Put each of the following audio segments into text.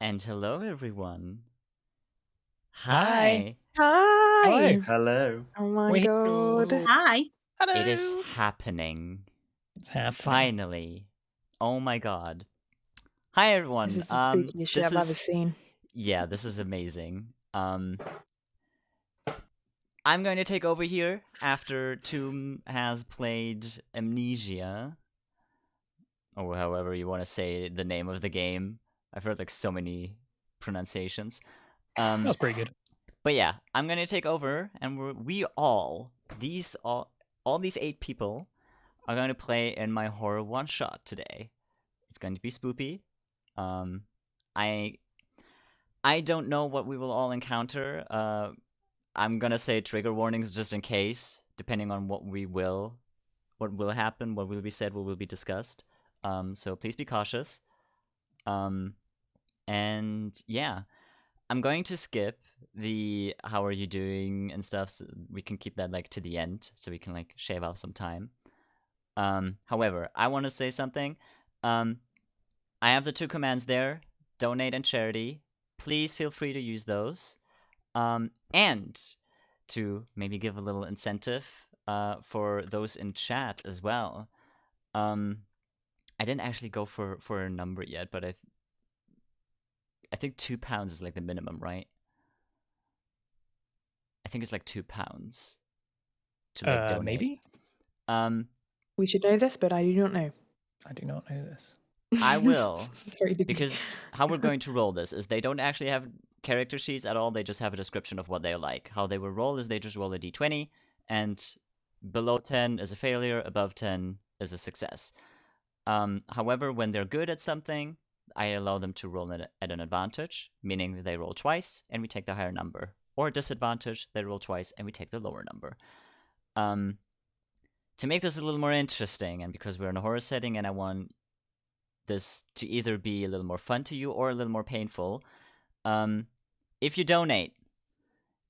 And hello, everyone. Hi. Hi! Hello. Hello. Oh my Wait. god. Hi. Hello. It is happening. It's happening. Finally. Oh my god. Hi, everyone. This is the spookiest shit I've ever seen. Yeah, this is amazing. I'm going to take over here after Tomb has played Amnesia. Or however you want to say the name of the game. I've heard like so many pronunciations. That was pretty good. But yeah, I'm gonna take over, and all these 8 people are going to play in my horror one shot today. It's going to be spoopy. I don't know what we will all encounter. I'm gonna say trigger warnings just in case, depending on what will happen, what will be said, what will be discussed. So please be cautious. And yeah, I'm going to skip the how are you doing and stuff, so we can keep that like to the end, so we can like shave off some time. However, I want to say something. I have the 2 commands there, donate and charity. Please feel free to use those. And to maybe give a little incentive for those in chat as well. I didn't actually go for a number yet, but I think £2 is like the minimum, right? I think it's like £2 to like donate. Maybe? We should know this, but I do not know. I do not know this. I will. Sorry, Because how we're going to roll this is they don't actually have character sheets at all, they just have a description of what they're like. How they will roll is they just roll a d20, and below 10 is a failure, above 10 is a success. However, when they're good at something, I allow them to roll at an advantage, meaning they roll twice and we take the higher number. Or disadvantage, they roll twice and we take the lower number. To make this a little more interesting, and because we're in a horror setting and I want this to either be a little more fun to you or a little more painful, if you donate,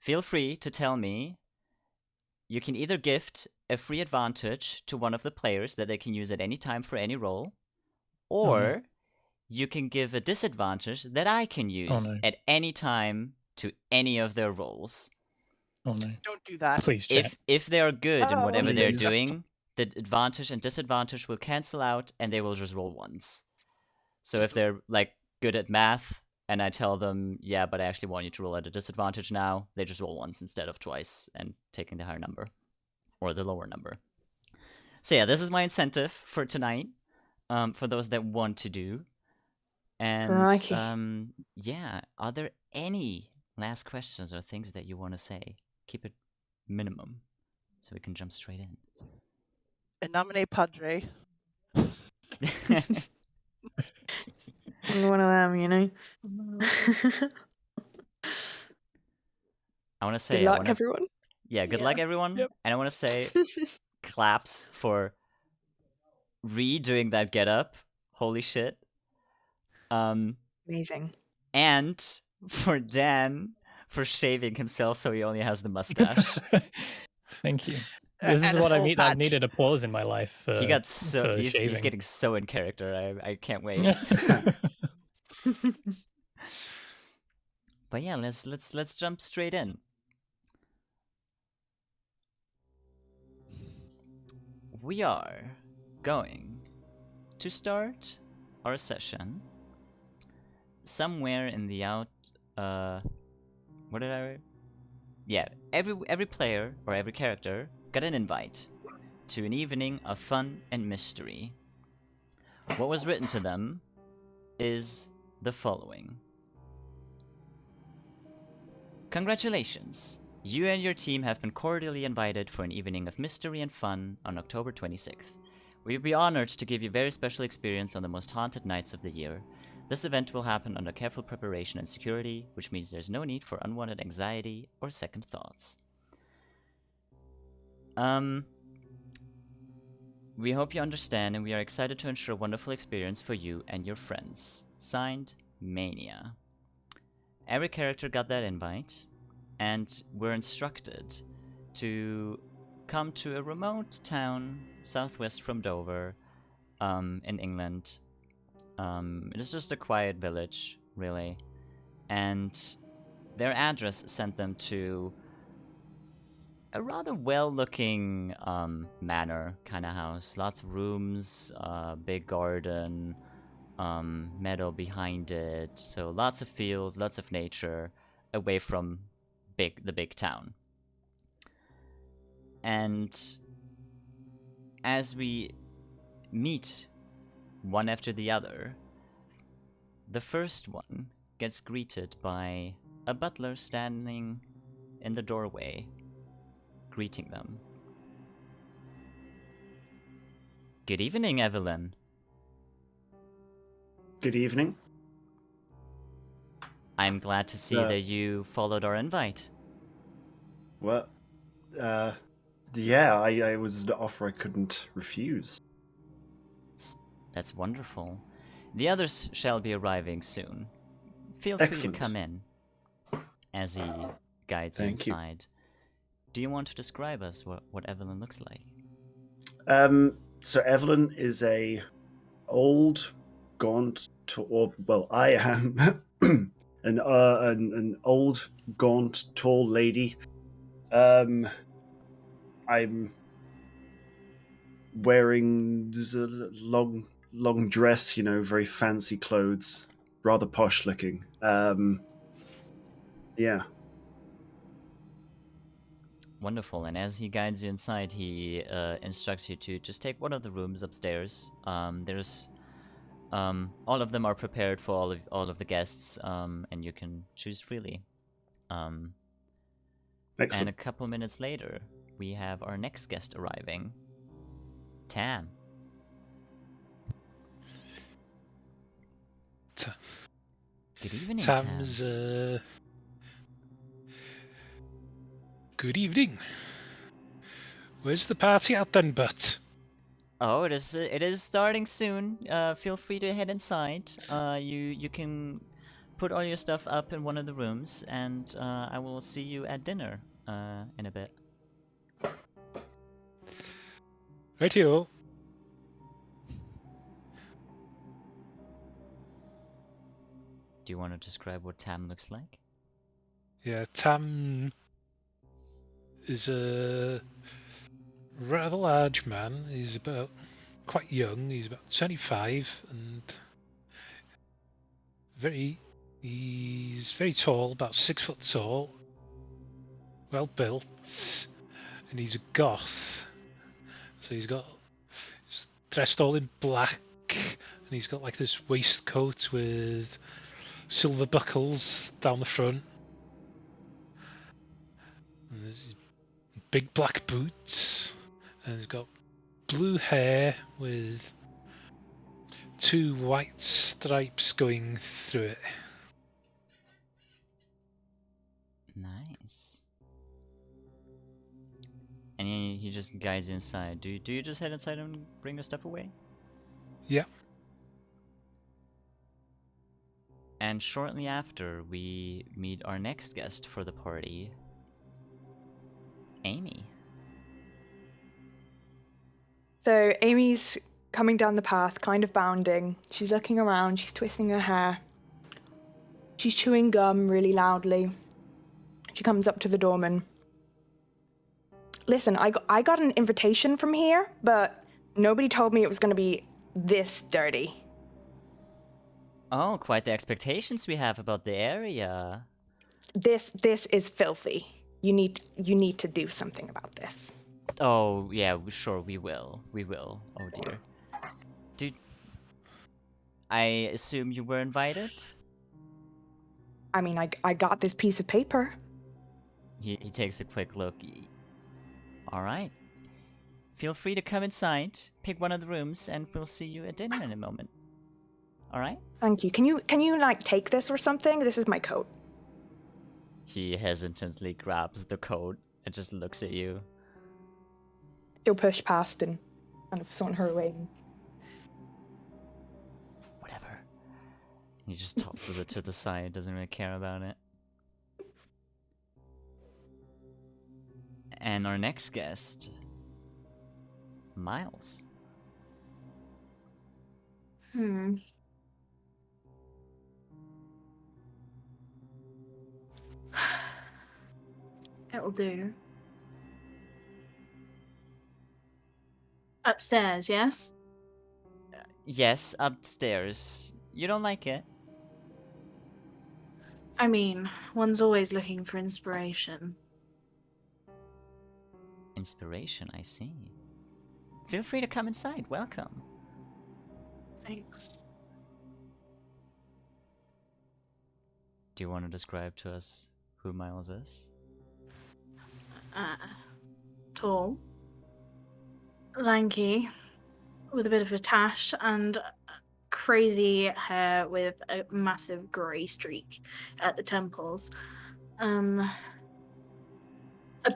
feel free to tell me. You can either gift a free advantage to one of the players that they can use at any time for any roll, or you can give a disadvantage that I can use at any time to any of their rolls. Oh no. Don't do that. Please, chat. If they are good in whatever they're Please. doing, the advantage and disadvantage will cancel out and they will just roll once. So if they're like good at math and I tell them, yeah, but I actually want you to roll at a disadvantage now, they just roll once instead of twice and taking the higher number or the lower number. So yeah, this is my incentive for tonight, for those that want to do. And yeah, are there any last questions or things that you want to say? Keep it minimum so we can jump straight in. And nominate Padre. One of them, you know. I want to say Good luck, everyone. Yeah, good luck, everyone. Yep. And I want to say claps for redoing that getup. Holy shit. Amazing. And for Dan for shaving himself so he only has the mustache. Thank you. This is And what a I soul need. patch. I've needed applause in my life for, He got so for he's shaving. getting so in character. I can't wait. But yeah, let's jump straight in. We are going to start our session somewhere in the what did I? Yeah, every player or every character got an invite to an evening of fun and mystery. What was written to them is the following. Congratulations! You and your team have been cordially invited for an evening of mystery and fun on October 26th. We would be honored to give you a very special experience on the most haunted nights of the year. This event will happen under careful preparation and security, which means there's no need for unwanted anxiety or second thoughts. We hope you understand, and we are excited to ensure a wonderful experience for you and your friends. Signed, Mania. Every character got that invite, and we're instructed to come to a remote town southwest from Dover, in England. It is just a quiet village really. And their address sent them to a rather well-looking manor kind of house. Lots of rooms, big garden, meadow behind it. So lots of fields, lots of nature, away from the big town. And as we meet one after the other, the first one gets greeted by a butler standing in the doorway, greeting them. Good evening, Evelyn. Good evening. I'm glad to see that you followed our invite. Well, yeah, I was an offer I couldn't refuse. That's wonderful. The others shall be arriving soon. Feel Excellent. free to come in. As he guides Thank you. inside. Do you want to describe us what Evelyn looks like? So Evelyn is a old, gaunt, I am an old, gaunt, tall lady. I'm wearing a long dress, very fancy clothes, rather posh looking. Yeah. Wonderful. And as he guides you inside, he instructs you to just take one of the rooms upstairs. There's all of them are prepared for all of the guests, and you can choose freely. And Excellent. a couple minutes later, we have our next guest arriving, Tam. Good evening, Tam's, Tam. good evening. Where's the party at then, but? Oh, it is starting soon. Feel free to head inside. You can put all your stuff up in one of the rooms, and I will see you at dinner in a bit. Rightio. Do you want to describe what Tam looks like? Yeah, Tam is a rather large man. He's about quite young. He's about 25 and he's very tall, about 6 foot tall, well built, and he's a goth. So he's dressed all in black, and he's got like this waistcoat with silver buckles down the front. And there's big black boots, and he's got blue hair with 2 white stripes going through it. Nice. And he just guides you inside. Do you just head inside and bring your stuff away? Yeah. And shortly after, we meet our next guest for the party, Amy. So Amy's coming down the path, kind of bounding. She's looking around, she's twisting her hair. She's chewing gum really loudly. She comes up to the doorman. Listen, I got an invitation from here, but nobody told me it was going to be this dirty. Oh, quite the expectations we have about the area. This is filthy. You need to do something about this. Oh, yeah, sure, we will. We will. Oh, dear. I assume you were invited? I mean, I got this piece of paper. He takes a quick look. Alright. Feel free to come inside, pick one of the rooms, and we'll see you at dinner in a moment. Alright? Thank you. Can you like take this or something? This is my coat. He hesitantly grabs the coat and just looks at you. She'll push past and kind of saunter her away. Whatever. He just tosses it to the side, doesn't really care about it. And our next guest, Miles. It'll do. Upstairs, yes? Yes, upstairs. You don't like it? I mean, one's always looking for inspiration. Inspiration, I see. Feel free to come inside. Welcome. Thanks. Do you want to describe to us who Miles is? Tall, lanky, with a bit of a tash, and crazy hair with a massive grey streak at the temples. A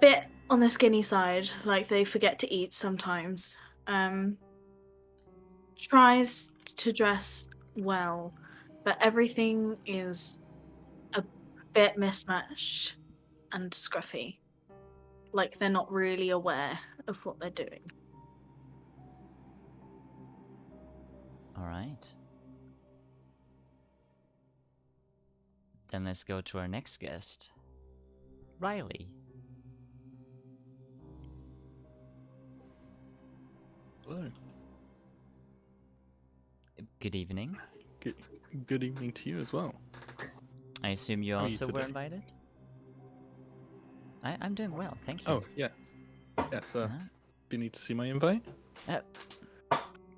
bit on the skinny side, like they forget to eat sometimes. Tries to dress well, but everything is a bit mismatched and scruffy. Like they're not really aware of what they're doing. Alright. Then let's go to our next guest. Riley. Hello. Good evening. Good evening to you as well. I assume you How are you also were today? invited? I'm doing well, thank you. Oh, yes. Yes, Uh-huh. do you need to see my invite?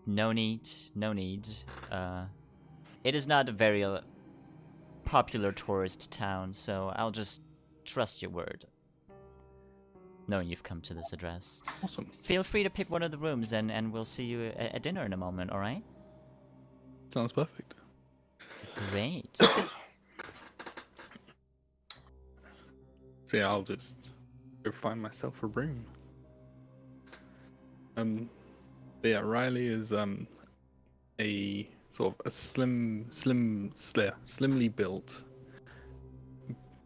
No need, no need. It is not a very popular tourist town, so I'll just trust your word. Knowing you've come to this address. Awesome. Feel free to pick one of the rooms and we'll see you at dinner in a moment, alright? Sounds perfect. Great. So yeah, I'll just go find myself a room. But yeah, Riley is a sort of a slimly built,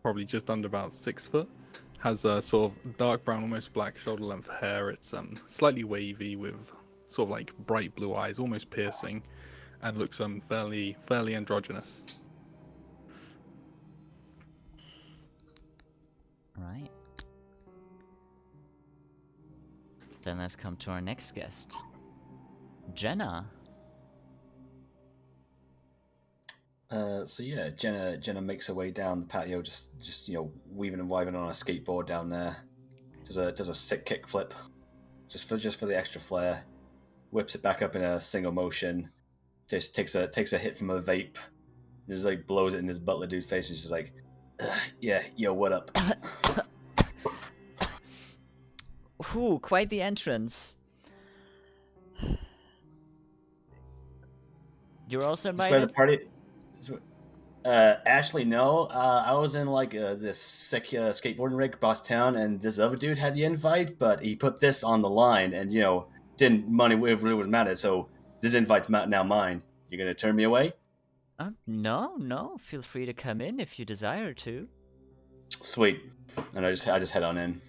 probably just under about 6 foot. Has a sort of dark brown, almost black shoulder length hair. It's slightly wavy with sort of like bright blue eyes, almost piercing, and looks fairly androgynous. Alright. Then let's come to our next guest. Jenna. So yeah, Jenna makes her way down the patio, just weaving and wiving on a skateboard down there. Does a sick kick flip, just for the extra flair. Whips it back up in a single motion. Just takes a hit from a vape. Just like blows it in this butler dude's face. He's just like, yeah, yo, what up? Ooh, quite the entrance. You're also That's where the invited? party. Ashley, no. I was in like this sick skateboarding rig across town, and this other dude had the invite, but he put this on the line, and money really was matter. So this invite's now mine. You gonna turn me away? No. Feel free to come in if you desire to. Sweet. And I just head on in.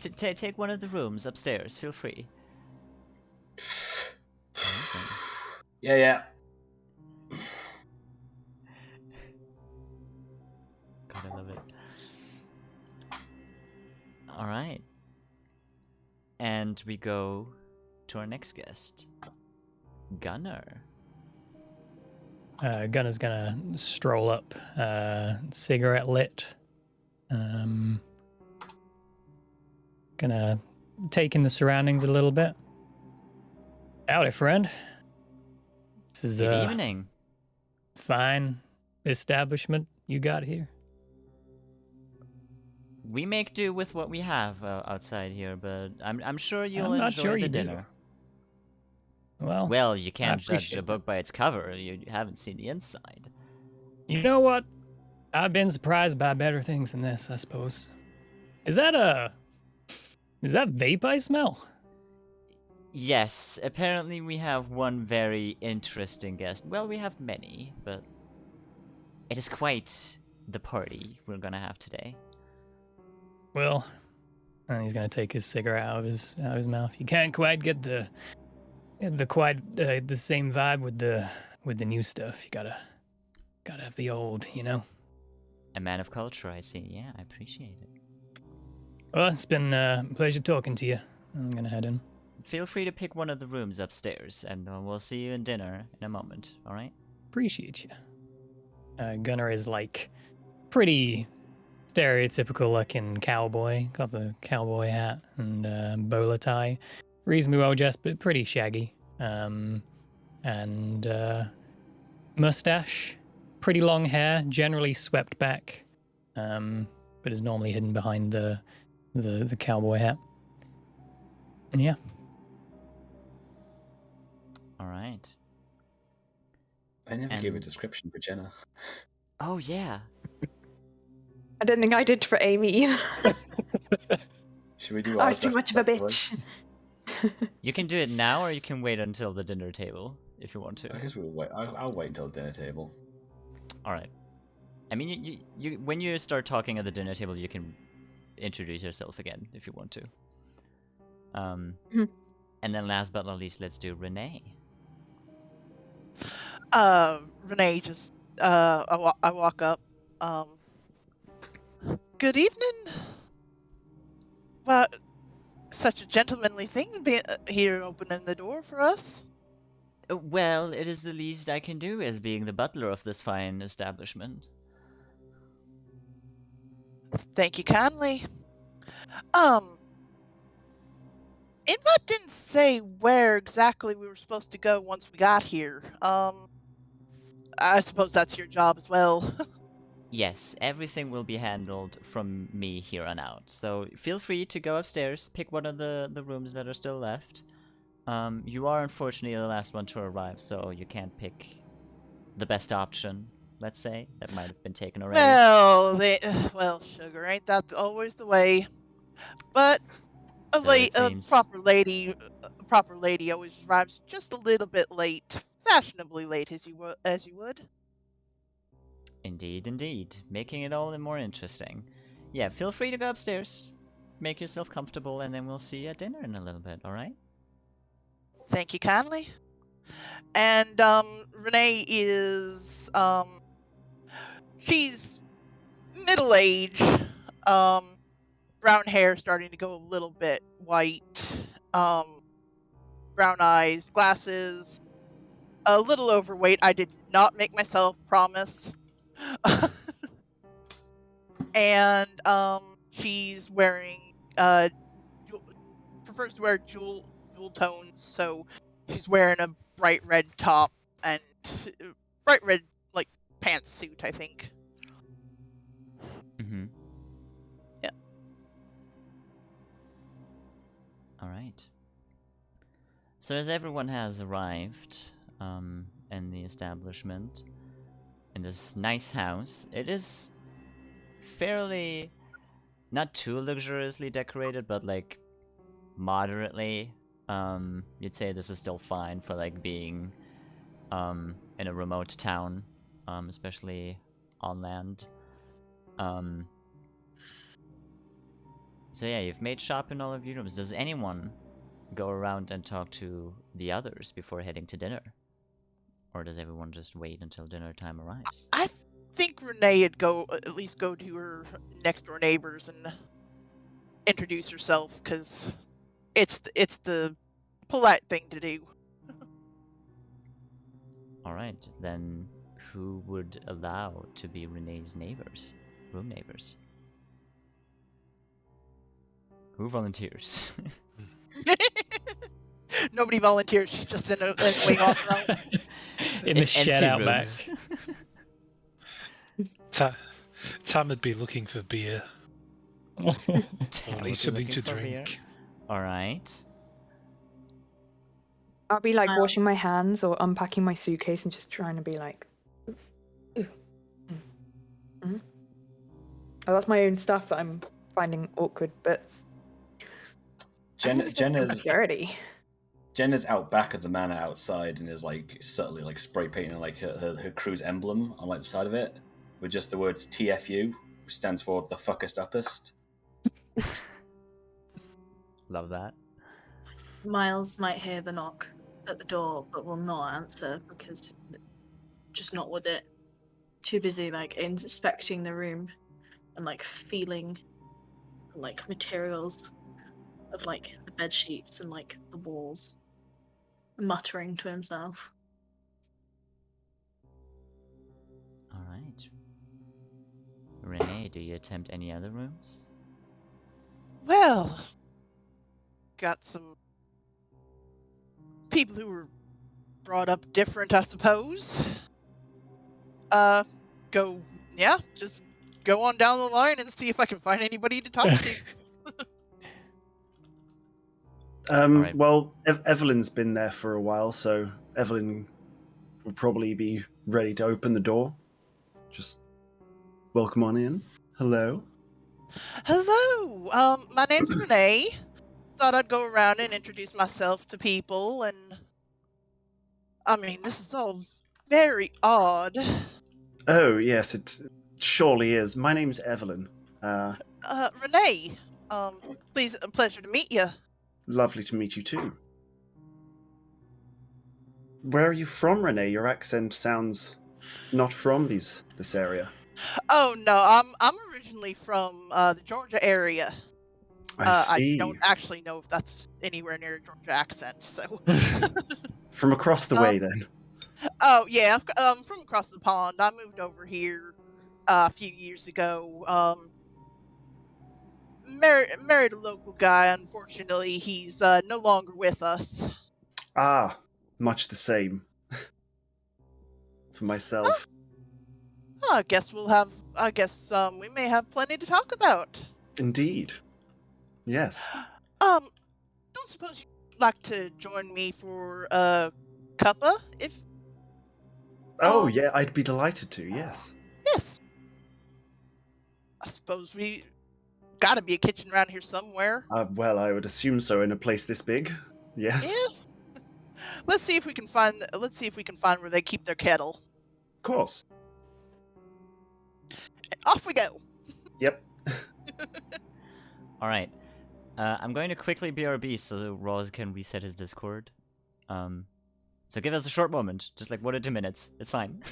Take one of the rooms upstairs. Feel free. Yeah. God, I love it. Alright. And we go to our next guest. Gunnar. Gunner's gonna stroll up, cigarette lit. Gonna take in the surroundings a little bit. Howdy, friend. This is Good evening. fine establishment you got here. We make do with what we have outside here, but I'm sure you'll I'm not enjoy sure the you do. dinner. Well, You can't judge appreciate a book by its cover. You haven't seen the inside. you know what? I've been surprised by better things than this, I suppose. Is that vape I smell? Yes, apparently we have one very interesting guest. Well, we have many, but it is quite the party we're gonna have today. Well, and he's gonna take his cigarette out of his mouth. You can't quite get the same vibe with the new stuff. You gotta have the old, A man of culture, I see. Yeah, I appreciate it. Well, it's been a pleasure talking to you. I'm gonna head in. Feel free to pick one of the rooms upstairs, and we'll see you in dinner in a moment, alright? Appreciate you. Gunnar is like pretty stereotypical looking cowboy. Got the cowboy hat and bowler tie. Reasonably well dressed, but pretty shaggy. And mustache. Pretty long hair, generally swept back. But is normally hidden behind the cowboy hat. And yeah. Alright. I never gave a description for Jenna. Oh, yeah. I don't think I did for Amy either. Should we do I was too much of a bitch. You can do it now, or you can wait until the dinner table, if you want to. I guess we'll wait. I'll wait until dinner table. Alright. I mean, you when you start talking at the dinner table, you can introduce yourself again, if you want to. And then last but not least, let's do Renee. Renee just, I walk up. Good evening. Well, such a gentlemanly thing being here opening the door for us. Well, it is the least I can do as being the butler of this fine establishment. Thank you kindly. Invite didn't say where exactly we were supposed to go once we got here. I suppose that's your job as well. Yes, everything will be handled from me here on out. So feel free to go upstairs, pick one of the rooms that are still left. You are unfortunately the last one to arrive, so you can't pick the best option, let's say, that might have been taken already. Well, sugar, ain't that always the way? But a proper lady always arrives just a little bit late, fashionably late as you would. Indeed, indeed, making it all the more interesting. Yeah, feel free to go upstairs, make yourself comfortable, and then we'll see you at dinner in a little bit. All right? Thank you kindly. And Renee is she's middle-aged, brown hair starting to go a little bit white, brown eyes, glasses, a little overweight. I did not make myself promise. And she's wearing prefers to wear jewel tones, so she's wearing a bright red top and bright red like pantsuit, I think. Mm-hmm. Yeah. All right. So as everyone has arrived in the establishment, in this nice house, it is fairly, not too luxuriously decorated, but like moderately. You'd say this is still fine for like being in a remote town, especially on land. So yeah, you've made shop in all of your rooms. Does anyone go around and talk to the others before heading to dinner? Or does everyone just wait until dinner time arrives? I think Renee would at least go to her next door neighbors and introduce herself, because it's the polite thing to do. Alright, then who would allow to be Renee's neighbors? Room neighbors? Who volunteers? Nobody volunteers. She's just in a wing off her own. In the shed out back. Tam would be looking for beer. Or at least something to drink. Alright. I'll be like washing my hands or unpacking my suitcase and just trying to be like, ooh. Mm-hmm. Oh, that's my own stuff that I'm finding awkward, but Jenna's out back of the manor outside and is like subtly like spray painting like her crew's emblem on like the side of it with just the words TFU, which stands for the fuckest uppest. Love that. Miles might hear the knock at the door, but will not answer because just not with it. Too busy like inspecting the room and like feeling like materials of like the bed sheets and like the walls, muttering to himself. All right. Renee, do you attempt any other rooms? Well, got some people who were brought up different, I suppose. Just go on down the line and see if I can find anybody to talk to. Right. Well, Evelyn's been there for a while, so Evelyn will probably be ready to open the door. Just welcome on in. Hello. Hello, my name's Renee. Thought I'd go around and introduce myself to people, and I mean, this is all very odd. Oh, yes, it surely is. My name's Evelyn. Renee, please, a pleasure to meet you. Lovely to meet you too. Where are you from, Renee? Your accent sounds not from this area. Oh no, I'm originally from the Georgia area. I see. I don't actually know if that's anywhere near a Georgia accent, so. From across the way, then. Oh yeah, from across the pond. I moved over here a few years ago. Married a local guy. Unfortunately, he's no longer with us. Ah, much the same. For myself. I guess we may have plenty to talk about. Indeed. Yes. Don't suppose you'd like to join me for a cuppa? Oh, yeah, I'd be delighted to, yes. Yes. I suppose we gotta be a kitchen around here somewhere. Well, I would assume so in a place this big. Yes. Yeah. Let's see if we can find where they keep their kettle. Of course. Off we go. Yep. All right. I'm going to quickly BRB so Roz can reset his Discord. So give us a short moment, just like 1 or 2 minutes. It's fine.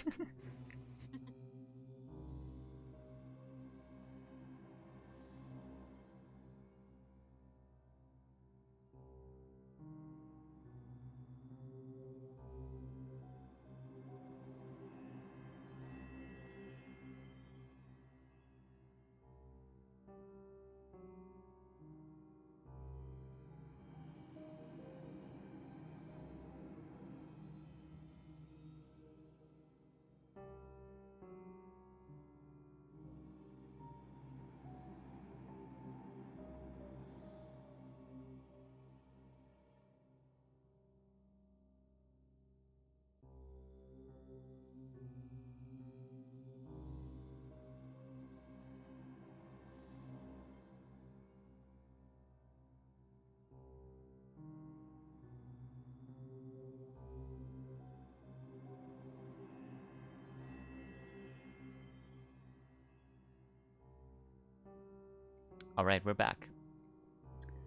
All right, we're back.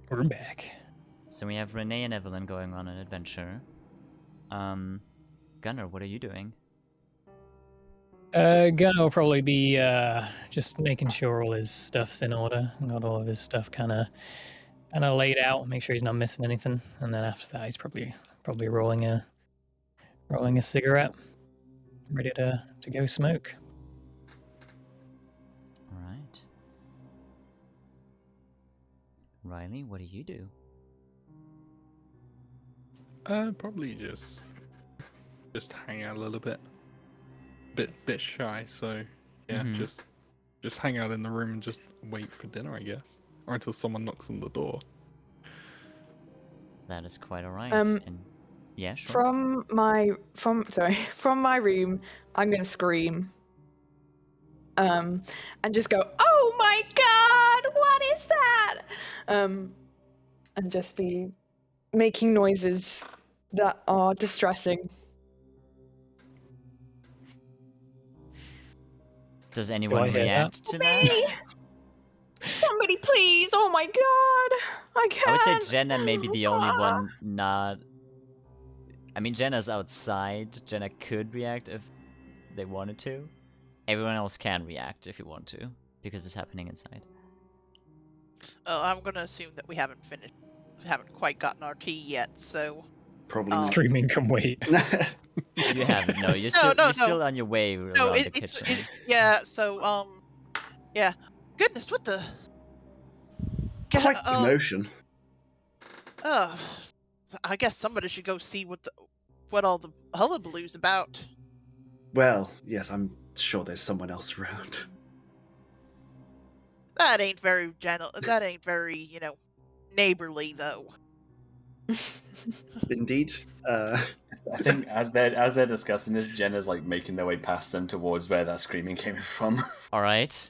We're back. So we have Renee and Evelyn going on an adventure. Gunnar, what are you doing? Gunnar will probably be just making sure all his stuff's in order. Got all of his stuff kind of laid out. Make sure he's not missing anything. And then after that, he's probably rolling a cigarette, ready to go smoke. All right. Riley, what do you do? Probably just hang out a little bit. Bit shy, so yeah, just hang out in the room and just wait for dinner, I guess, or until someone knocks on the door. That is quite alright. Yeah, sure. From my room, I'm gonna scream. And just go, "Oh my god, what is that?" And just be making noises that are distressing. Does anyone react to that? Somebody please, oh my god, I can't. I would say Jenna may be the only one not... I mean, Jenna's outside. Jenna could react if they wanted to. Everyone else can react if you want to, because it's happening inside. I'm gonna assume that we haven't quite gotten our tea yet, so... Probably not. Screaming can wait. You haven't. No, you're No, still on your way around the kitchen. Yeah, so, yeah. Goodness, what the... Quite the commotion. I guess somebody should go see what all the hullabaloo's about. Well, yes, I'm sure there's someone else around. That ain't very that ain't very, neighborly, though. Indeed. I think as they're discussing this, Jenna's like making their way past them towards where that screaming came from. All right.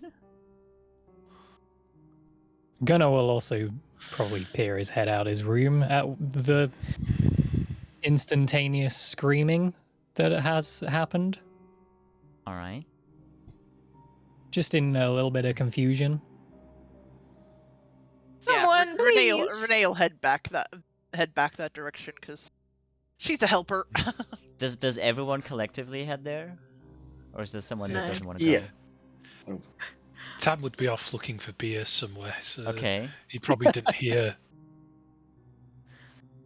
Gunnar will also probably peer his head out his room at the instantaneous screaming that has happened. All right. Just in a little bit of confusion. Someone, please. Renee will head back that direction because she's a helper. Does everyone collectively head there, or is there someone that doesn't want to go? Yeah. Tam would be off looking for beer somewhere, so Okay. he probably didn't hear.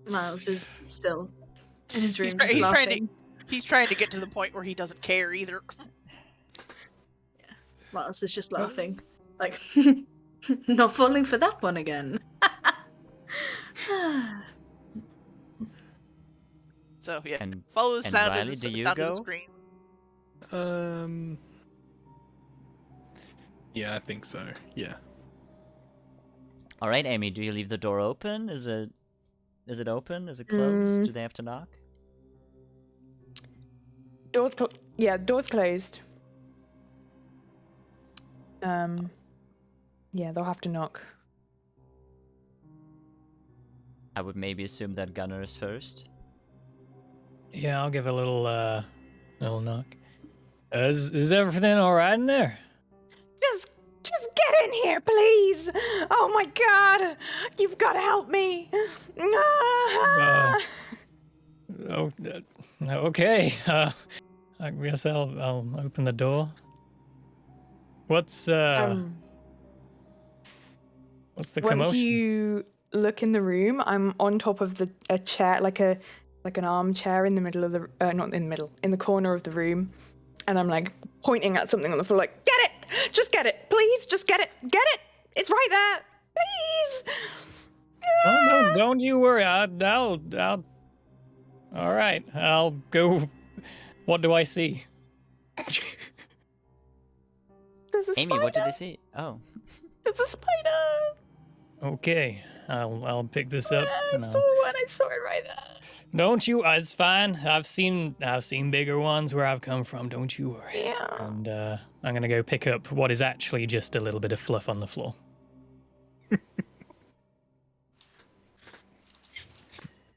Miles is still in his room. He's trying to get to the point where he doesn't care either. Miles is just laughing, like, not falling for that one again. So yeah, And- follow the and sound Riley, of do you the go? screen. Yeah, I think so. Yeah. All right, Amy. Do you leave the door open? Is it open? Is it closed? Do they have to knock? Door's closed. Yeah, they'll have to knock. I would maybe assume that Gunnar is first. Yeah, I'll give a little knock. Is everything all right in there? Just get in here, please. Oh my God, you've got to help me. Okay. I guess I'll open the door. What's the Once commotion? you look in the room, I'm on top of a chair, like an armchair in the middle of the not in the middle, in the corner of the room, and I'm like pointing at something on the floor, like, get it, just get it, please, just get it, it's right there, please. Oh no, don't you worry. I'll. All right, I'll go. What do I see? There's a Amy, spider. what did they see? Oh. There's a spider. Okay, I'll pick this up. I and saw one. I saw it right there. Don't you? It's fine. I've seen bigger ones where I've come from. Don't you worry. Yeah. And I'm gonna go pick up what is actually just a little bit of fluff on the floor.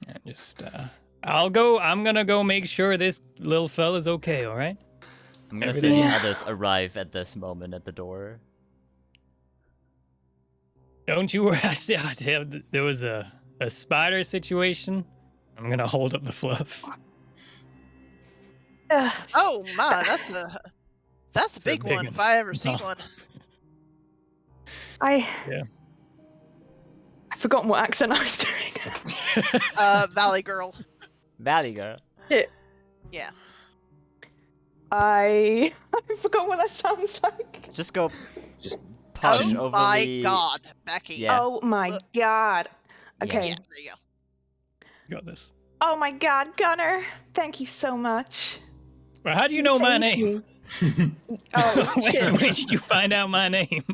And just I'm gonna go make sure this little fella's okay. All right. I'm gonna say the others arrive at this moment at the door. Don't you worry. There was a spider situation. I'm gonna hold up the fluff. Oh my, that's a big big one one. if I ever seen one. I've forgotten what accent I was doing. Valley Girl. Valley girl. Yeah. I forgot what that sounds like. Just go. Just Punch Oh over my the... God, Becky. Yeah. Oh my God. Okay. Yeah, there you go. Got this. Oh my God, Gunnar. Thank you so much. Well, how do you know my Saved name? me. Oh shit. When did you find out my name?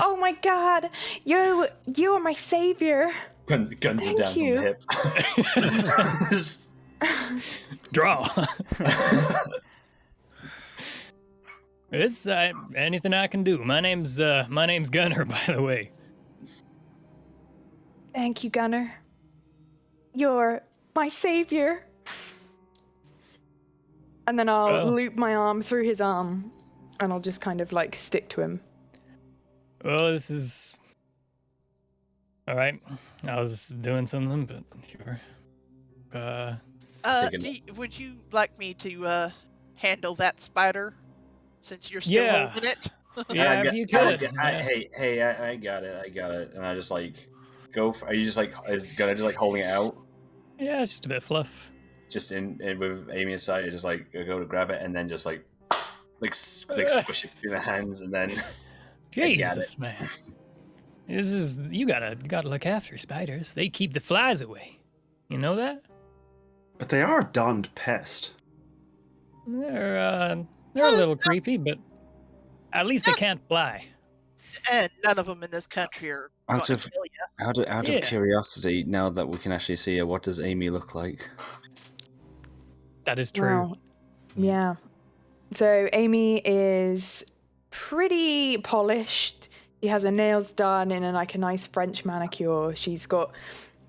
Oh my God. You are my savior. guns are Thank down you. from the hip. Draw. It's anything I can do. My name's Gunnar, by the way. Thank you, Gunnar. You're my savior. And then I'll loop my arm through his arm, and I'll just kind of like stick to him. Well, this is all right. I was doing something, but sure. Would you like me to handle that spider since you're still holding it? Yeah, if you could. Hey, I got it. And I just like go. Are you just like gonna just like holding it out? Yeah, it's just a bit of fluff. Just in with Amy aside, I just like go to grab it and then just like squish it between the hands and then Jesus, man. You gotta look after spiders. They keep the flies away. You know that? But they are a darned pest. They're a little creepy, but at least they can't fly. And none of them in this country are going to kill you. Out of curiosity, now that we can actually see her, what does Amy look like? That is true. Wow. Yeah. So Amy is pretty polished. She has her nails done in a nice French manicure. She's got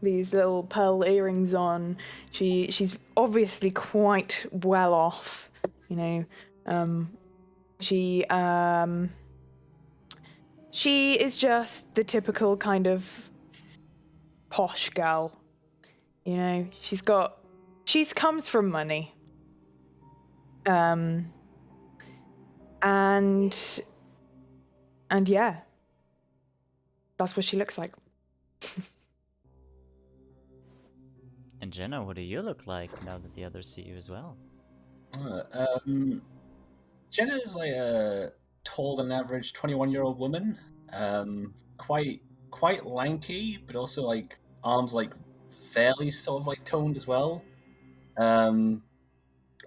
these little pearl earrings on. She's obviously quite well off, you know. She is just the typical kind of posh girl. You know, she comes from money. And yeah, that's what she looks like. And Jenna, what do you look like now that the others see you as well? Jenna is like a taller than average 21-year-old woman. Quite lanky, but also like arms like fairly sort of like toned as well.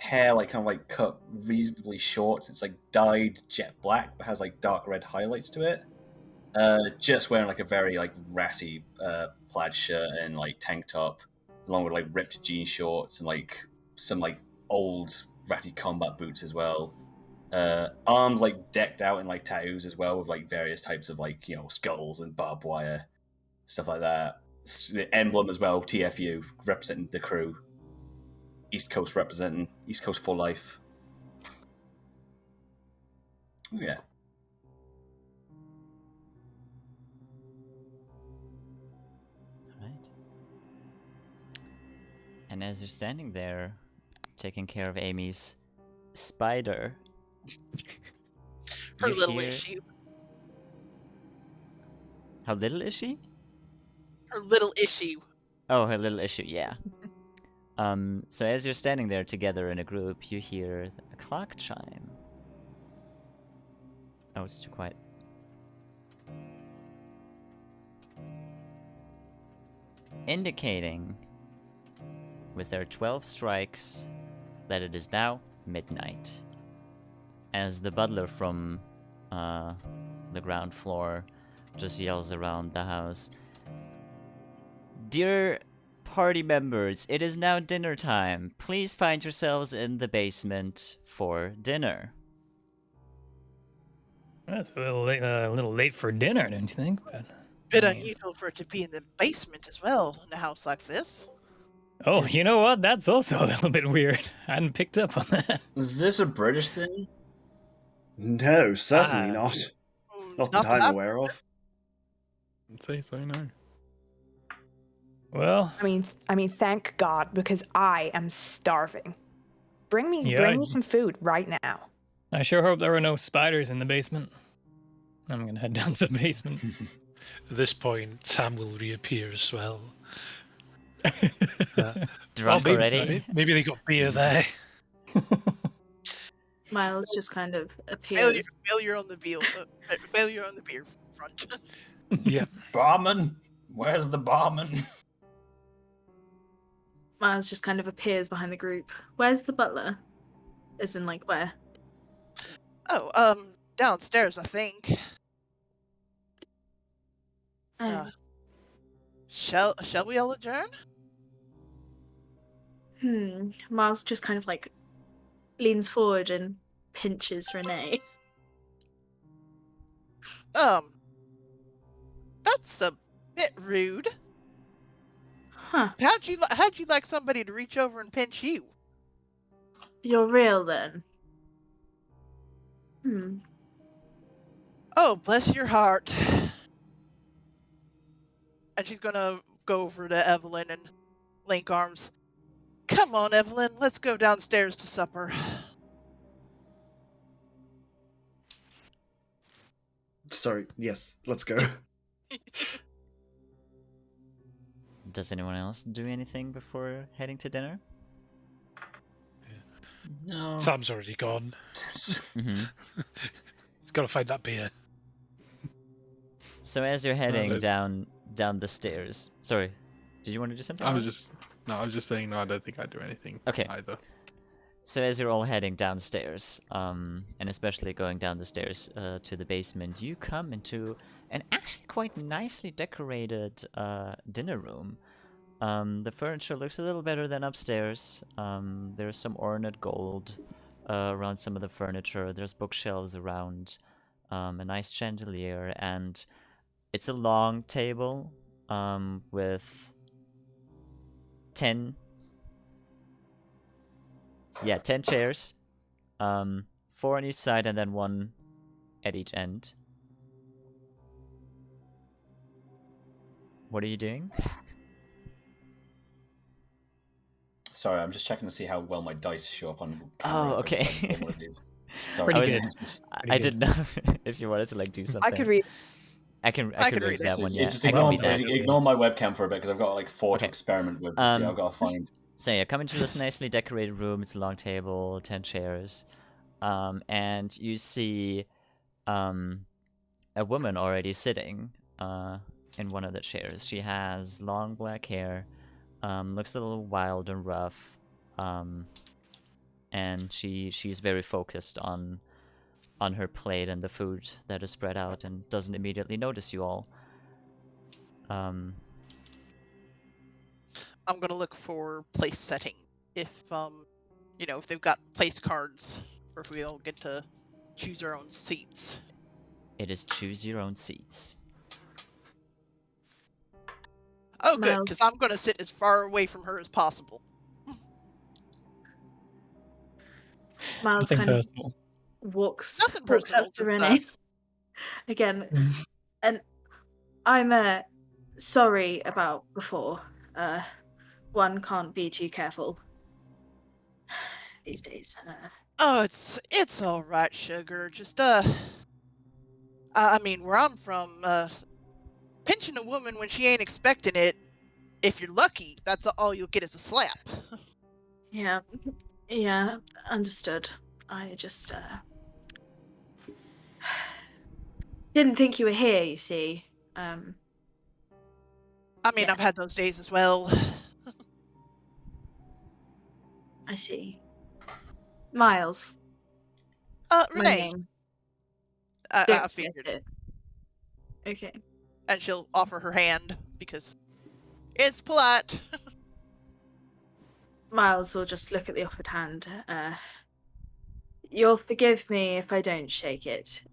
Hair like kind of like cut reasonably short. It's like dyed jet black, but has like dark red highlights to it. Just wearing like a very like ratty plaid shirt and like tank top, along with like ripped jean shorts and like some like old ratty combat boots as well. Arms like decked out in like tattoos as well, with like various types of like, you know, skulls and barbed wire, stuff like that. The emblem as well, TFU, representing the crew. East Coast representing East Coast for life. Yeah. Alright. And as you're standing there, taking care of Amy's spider, Her you little hear... issue. How little is she? Her little issue. Oh, her little issue, yeah. So as you're standing there together in a group, you hear a clock chime. Oh, it's too quiet. Indicating, with their 12 strikes, that it is now midnight. As the butler from the ground floor just yells around the house, "Dear party members, it is now dinner time. Please find yourselves in the basement for dinner." That's a little late for dinner, don't you think? But, Bit unusual for it to be in the basement as well in a house like this. Oh, you know what? That's also a little bit weird. I hadn't picked up on that. Is this a British thing? No, certainly not. Not that I'm aware of. I'd say so, no. Well, I mean, thank God, because I am starving. Bring me some food right now. I sure hope there were no spiders in the basement. I'm gonna head down to the basement. At this point, Tam will reappear as well. Drunk already? Maybe they got beer there. Miles just kind of appears. Failure on the beer front. Yeah. Barman? Where's the barman? Miles just kind of appears behind the group. Where's the butler? As in, like, where? Oh, downstairs, I think. Shall we all adjourn? Miles just kind of like leans forward and pinches Renee. That's a bit rude. Huh. How'd you like somebody to reach over and pinch you? You're real then. Oh, bless your heart. And she's gonna go over to Evelyn and link arms. Come on, Evelyn, let's go downstairs to supper. Sorry. Yes, let's go. Does anyone else do anything before heading to dinner? No. Sam's already gone. Mm-hmm. He's got to find that beer. So as you're heading there's- down the stairs, sorry, did you want to do something? I was just saying no. I don't think I'd do anything. Okay. Either. So as you're all heading downstairs, and especially going down the stairs to the basement, you come into an actually quite nicely decorated dinner room. The furniture looks a little better than upstairs. There's some ornate gold around some of the furniture. There's bookshelves around, a nice chandelier, and it's a long table with 10 chairs, 4 on each side and then 1 at each end. What are you doing? Sorry, I'm just checking to see how well my dice show up on Oh, camera. okay. because I bought one of these. Sorry. Pretty good. I didn't know if you wanted to like do something. I could read. I can read that one. Yeah, Just I can ignore, read that. ignore my webcam for a bit because I've got like 4 to Okay. experiment with to see. I've got to find. So yeah, come into this nicely decorated room. It's a long table, 10 chairs, and you see a woman already sitting in one of the chairs. She has long black hair, looks a little wild and rough, and she's very focused on her plate and the food that is spread out, and doesn't immediately notice you all. I'm gonna look for place setting. If if they've got place cards, or if we all get to choose our own seats. It is choose your own seats. Oh, good, Miles. because I'm gonna sit as far away from her as possible. Miles Nothing kind of personal. walks Nothing up personal, to just Renee again, and I'm sorry about before. One can't be too careful these days. Oh, it's all right, sugar. Just I mean, where I'm from, pinching a woman when she ain't expecting it. If you're lucky, that's all you'll get is a slap. Yeah, understood. I just didn't think you were here. You see, I mean, Yeah. I've had those days as well. I see. Miles, my Renee, name. I Don't forget figured. it. Okay. And she'll offer her hand because it's polite. Miles will just look at the offered hand. You'll forgive me if I don't shake it.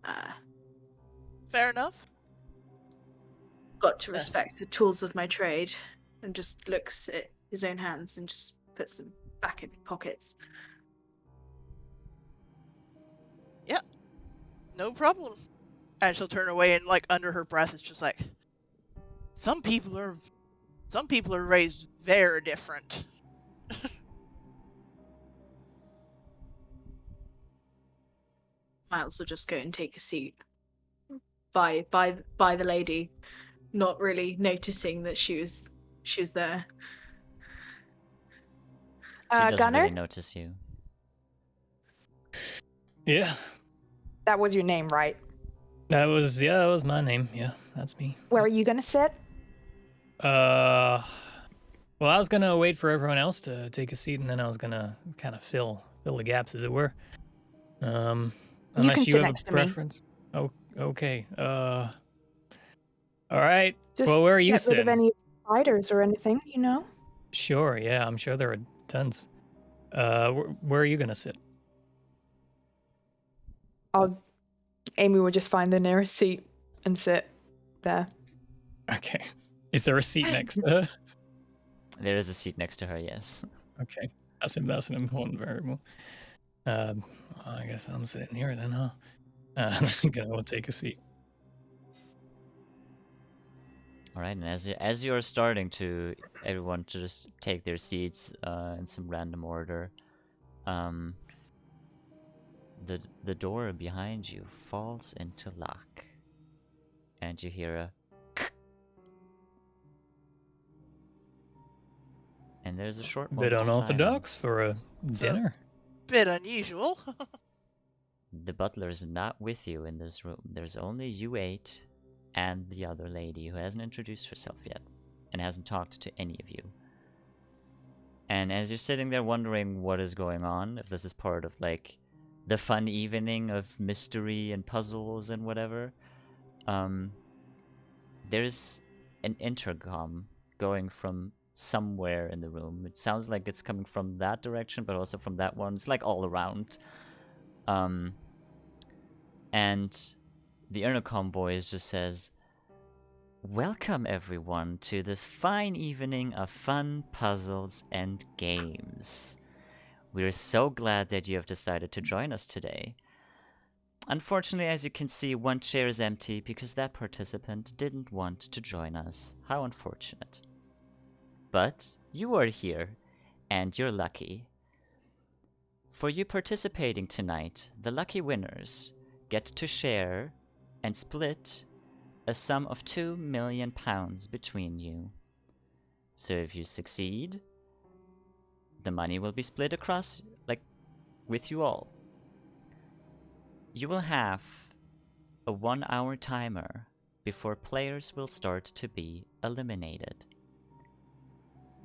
Fair enough. Got to respect the tools of my trade, and just looks at his own hands and just puts them back in pockets. Yep. No problem. And she'll turn away and like under her breath it's just like some people are raised very different. Miles will just go and take a seat by the lady, not really noticing that she was there. She doesn't Gunnar, really notice you. Yeah, that was your name, right? that was my name. Yeah, that's me. Where are you gonna sit? Well, I was gonna wait for everyone else to take a seat, and then I was gonna kind of fill the gaps, as it were. Unless can you sit have next a to me. preference. Oh, okay. All right. Just Well, where are you get rid of sitting? any spiders or anything, you know? Sure. Yeah, I'm sure there are tons. Where are you gonna sit? Amy will just find the nearest seat and sit there. Okay. Is there a seat next to her? There is a seat next to her, yes. Okay. That's an important variable. I guess I'm sitting here then, huh? I'm gonna go take a seat. All right, and as you're starting to everyone to just take their seats in some random order, the door behind you falls into lock. and you hear a and there's a short Bit moment of unorthodox silence. for a dinner. Bit unusual. The butler is not with you in this room. There's only you 8 and the other lady who hasn't introduced herself yet and hasn't talked to any of you. And as you're sitting there wondering what is going on, if this is part of like the fun evening of mystery and puzzles and whatever, there's an intercom going from somewhere in the room. It sounds like it's coming from that direction, but also from that one. It's like all around. And the intercom voice just says, "Welcome everyone to this fine evening of fun, puzzles, and games. We're so glad that you have decided to join us today. Unfortunately, as you can see, one chair is empty because that participant didn't want to join us. How unfortunate. But you are here, and you're lucky. For you participating tonight, the lucky winners get to share and split a sum of £2 million between you. So if you succeed, the money will be split across, like, with you all. You will have a 1-hour timer before players will start to be eliminated.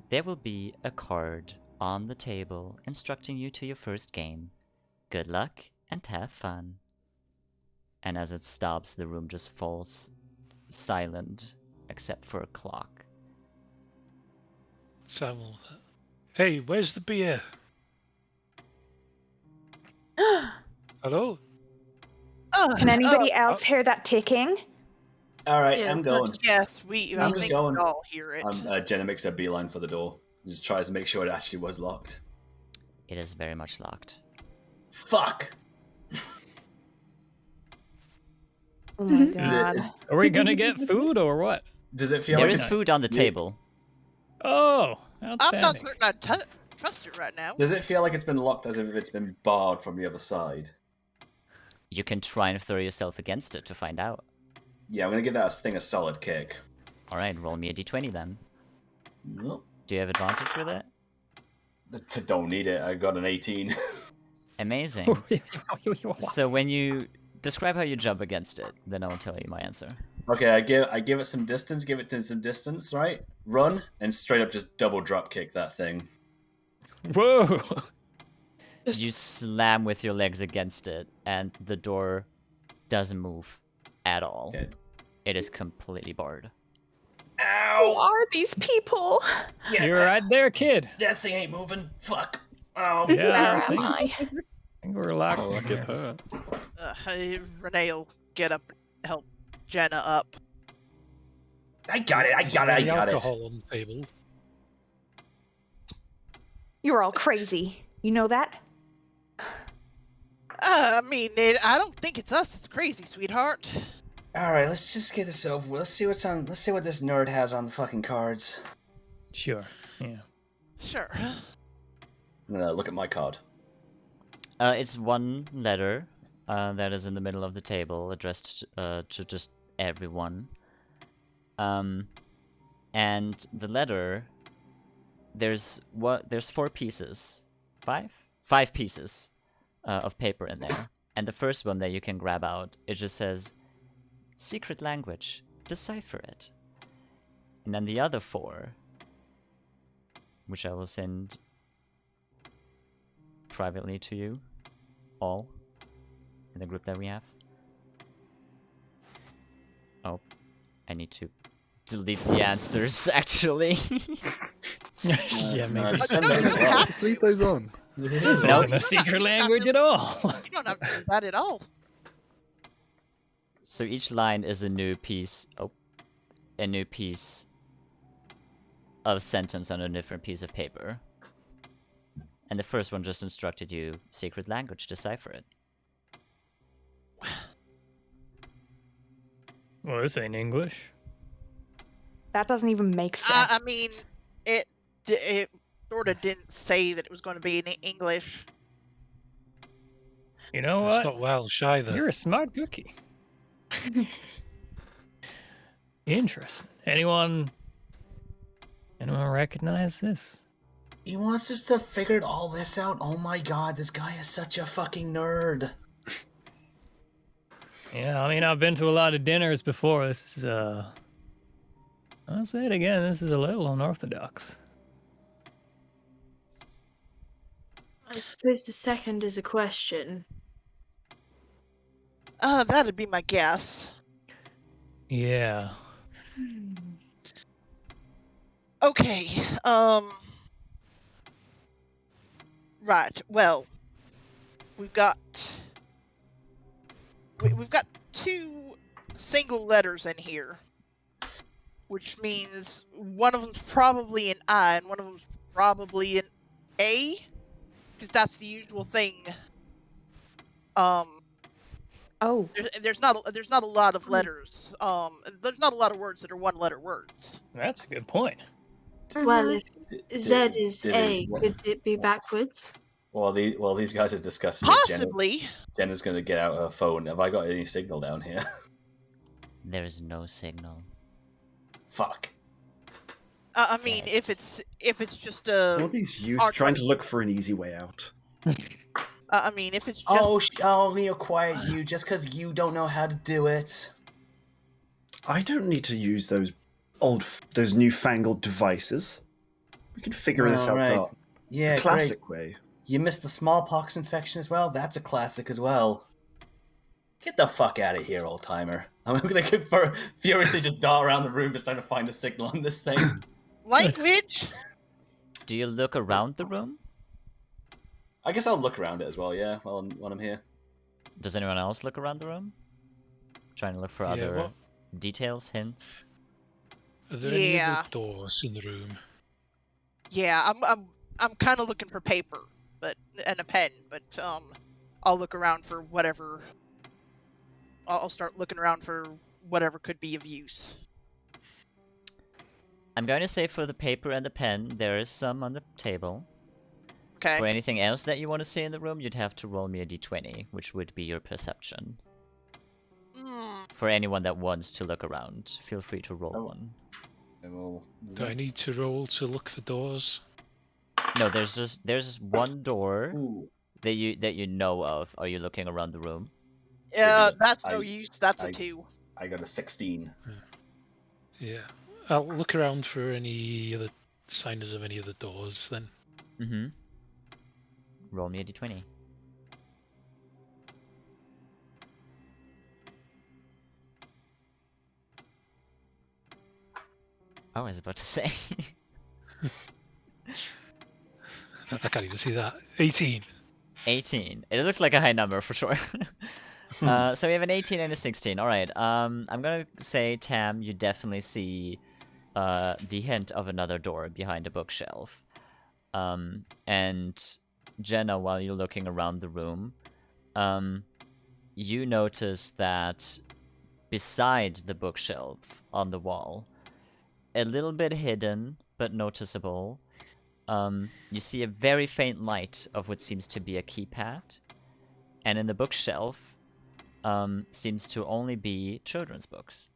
There will be a card on the table instructing you to your first game. Good luck and have fun." And as it stops, the room just falls silent, except for a clock. Samuel, hey, where's the beer? Hello? Can anybody else hear that ticking? All right, Yeah, I'm going. Yes, I'm just think going. we all hear it. Jenna makes a beeline for the door. Just tries to make sure it actually was locked. It is very much locked. Fuck! Oh my god. Are we gonna get food or what? Does it feel There like is it's... food on the table. Oh, I'm not outstanding. certain I trust it right now. Does it feel like it's been locked as if it's been barred from the other side? You can try and throw yourself against it to find out. Yeah, I'm gonna give that thing a solid kick. Alright, roll me a d20 then. Nope. Do you have advantage with it? Don't need it. I got an 18. Amazing. So when you describe how you jump against it, then I'll tell you my answer. Okay, I give it some distance. Give it some distance, right? Run and straight up just double drop kick that thing. Whoa! You slam with your legs against it, and the door doesn't move at all. Okay. It is completely barred. Who Ow! are these people? Yeah, You're right there, kid. that thing ain't moving. Fuck. Oh. Yeah, Where I am think, I? I think we're locked Oh, in look here. at her. Renee will get up and help Jenna up. I got it. I Is got there it. I any got it. alcohol on the table? You're all crazy. You know that? I mean, I don't think it's us. It's crazy, sweetheart. All right, let's just get this over with. Let's see what's on. Let's see what this nerd has on the fucking cards. Sure. Yeah. Sure. I'm gonna look at my card. It's one letter that is in the middle of the table, addressed to just everyone. And the letter, there's 4 pieces, 5 pieces of paper in there. And the first one that you can grab out, it just says, "Secret language, decipher it." And then the other 4, which I will send privately to you all in the group that we have. Oh, I need to delete the answers actually. Yeah, maybe. Just send those out. Just leave those on. This Nope. isn't a secret language at all. You don't have to do that at all. So each line is a new piece. Oh, a new piece of sentence on a different piece of paper. And the first one just instructed you, secret language, decipher it. Well, this ain't English. That doesn't even make sense. I mean, it sort of didn't say that it was going to be in English. You know That's what? not Welsh either. You're a smart cookie. Interesting. Anyone recognize this? He wants us to figure all this out. Oh my god, this guy is such a fucking nerd. Yeah, I mean, I've been to a lot of dinners before. This is, I'll say it again, this is a little unorthodox. I suppose the second is a question. That'd be my guess. Yeah. Okay, right, well, we've got two single letters in here, which means one of them's probably an I and one of them's probably an A, because that's the usual thing. Oh. There's not a lot of letters. There's not a lot of words that are one-letter words. That's a good point. Well, if Z is A, could it be backwards? Well, these guys are discussing Possibly. this. Jenna's going to get out her phone. Have I got any signal down here? There is no signal. Fuck. I mean, if it's just a. All these youth trying to look for an easy way out. I mean, if it's just. Oh, Leo, quiet you. Just because you don't know how to do it. I don't need to use those newfangled devices. We can figure this out the classic way. You missed the smallpox infection as well? That's a classic as well. Get the fuck out of here, old timer. I'm gonna furiously just dart around the room just trying to find a signal on this thing. Language? Do you look around the room? I guess I'll look around it as well, yeah, while I'm here. Does anyone else look around the room? Trying to look for other details, hints? Are there any other doors in the room? Yeah, I'm kind of looking for paper, and a pen, but I'll look around for whatever. I'll start looking around for whatever could be of use. I'm going to say for the paper and the pen, there is some on the table. Okay. For anything else that you want to see in the room, you'd have to roll me a d20, which would be your perception. For anyone that wants to look around, feel free to roll one. Do I need to roll to look for doors? No, there's just one door that you know of. Are you looking around the room? That's no use. That's a 2. I got a 16. Yeah. I'll look around for any other signs of any other doors then. Mm-hmm. Roll me a d20. Oh, I was about to say. I can't even see that. 18. 18. It looks like a high number for sure. So we have an 18 and a 16. Alright, I'm gonna say, Tam, you definitely see the hint of another door behind a bookshelf. And Jenna, while you're looking around the room, you notice that beside the bookshelf on the wall, a little bit hidden but noticeable, you see a very faint light of what seems to be a keypad, and in the bookshelf seems to only be children's books.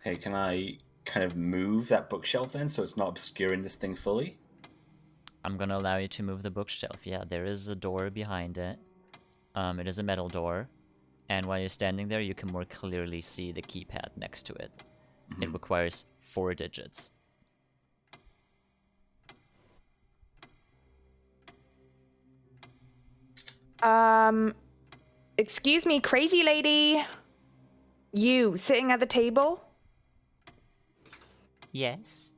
Hey, can I kind of move that bookshelf then so it's not obscuring this thing fully? I'm gonna allow you to move the bookshelf. Yeah, there is a door behind it. It is a metal door, and while you're standing there, you can more clearly see the keypad next to it. Mm-hmm. It requires 4 digits. Excuse me, crazy lady. You sitting at the table? Yes.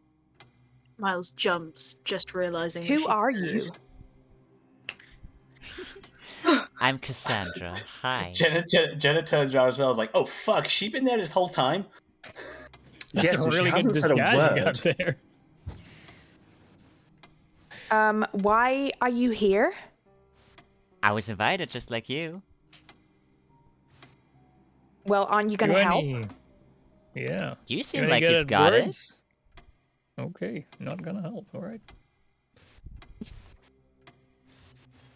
Miles jumps, just realizing. Who are you? I'm Cassandra. Hi. Jenna turns around as well. I was like, "Oh fuck, she been there this whole time." That's a really good disguise you got there. Why are you here? I was invited just like you. Well, aren't you gonna help? Yeah. You seem like you've got it. Okay, not gonna help, alright.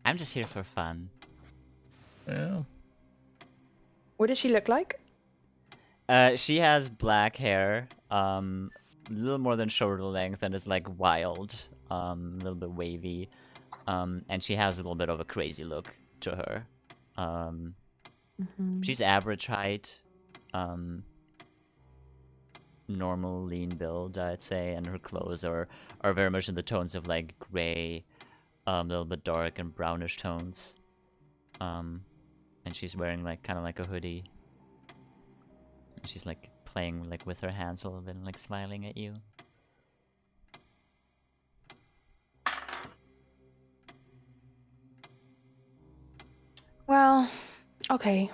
I'm just here for fun. Yeah. What does she look like? She has black hair, a little more than shoulder length, and is like wild, a little bit wavy, and she has a little bit of a crazy look to her. She's average height, normal lean build, I'd say, and her clothes are very much in the tones of like gray, a little bit dark and brownish tones. And she's wearing like kind of like a hoodie. She's like playing like with her hands a little bit and like smiling at you. Well, okay.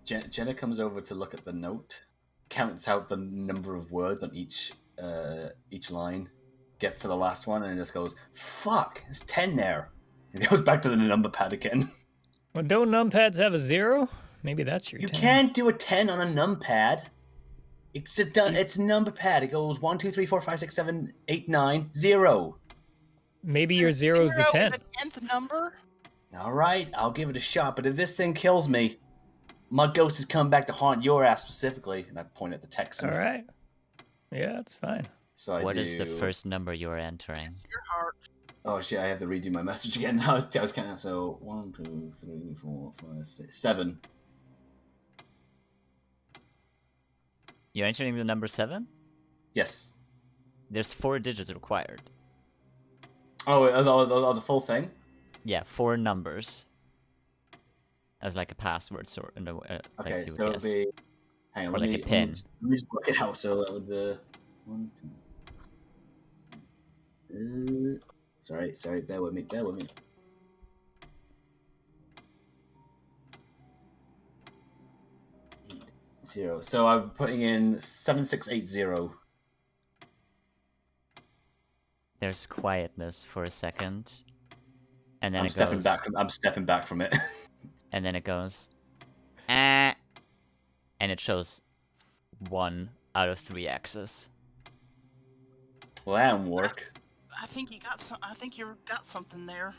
Jenna comes over to look at the note, counts out the number of words on each line, gets to the last one, and just goes, "Fuck, there's 10 there." And goes back to the number pad again. Well, don't numpads have a 0? Maybe that's your 10. You can't do a 10 on a numpad. It's a number pad. It goes 1, 2, 3, 4, 5, 6, 7, 8, 9, 0. Maybe your 0's the 10. The 10th number? All right, I'll give it a shot, but if this thing kills me, my ghost is coming back to haunt your ass specifically. And I point at the Texan. All right. Yeah, that's fine. So what is the first number you're entering? Your heart. Oh shit, I have to redo my message again now. I was counting. So 1, 2, 3, 4, 5, 6, 7. You're entering the number 7? Yes. There's 4 digits required. Oh, the full thing? Yeah, 4 numbers. As like a password sort. Okay, like so it'll be. Hang on, or like a pin. Let me just work it out. So that would 1, 2. Sorry, bear with me. 0. So I'm putting in 7680. There's quietness for a second. And then I'm stepping back from it. And then it goes, and it shows 1 out of 3 X's. Well, that won't work. I think you got something there.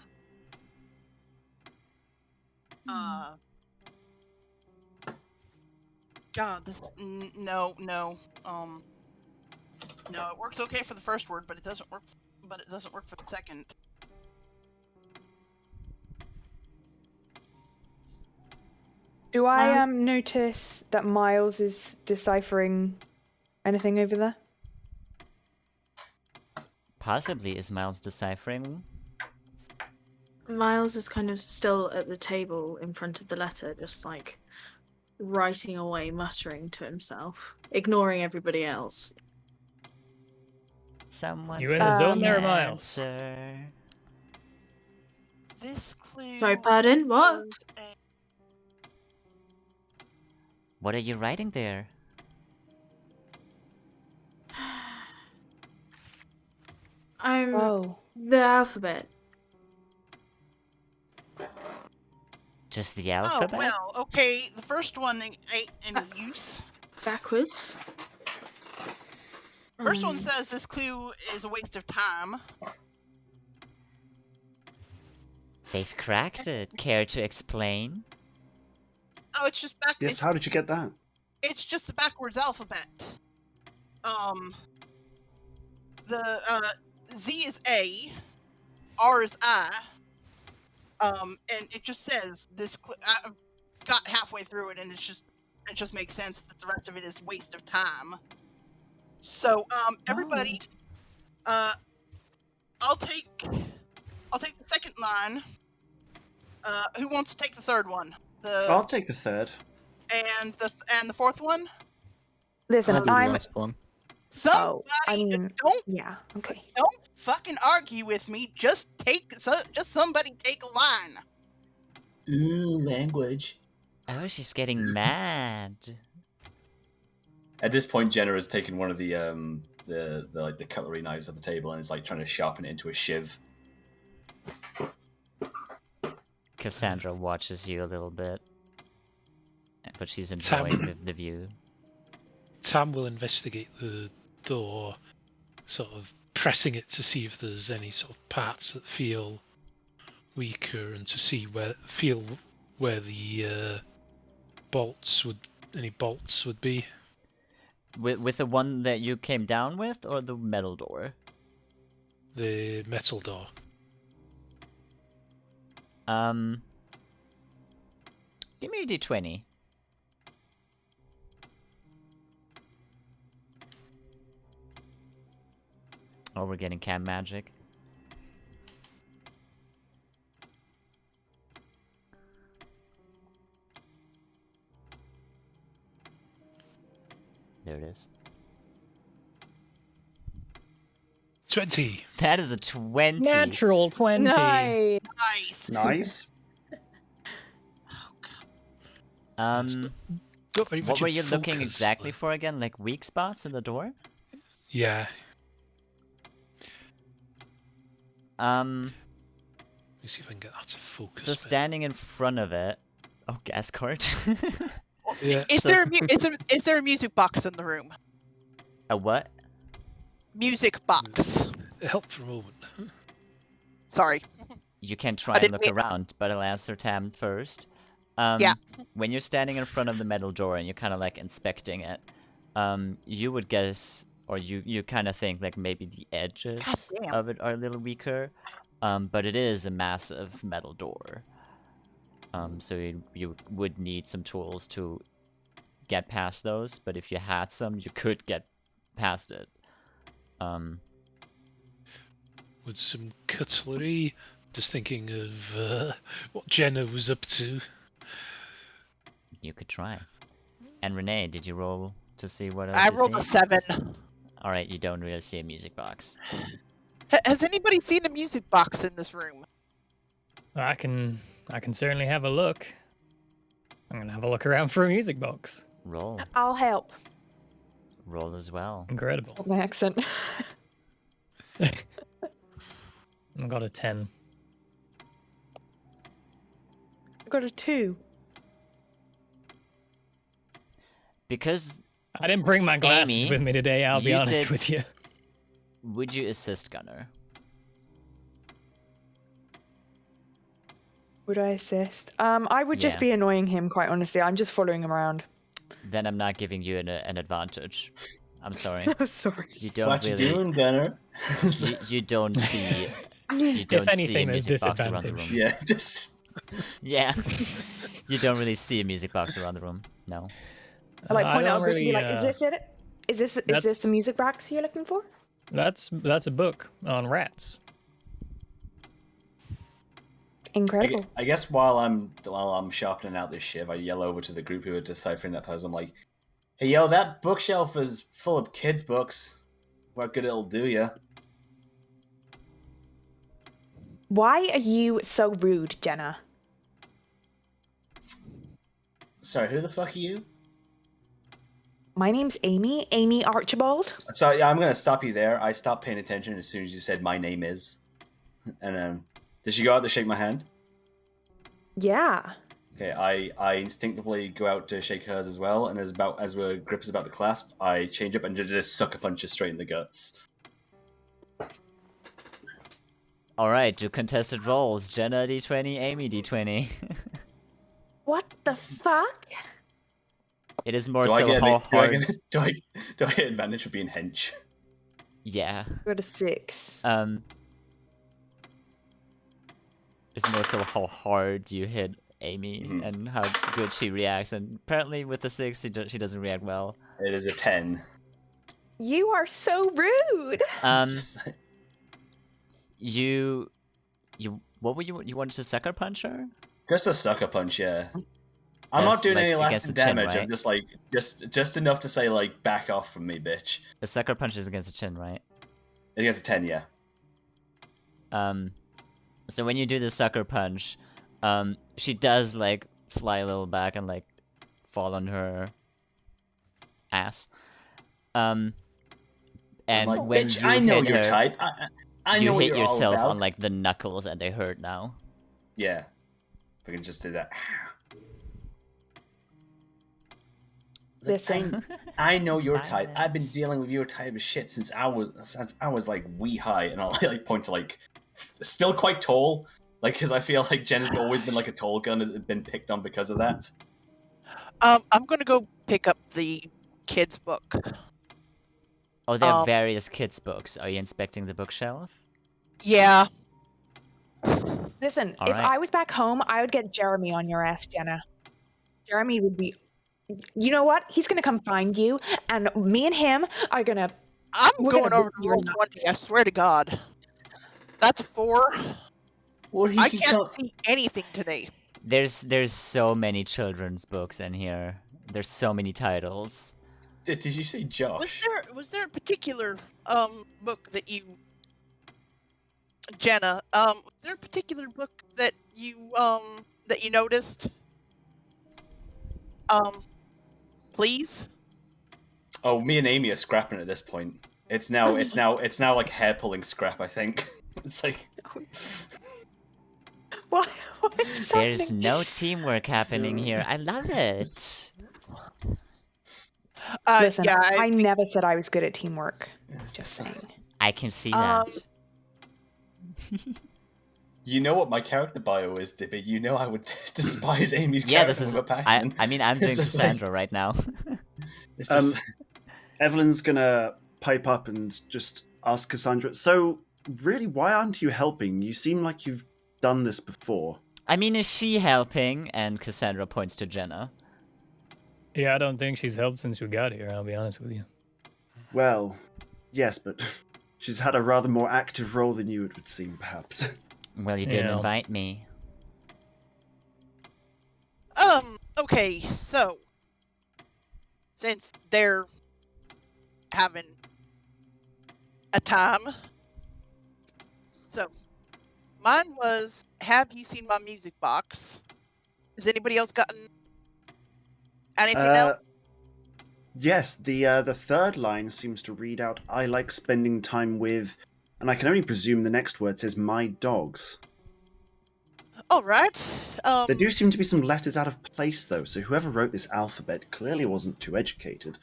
God, this no. No, it works okay for the first word, but it doesn't work. But it doesn't work for the second. Do I notice that Miles is deciphering anything over there? Possibly. Is Miles deciphering? Miles is kind of still at the table in front of the letter, just like writing away, muttering to himself, ignoring everybody else. Someone's You in the zone there, Miles? answer. This clue. Sorry, pardon? What? What are you writing there? The alphabet. Just the alphabet? Oh, well, okay. The first one ain't any use. Backwards. First one says this clue is a waste of time. They've cracked it. Care to explain? Oh, it's just back. Yes, how did you get that? It's just the backwards alphabet. The Z is A, R is I. And it just says this. I got halfway through it, and it just makes sense that the rest of it is waste of time. So, everybody, I'll take the second line. Who wants to take the third one? I'll take the third. And the fourth one? Listen, I'll do the I'm. last one. Somebody don't fucking argue with me. Just somebody take a line. Ooh, language. Oh, she's getting mad. At this point, Jenna has taken one of the cutlery knives off the table and is like trying to sharpen it into a shiv. Cassandra watches you a little bit, but she's enjoying the view. Tam will investigate the door, sort of pressing it to see if there's any sort of parts that feel weaker, and to see where the bolts would any bolts would be. With the one that you came down with, or the metal door? The metal door. Give me a d20. Oh, we're getting cam magic. There it is. 20. That is a 20. Natural 20. Nice. Nice. Nice. Not very What much were in you looking focus, exactly though. for again? Like weak spots in the door? Yeah. Let me see if I can get that to focus. So standing in front of it. Oh, gas cart. Yeah. Is So- is there a music box in the room? A what? Music box. It helped for a moment. Sorry. You can try I and didn't look mean- around, but I'll answer Tam first. Yeah. When you're standing in front of the metal door and you're kind of like inspecting it, you would guess, or you kind of think like maybe the edges damn. of it are a little weaker, but it is a massive metal door. So you would need some tools to get past those, but if you had some, you could get past it. With some cutlery. Just thinking of what Jenna was up to. You could try. And Renee, did you roll to see what else I you rolled a see? 7. Alright, you don't really see a music box. Has anybody seen a music box in this room? I can certainly have a look. I'm gonna have a look around for a music box. Roll. I'll help. Roll as well. Incredible. My accent. I got a 10. I got a 2. Because, I didn't bring my glasses Amy, with me today, I'll be you honest said- with you. would you assist Gunner? Would I assist? I would just Yeah. be annoying him, quite honestly. I'm just following him around. Then I'm not giving you an advantage. I'm sorry. Sorry. You don't What you really. doing, Gunner? You don't see. You don't anything, see a there's music box around the disadvantage. room. Yeah, just Yeah. You don't really see a music box around the room. No. I like I point don't out, really, really, like, is this it? Is this the that's- music box you're looking for? That's a book on rats. Incredible. I guess while I'm sharpening out this shiv, I yell over to the group who are deciphering that puzzle. I'm like, "Hey, yo, that bookshelf is full of kids' books. What good it'll do ya?" Why are you so rude, Jenna? Sorry, who the fuck are you? My name's Amy. Amy Archibald. Sorry, I'm gonna stop you there. I stopped paying attention as soon as you said my name is. And did she go out to shake my hand? Yeah. Okay, I instinctively go out to shake hers as well, and as we're grip is about to clasp, I change up and just sucker punch her straight in the guts. Alright, do contested rolls. Jenna d20, Amy d20. What the fuck? It is more Do so I get how hard. do I get advantage for being hench? Yeah. Got a 6. It's more so how hard you hit Amy Mhm. and how good she reacts. And apparently with the 6, she doesn't react well. It is a 10. You are so rude. Just- You what were you wanted to sucker punch her? Just a sucker punch, yeah. I'm Yes, not doing like, any against lasting the chin, damage. right? I'm just like just enough to say like back off from me, bitch. A sucker punch is against the chin, right? It gets a 10, yeah. So when you do the sucker punch, she does like fly a little back and like fall on her ass. And I'm like, when bitch, you I know hit your her, type. I you know what hit you're all yourself about. on like the knuckles and they hurt now. Yeah. If I can just do that. It's like, Listen. I know your type. I've been Violence. dealing with your type of shit since I was like wee high, and I'll like point to like still quite tall, like because I feel like Jen has always been like a tall gun, has been picked on because of that. I'm gonna go pick up the kids' book. Oh, there are various kids' books. Are you inspecting the bookshelf? Yeah. Listen, All if right. I was back home, I would get Jeremy on your ass, Jenna. Jeremy would be. You know what? He's gonna come find you, and me and him are gonna. I'm going over to roll 20. I swear to God. That's a 4. I can't see anything today. There's so many children's books in here. There's so many titles. Did you say Josh? Was there a particular book that you, Jenna? Was there a particular book that you noticed? Please. Oh, me and Amy are scrapping at this point. It's now like hair pulling scrap. I think it's like. What? There's no teamwork happening here. I love it. Listen, yeah, I never said I was good at teamwork. Just saying. I can see that. You know what my character bio is, Dibby. You know I would despise Amy's Yeah, character this is. with a passion. I mean, I'm doing It's just Cassandra right now. It's just... Evelyn's gonna pipe up and just ask Cassandra, so, really, why aren't you helping? You seem like you've done this before. I mean, is she helping? And Cassandra points to Jenna. Yeah, I don't think she's helped since we got here, I'll be honest with you. Well, yes, but she's had a rather more active role than you, it would seem, perhaps. Well, you didn't invite me. Okay, so since they're having a time, so mine was, have you seen my music box? Has anybody else gotten anything else? Yes, the third line seems to read out, I like spending time with, and I can only presume the next word says my dogs. Alright. There do seem to be some letters out of place, though, so whoever wrote this alphabet clearly wasn't too educated.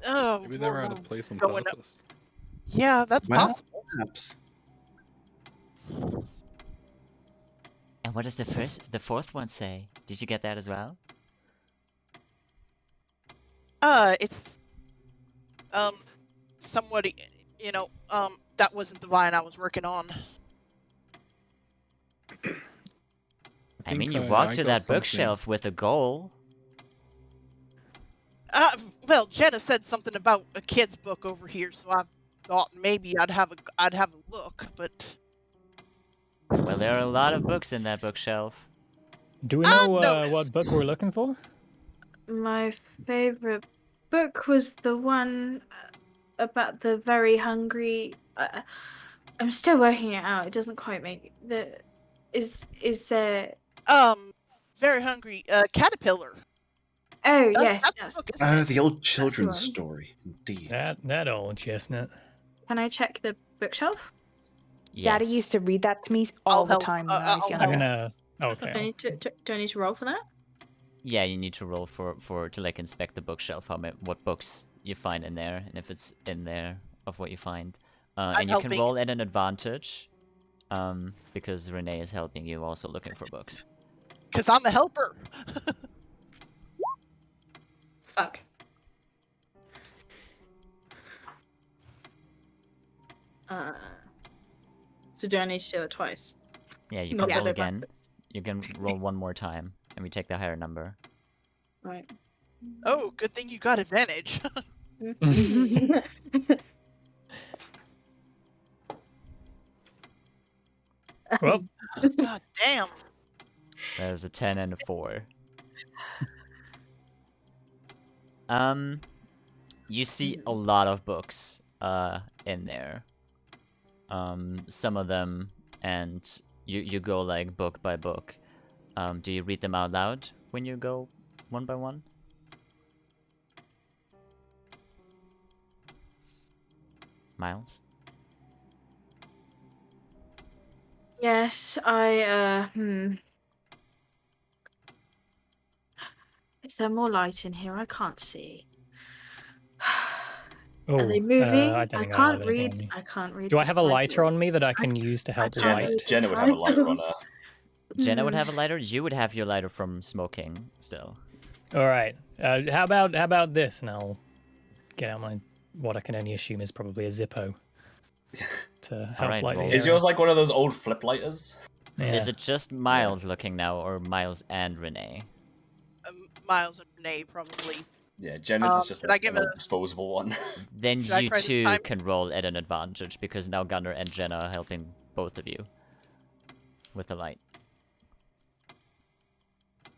Oh, Maybe they're out of place on going purpose. Yeah, that's possible. Perhaps. And what does the fourth one say? Did you get that as well? It's somebody, that wasn't the line I was working on. I mean, you walked to that bookshelf with a goal. Well, Jenna said something about a kid's book over here, so I thought maybe I'd have a look, but. Well, there are a lot of books in that bookshelf. Do we know what book we're looking for? My favorite book was the one about the very hungry. I'm still working it out. It doesn't quite make the. Is there? Very hungry caterpillar. Oh yes, that's the old children's story, indeed. That old chestnut. Can I check the bookshelf? Yes. Daddy used to read that to me all the time when I was younger. I'm gonna. Okay. Do I need to roll for that? Yeah, you need to roll to like inspect the bookshelf, what books you find in there, and if it's in there of what you find. And you can roll at an advantage, because Renee is helping you, also looking for books. Because I'm a helper. Fuck. So do I need to do it twice? Yeah, you can roll again. You can roll one more time, and we take the higher number. Right. Oh, good thing you got advantage. Well. God damn. That is a 10 and a 4. You see a lot of books in there. Some of them, and you go like book by book. Do you read them out loud when you go one by one? Miles? Yes, Is there more light in here? I can't see. Oh, Are they moving? I don't think I can't have read. anything on me. I can't read. Do I have a lighter titles. on me that I can use to help light? Jenna would have a lighter on her. Jenna would have a lighter. You would have your lighter from smoking still. All right. How about this? And I'll get out my what I can only assume is probably a Zippo to help Alright, light the roll. area. Is yours like one of those old flip lighters? Yeah. Is it just Miles looking now, or Miles and Renee? Miles and Renee probably. Yeah, Jenna's is just should I like give a a- disposable one. Then Should I you try this two time? can roll at an advantage, because now Gunnar and Jenna are helping both of you with the light.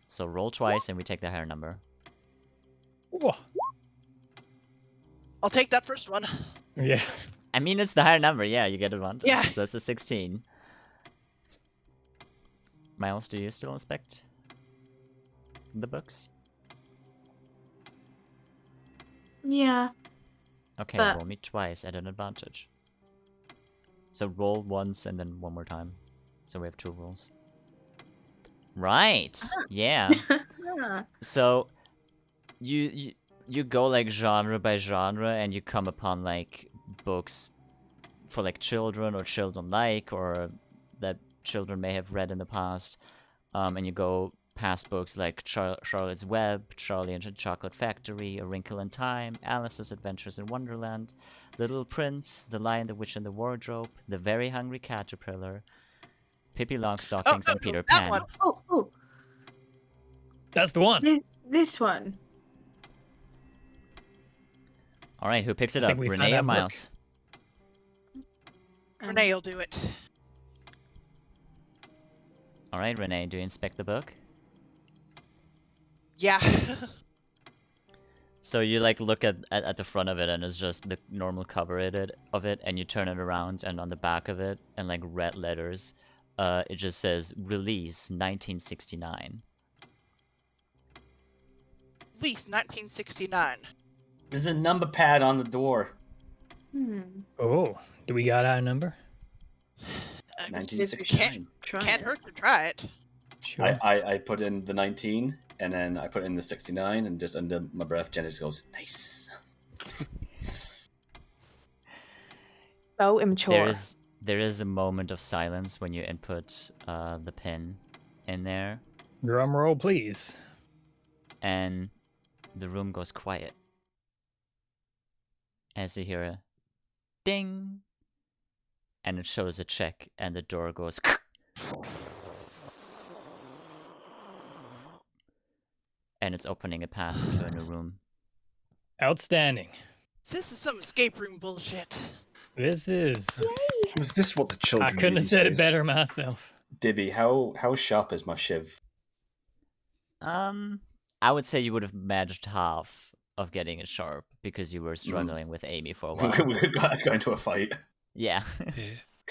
So roll twice and we take the higher number. Whoa. I'll take that first one. Yeah. I mean, it's the higher number, yeah, you get advantage. Yeah. So that's a 16. Miles, do you still inspect the books? Yeah. Okay, But- roll me twice at an advantage. So roll once and then one more time. So we have 2 rolls. Right. Yeah. Ah. So you go like genre by genre and you come upon like books for like children or children like, or that children may have read in the past. And you go past books like Charlotte's Web, Charlie and the Chocolate Factory, A Wrinkle in Time, Alice's Adventures in Wonderland, Little Prince, The Lion, the Witch and the Wardrobe, The Very Hungry Caterpillar, Pippi Longstockings, and Peter that Pan. one. Oh, That's the one. this one. Alright, who picks it I up? think we found Renee or that book. Miles? Renee will do it. Alright, Renee, do you inspect the book? Yeah. So you like look at the front of it and it's just the normal cover of it, and you turn it around and on the back of it, in like red letters, it just says release 1969. Least 1969. There's a number pad on the door. Oh, do we got our number? 1969. Can't hurt to try it. Sure. I put in the 19, and then I put in the 69, and just under my breath, Jenna just goes, nice. So immature. There is a moment of silence when you input the pin in there, Drum roll, please. and the room goes quiet as you hear a ding, and it shows a check, and the door goes and it's opening a path into a new room. Outstanding. This is some escape room bullshit. This is. Was this what the children I couldn't do have these said it days? better myself. Dibby, how sharp is my shiv? I would say you would have managed half of getting it sharp because you were struggling with Amy for a while. We could go into a fight. Yeah. Yeah.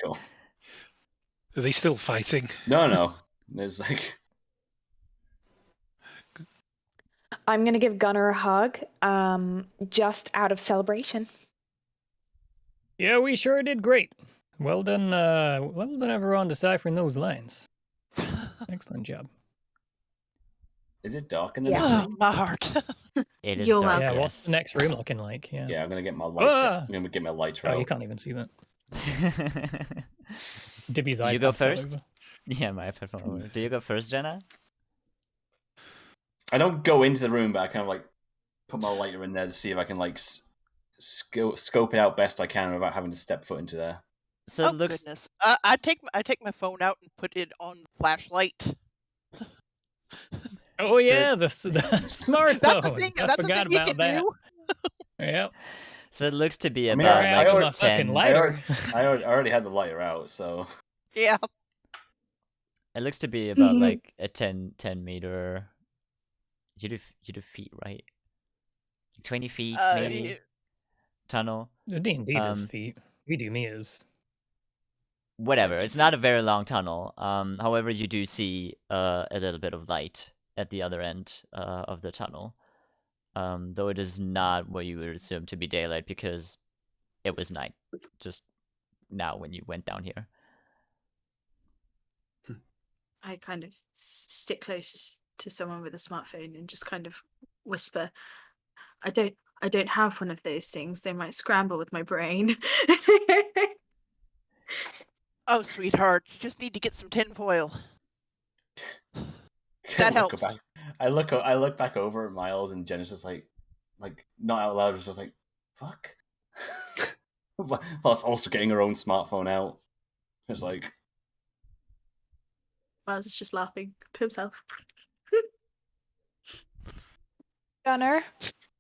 Cool. Are they still fighting? No. There's like... I'm going to give Gunnar a hug, just out of celebration. Yeah, we sure did great. Well done, everyone deciphering those lines. Excellent job. Is it dark in the Yeah. next Oh, room? my heart. It is You're dark, Yeah, welcome. what's the yes. next room looking like? Yeah. Yeah, I'm gonna get my light. Ah! I'm gonna get my lighter Oh, out. you can't even see that. Dibby's You iPad go fell first? over. Yeah, my iPad fell over. Do you go first, Jenna? I don't go into the room, but I kind of like put my lighter in there to see if I can like scope it out best I can without having to step foot into there. So Oh it looks goodness. I take my phone out and put it on the flashlight. Oh yeah, the smartphone. That's the thing. I That's the forgot thing you about can that. do. Yep. so it looks to be I mean, about Alright, like I got my 10. fucking lighter. I already had the lighter out, so Yeah. It looks to be about like a 10 meter. You do feet, right? 20 feet maybe Yeah. tunnel. The D&D does Um, feet. We do meters. Whatever. It's not a very long tunnel. However, you do see a little bit of light at the other end of the tunnel. Though it is not what you would assume to be daylight because it was night just now when you went down here. I kind of stick close to someone with a smartphone and just kind of whisper, I don't have one of those things. They might scramble with my brain. Oh, sweetheart, you just need to get some tinfoil. That Look helps. I look back over at Miles, and Jenna's just like not out loud, just like, fuck. Plus also getting her own smartphone out. It's like, Miles is just laughing to himself. Gunner?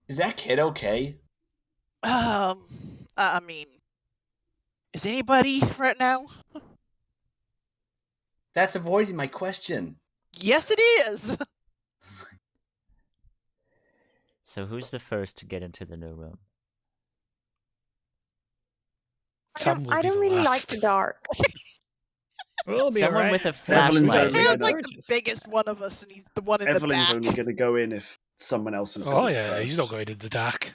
is that kid okay? I mean, is anybody right now? That's avoiding my question. Yes, it is. So who's the first to get into the new room? I don't really like the dark. We'll be Someone alright. with a Evelyn's flashlight. only Taylor's gonna- like the biggest one of us, and he's the one in Evelyn's the back. only going to go in if someone else has Oh gone yeah, first. he's not going in the dark.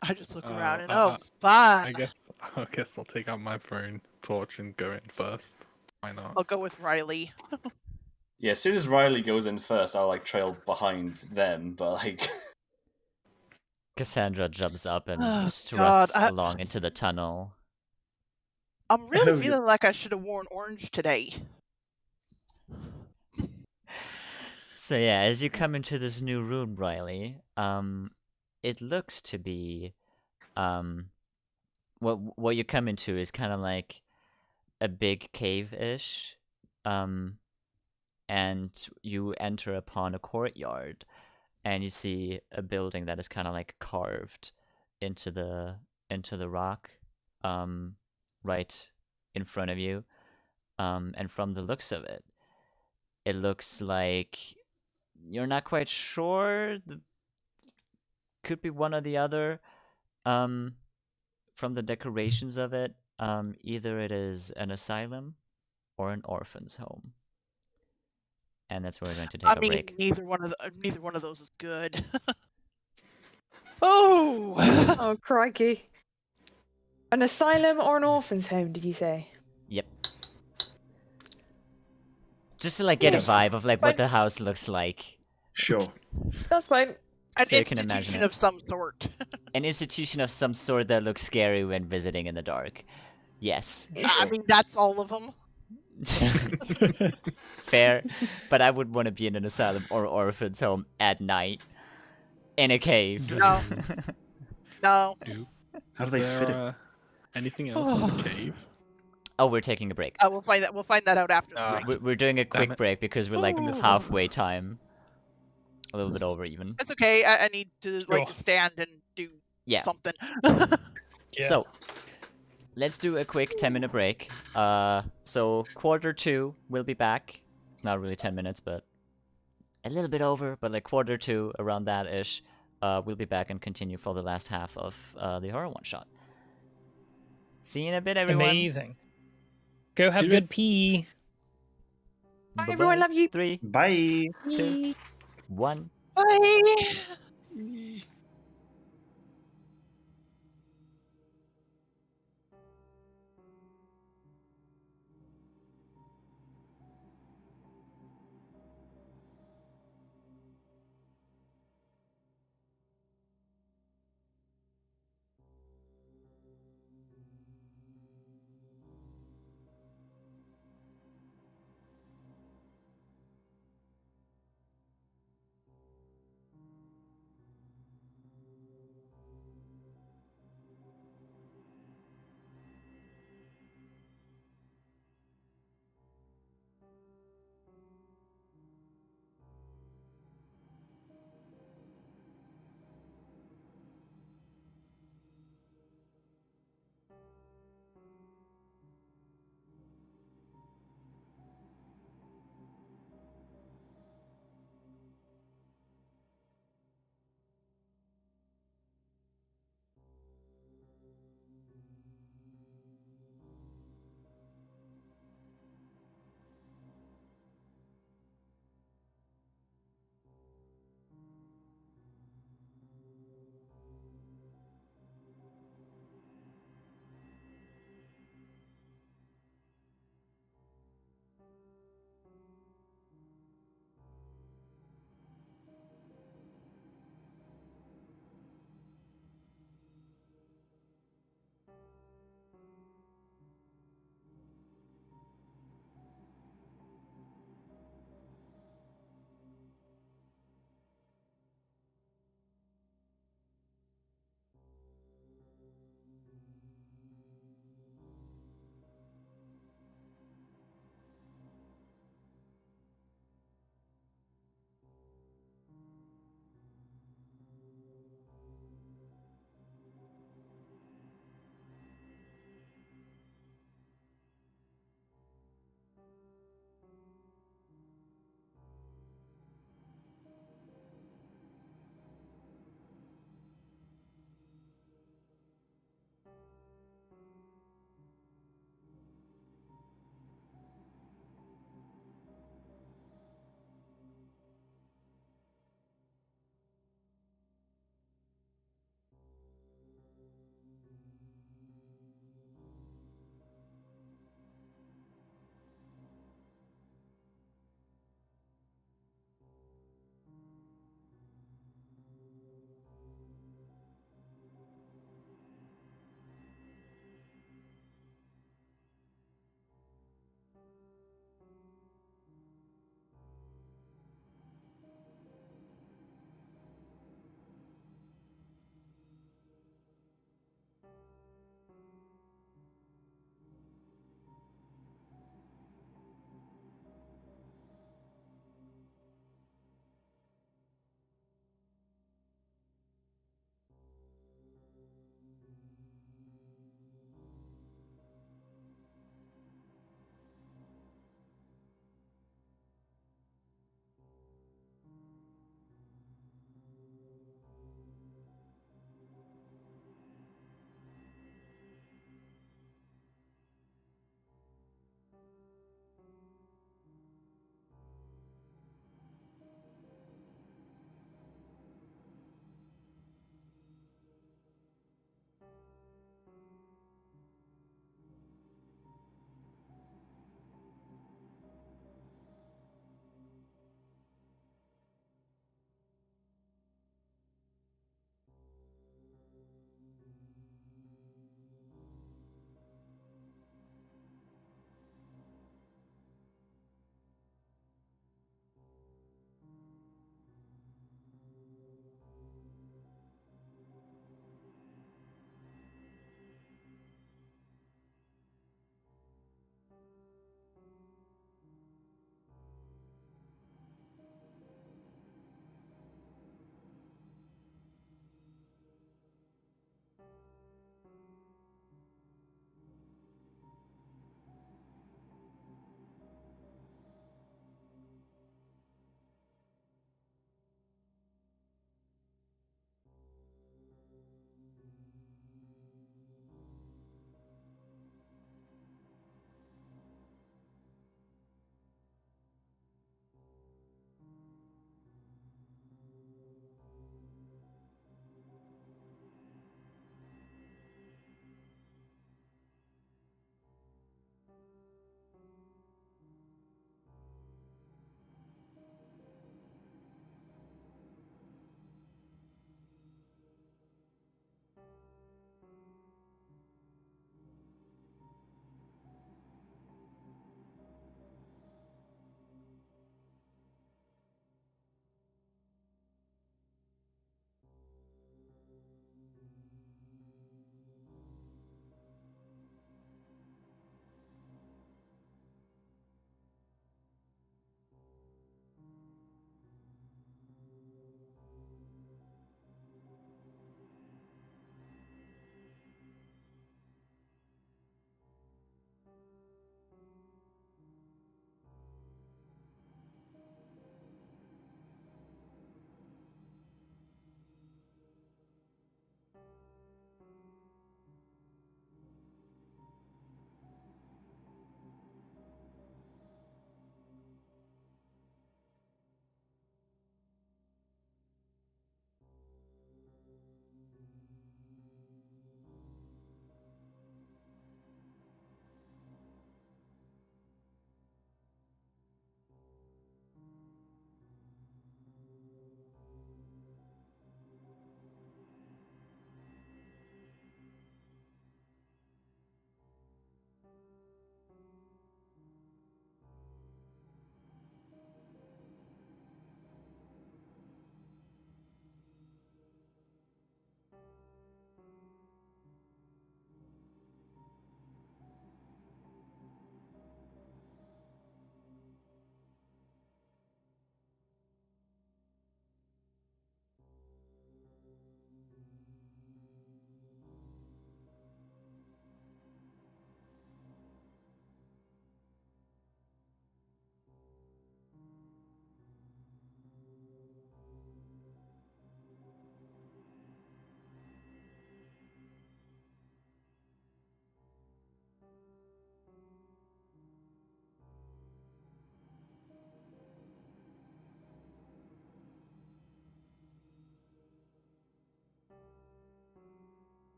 I just look around and I fine. I guess I'll take out my phone torch and go in first. Why not? I'll go with Riley. Yeah, as soon as Riley goes in first, I'll like trail behind them, but like Cassandra jumps up and Oh, struts God, along into the tunnel. I'm really Oh, feeling like I should have worn orange today. So yeah, as you come into this new room, Riley, it looks to be, what you come into is kind of like a big cave-ish, and you enter upon a courtyard, and you see a building that is kind of like carved into the rock, right in front of you, and from the looks of it, it looks like you're not quite sure. Could be one or the other. From the decorations of it, either it is an asylum or an orphan's home. And that's where we're going to take a break. neither one of those is good. Oh. Oh, crikey. An asylum or an orphan's home, did you say? Yep. Just to like get a vibe of like what the house looks like. Sure. That's fine. An So you can imagine institution it. of some sort. An institution of some sort that looks scary when visiting in the dark. Yes. I mean, that's all of them. Fair, but I would want to be in an asylum or orphan's home at night in a cave. No. No. How do they fit it? Anything else in the cave? Oh, we're taking a break. We'll find that out after the break. We're doing a quick it. break because we're like Ooh. halfway time. A little bit over even. It's okay. I need to Sure. stand and do Yeah. something. Yeah. So, let's do a quick 10-minute break. So quarter 2, we'll be back. It's not really 10 minutes, but a little bit over, but like quarter 2, around that-ish. We'll be back and continue for the last half of the horror one-shot. See you in a bit, everyone. Amazing. Go have See you good pee. Bye, everyone. Love you. 3, Bye. 2, 1. Bye.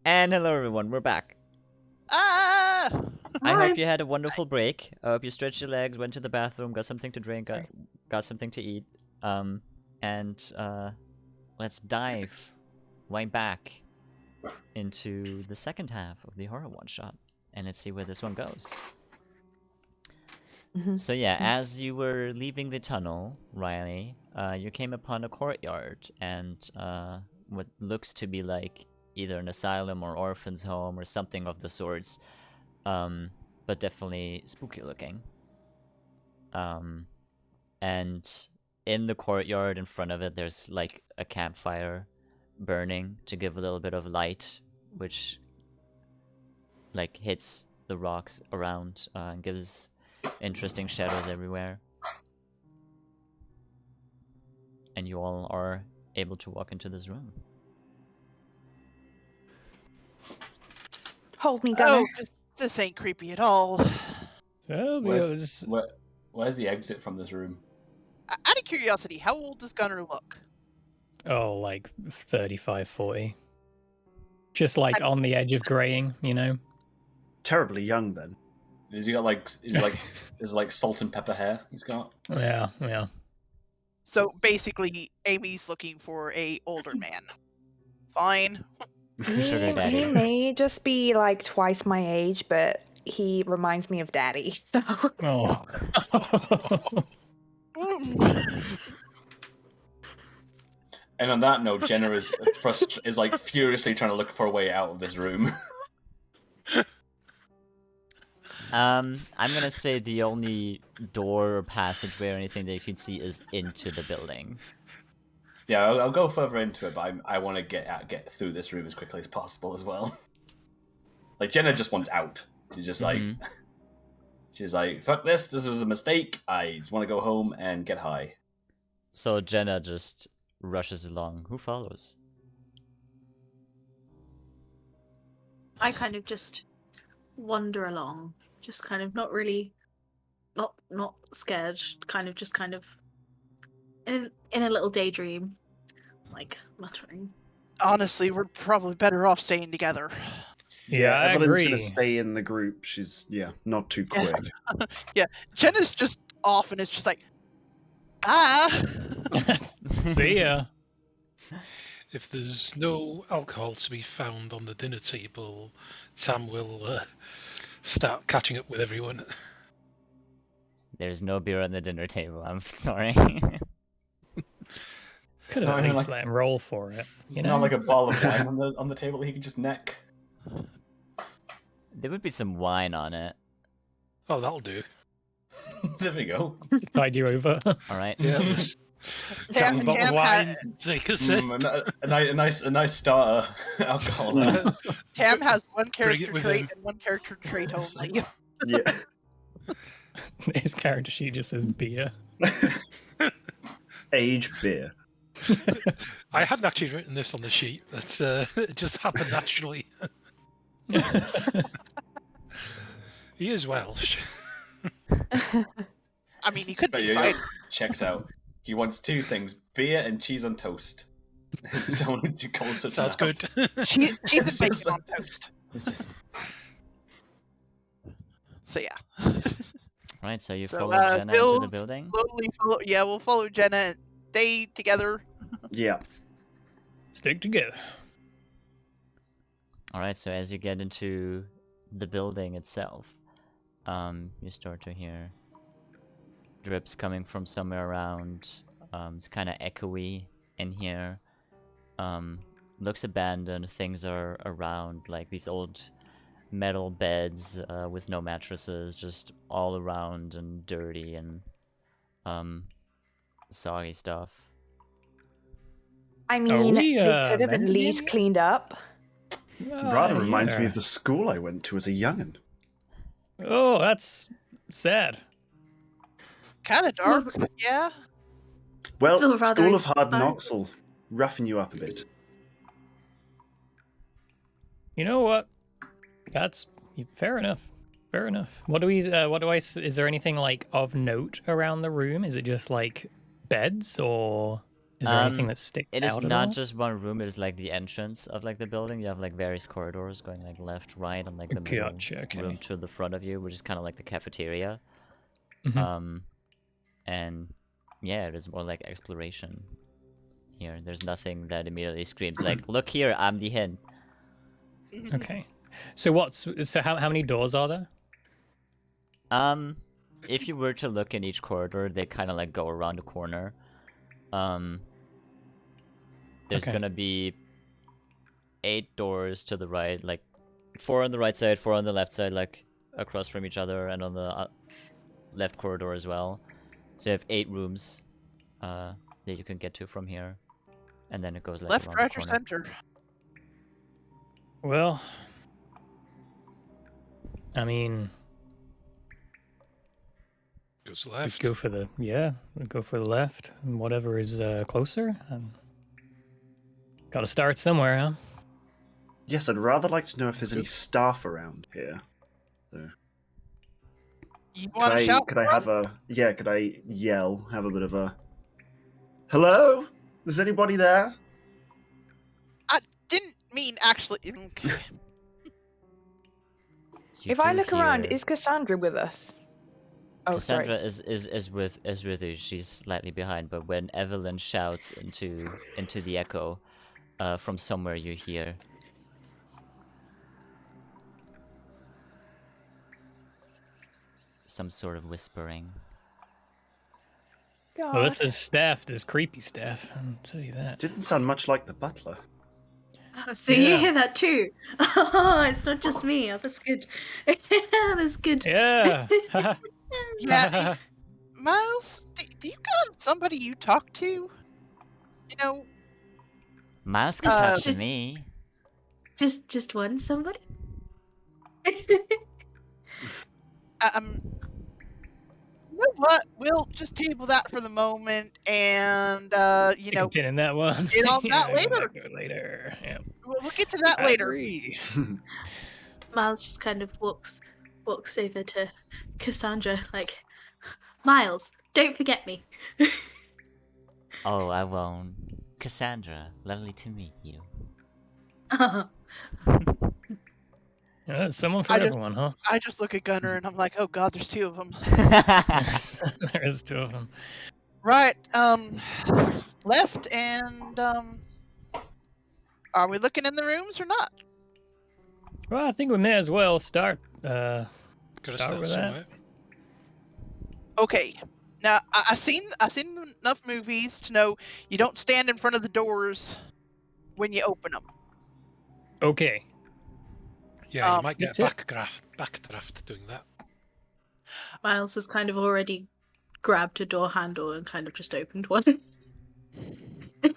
And hello everyone, we're back. Ah! I Hi. hope you had a wonderful break. I hope you stretched your legs, went to the bathroom, got something to drink, got something to eat. And let's dive right back into the second half of the horror one-shot. And let's see where this one goes. So yeah, as you were leaving the tunnel, Riley, you came upon a courtyard and what looks to be like either an asylum or orphan's home or something of the sorts, but definitely spooky looking. And in the courtyard in front of it, there's like a campfire burning to give a little bit of light, which like hits the rocks around and gives interesting shadows everywhere. And you all are able to walk into this room. Hold me, Gunner. Oh, this ain't creepy at all. Oh, Where's the exit from this room? Out of curiosity, how old does Gunner look? oh, like 35, 40. Just like on the edge of graying, you know? Terribly young then. Is he got like is like salt and pepper hair he's got? Yeah, yeah. So basically, Amy's looking for a older man. Fine. Sugar daddy. He may just be like twice my age, but he reminds me of Daddy. So Oh. And on that note, Jenna is like furiously trying to look for a way out of this room. I'm gonna say the only door or passageway or anything that you can see is into the building. Yeah, I'll go further into it, but I want to get through this room as quickly as possible as well. Like Jenna just wants out. She's just like, she's like, fuck this. This was a mistake. I just want to go home and get high. So Jenna just rushes along. Who follows? I kind of just wander along, just kind of not really, not scared, kind of in a little daydream, like muttering. Honestly, we're probably better off staying together. Yeah, I Evelyn's agree. gonna stay in the group. She's not too quick. Yeah, Jenna's just off and it's just like, See ya. If there's no alcohol to be found on the dinner table, Sam will start catching up with everyone. There's no beer on the dinner table. I'm sorry. Could have at least let him roll for it. It's not like a bottle of wine on the table that he can just neck. There would be some wine on it. Oh, that'll do. There we go. Tide you over. All right. Yeah, Tam, a bottle of Tam, wine, take a sip. A nice starter alcohol. There. Tam has one Bring it character with trait him. and one character trait only. Yeah. His character sheet just says beer. Age beer. I hadn't actually written this on the sheet. But, it just happened naturally. He is Welsh. I mean, he could be cider. Checks out. He wants two things: beer and cheese on toast. This is only two calls. Sounds good. Cheese and bacon on toast. So yeah. Right, so you So, follow Jenna Bill into the building? we'll follow Jenna and stay together. Yeah. Stick together. Alright, so as you get into the building itself, you start to hear drips coming from somewhere around. It's kind of echoey in here. Looks abandoned. Things are around, like these old metal beds with no mattresses, just all around and dirty and soggy stuff. I mean, we, they could have at renting least it? cleaned up. Rather reminds me yeah. of the school I went to as a young'un. Oh, that's sad. Kind of dark, yeah. Well, Still rather School of Hard inspiring. Knocks will roughen you up a bit. You know what? That's fair enough. Fair enough. Is there anything like of note around the room? Is it just like beds, or Is there anything that sticks It out is at not all? just one room. It is like the entrance of like the building. You have like various corridors going like left, right, and like the middle Gotcha, okay. room to the front of you, which is kind of like the cafeteria. Mhm. And yeah, it is more like exploration. Here, there's nothing that immediately screams like, "Look here, I'm the hint." Okay. So how many doors are there? If you were to look in each corridor, they kind of like go around the corner. There's Okay. gonna be 8 doors to the right, like 4 on the right side, 4 on the left side, like across from each other, and on the left corridor as well. So you have 8 rooms that you can get to from here, and then it goes like Left, around right, the or corner. center? Well, I mean, Goes we'd left. go for the we'd go for the left, and whatever is closer. Got to start somewhere, huh? Yes, I'd rather like to know if there's any staff around here. So, You want to shout? could I have a could I yell, have a bit of a hello? Is anybody there? I didn't mean actually. Okay. You If I do look around, hear- is Cassandra with us? Oh, Cassandra sorry. is with you. She's slightly behind, but when Evelyn shouts into the echo, from somewhere you hear. Some sort of whispering. Well, God. this is staff, this creepy staff. I'll tell you that. Didn't sound much like the butler. Oh, so you Yeah. hear that too? Oh, it's not just me. Oh, that's good. That's good. Yeah. Yeah, Miles, do you got somebody you talk to? You know, Miles can talk to Just- me. Just one somebody? you know what? We'll just table that for the moment, and you Stick a know, pin in that one. get on Yeah, that go later. back to it later. Yeah. We'll get to that I later. agree. Miles just kind of walks over to Cassandra, like, Miles, don't forget me. Oh, I won't. Cassandra, lovely to meet you. Yeah, someone for I just- everyone, huh? I just look at Gunner and I'm like, oh god, there's 2 of them. There's 2 of them. Right, left and are we looking in the rooms or not? Well, I think we may as well start. Gotta Start with that. somewhere. Okay. Now I've seen enough movies to know you don't stand in front of the doors when you open them. Okay. Yeah, you might get That's a it. backdraft doing that. Miles has kind of already grabbed a door handle and kind of just opened one. As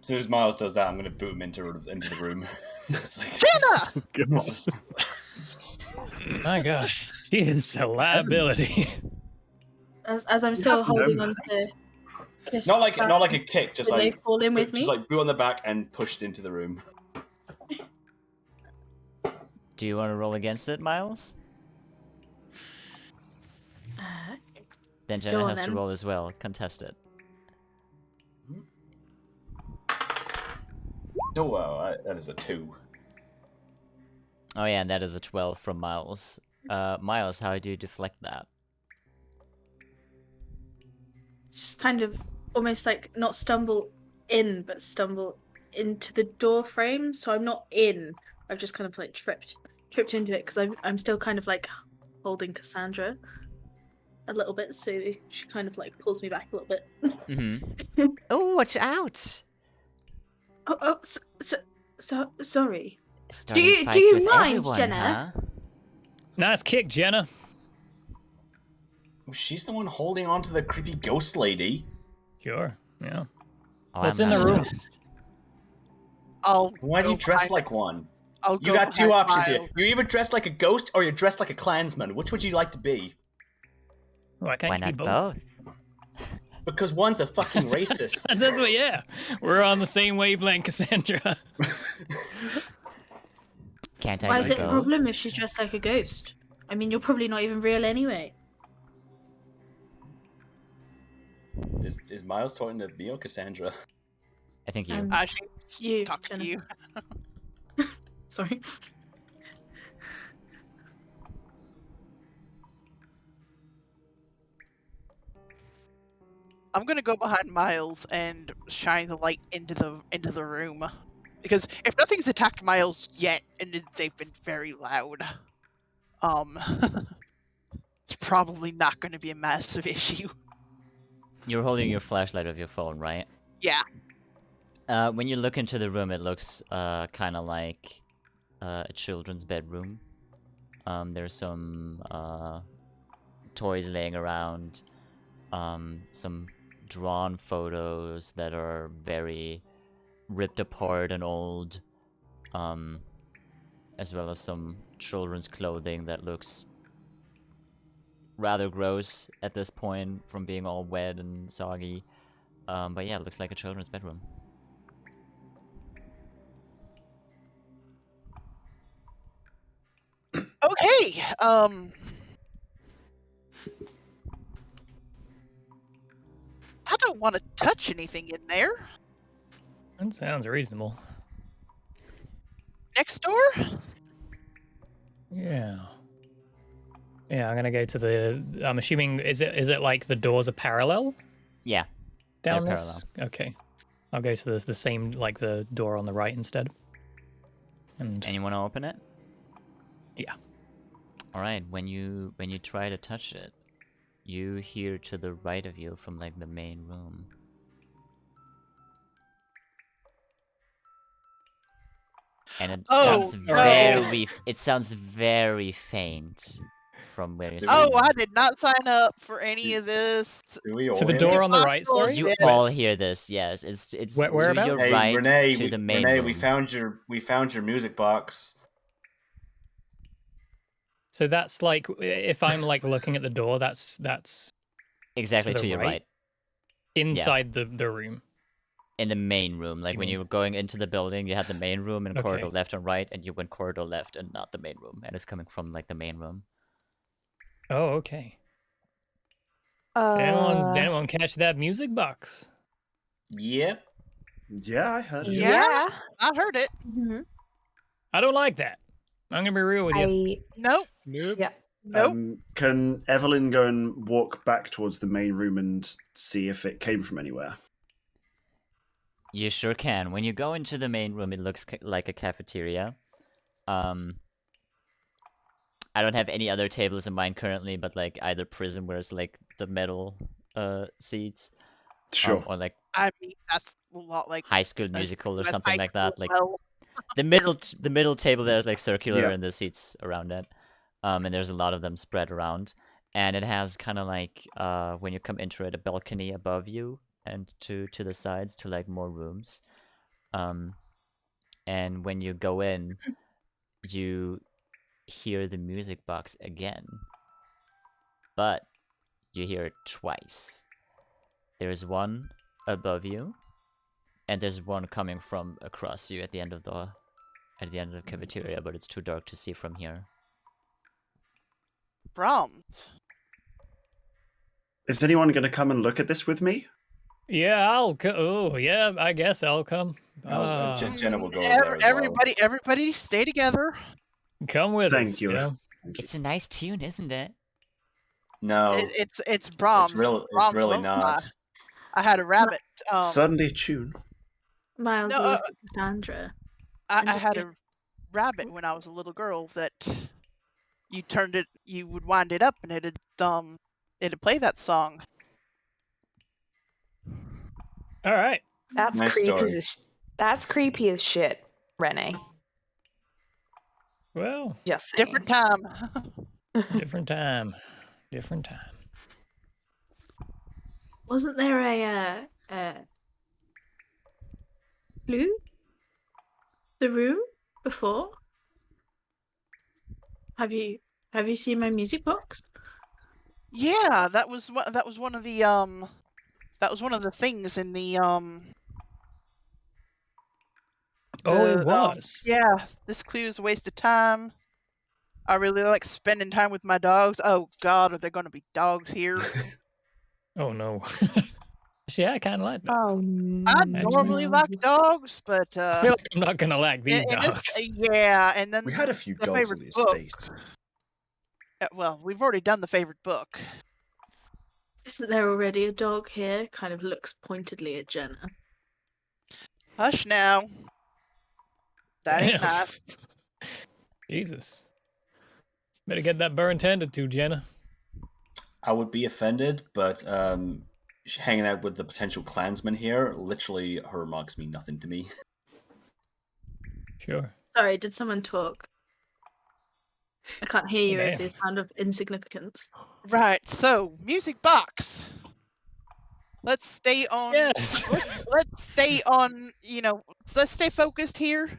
soon as Miles does that, I'm going to boot him into the room. It's like, Jenna! this is- My gosh, she is a liability. As I'm still have no holding on manners. to Kiss not like back, a kick, just do they like fall in with me? just like boot on the back and pushed into the room. Do you want to roll against it, Miles? Then Go Jenna on has to then. roll as well. Contest it. Oh wow, that is a 2. Oh yeah, and that is a 12 from Miles. Miles, how do you deflect that? Just kind of almost like not stumble in, but stumble into the door frame. So I'm not in. I've just kind of like tripped into it because I'm still kind of like holding Cassandra a little bit, so she kind of like pulls me back a little bit. Mm-hmm. Oh, watch out! So sorry. Starting you- fights do you with mind, everyone, Jenna? huh? Nice kick, Jenna. Oh, she's the one holding on to the creepy ghost lady. Sure. Yeah. Oh, What's I'm in the not room? impressed. Why do you go dress behind- like one? I'll You go got 2 behind options here. Miles. You're either dressed like a ghost or you're dressed like a Klansman. Which would you like to be? Why can't Why you be not both? Because one's a fucking racist. That's what. Yeah, we're on the same wavelength, Cassandra. Can't I Why be is it a both? problem if she's dressed like a ghost? I mean, you're probably not even real anyway. Is Miles talking to me or Cassandra? I think you. I should You, talk to Jenna. you. Sorry. I'm gonna go behind Miles and shine the light into the room, because if nothing's attacked Miles yet, and they've been very loud, it's probably not going to be a massive issue. You're holding your flashlight of your phone, right? Yeah. When you look into the room, it looks kind of like a children's bedroom. There's some toys laying around, some drawn photos that are very ripped apart and old, as well as some children's clothing that looks rather gross at this point from being all wet and soggy. But yeah, it looks like a children's bedroom. Okay. I don't want to touch anything in there. That sounds reasonable. Next door? Yeah. Yeah, I'm gonna go to the. I'm assuming is it like the doors are parallel? Yeah. Down they're this. Okay. I'll go to the same like the door on the right instead. And you want to open it? Yeah. All right. When you try to touch it, you hear to the right of you from like the main room. And it sounds very faint from where you're Oh, standing. I did not sign up for any of this. Do we all to the hear door it? on the right. Sorry. You Yes. all hear this, yes. It's Where to about? your Hey, right Renee, to the main Renee, room. we found your music box. So that's like if I'm like looking at the door, that's Exactly to to the your right? right. inside the room. In the main room. Like You when mean- you were going into the building, you had the main room and Okay. corridor left and right, and you went corridor left and not the main room. And it's coming from like the main room. Oh, okay. Anyone catch that music box? Yep. Yeah, I heard it. Yeah. I heard it. Mm-hmm. I don't like that. I'm gonna be real with you. Nope. Nope. Yeah. Nope. Can Evelyn go and walk back towards the main room and see if it came from anywhere? You sure can. When you go into the main room, it looks like a cafeteria. I don't have any other tables in mind currently, but like either prison where it's like the metal seats, Sure. or like I mean, that's a lot like High School Musical or US something high like that. school Like well. the middle table there is like circular Yeah. and the seats around it, and there's a lot of them spread around, and it has kind of like when you come into it, a balcony above you and to the sides to like more rooms, and when you go in, you hear the music box again, but you hear it twice. There's one above you, and there's one coming from across you at the end of the cafeteria, but it's too dark to see from here. Brahms. Is anyone going to come and look at this with me? Yeah, I'll go. Oh, yeah, I guess I'll come. Jenna will go over there as well. Everybody stay together. Come with Thank us. you. Yeah. It's a nice tune, isn't it? No, It's Brahms. it's Brahms really Lo-Fi. not. I had a rabbit. Sunday tune. Miles, No, look at Cassandra. I just had get- a rabbit when I was a little girl that you would wind it up and it'd play that song. All right. That's Nice creepy. story. That's creepy as shit, Renee. Well, Just saying. Different time. different time. Different time. Wasn't there a clue? The room before? Have you seen my music box? Yeah, that was one of the things in the Oh, it the, was. yeah, this clue is a waste of time. I really like spending time with my dogs. Oh God, are there going to be dogs here? Oh no. Yeah, I kind of like dogs. Oh, I no. normally like dogs, but I feel like I'm not gonna like these and dogs. yeah, and then We had a few the dogs favorite on the book. estate. Well, we've already done the favorite book. Isn't there already a dog here? Kind of looks pointedly at Jenna. Hush now. That ain't Damn. nice. Jesus. Better get that burn tended to, Jenna. I would be offended, but hanging out with the potential clansmen here, literally, her remarks mean nothing to me. Sure. Sorry, did someone talk? I can't hear you over Damn. the sound of insignificance. Right, so music box. Let's stay on. Yes. Let's stay on. Let's stay focused here.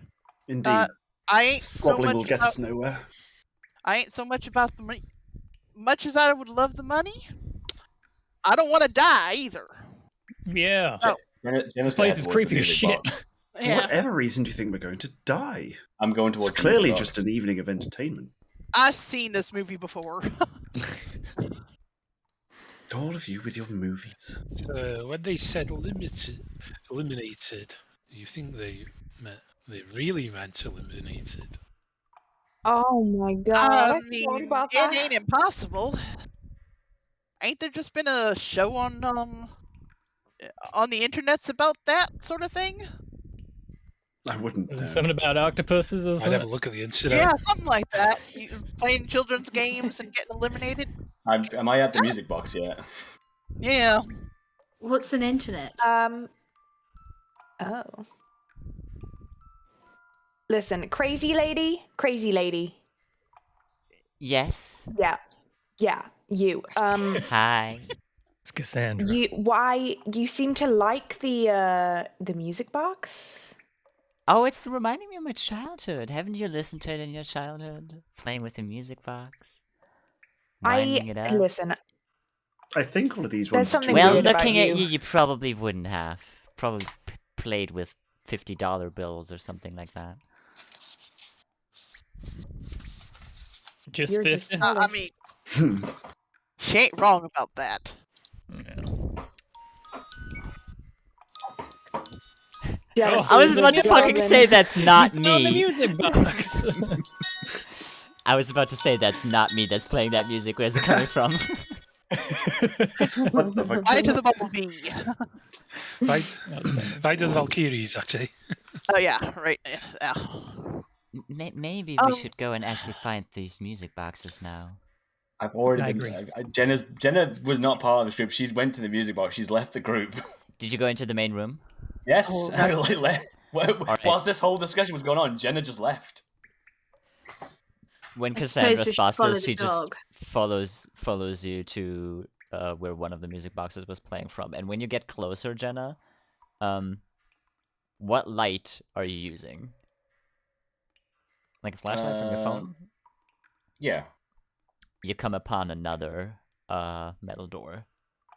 Indeed. I ain't so Squabbling much will get about, us nowhere. I ain't so much about the money. Much as I would love the money, I don't want to die either. Yeah. Oh. This place is creepy as shit. For Yeah, whatever reason do you think we're going to die? I'm going It's towards the clearly music just box. an evening of entertainment. I've seen this movie before. All of you with your movies. So when they said eliminated, you think they really meant eliminated? Oh my god. I I forgot mean, about it that. ain't impossible. Ain't there just been a show on the internets about that sort of thing? I wouldn't Is know. it something about octopuses or I'd have a something? look at the incident. Yeah, something like that. You playing children's games and getting eliminated. Am I at the music box yet? Yeah. What's an internet? Oh. Listen, crazy lady. Yes. Yeah, you. Hi. It's Cassandra. You seem to like the music box? Oh, it's reminding me of my childhood. Haven't you listened to it in your childhood? Playing with the music box? Winding it up? Listen, I think all of these There's ones are something too Well, weird about looking at you. you, you probably wouldn't have. Probably played with $50 bills or something like that. Just You're 50? just I jealous. mean, she ain't wrong about that. Jealousy I was is a about to fucking goblin. say that's not You found the me. music box. I was about to say that's not me that's playing that music. Where's it coming from? What the fuck? Eye to the bumblebee. Right, right to the Valkyries, actually. Oh yeah, right. Yeah. Maybe we should go and actually find these music boxes now. I've already I been. agree. Jenna was not part of this group. She's went to the music box. She's left the group. Did you go into the main room? Yes. Oh, that's- Whilst this whole discussion was going on, Jenna just left. When I suppose Cassandra we should spots follow this, the she just dog. follows you to where one of the music boxes was playing from. And when you get closer, Jenna, what light are you using? Like a flashlight from your phone? Yeah. You come upon another metal door.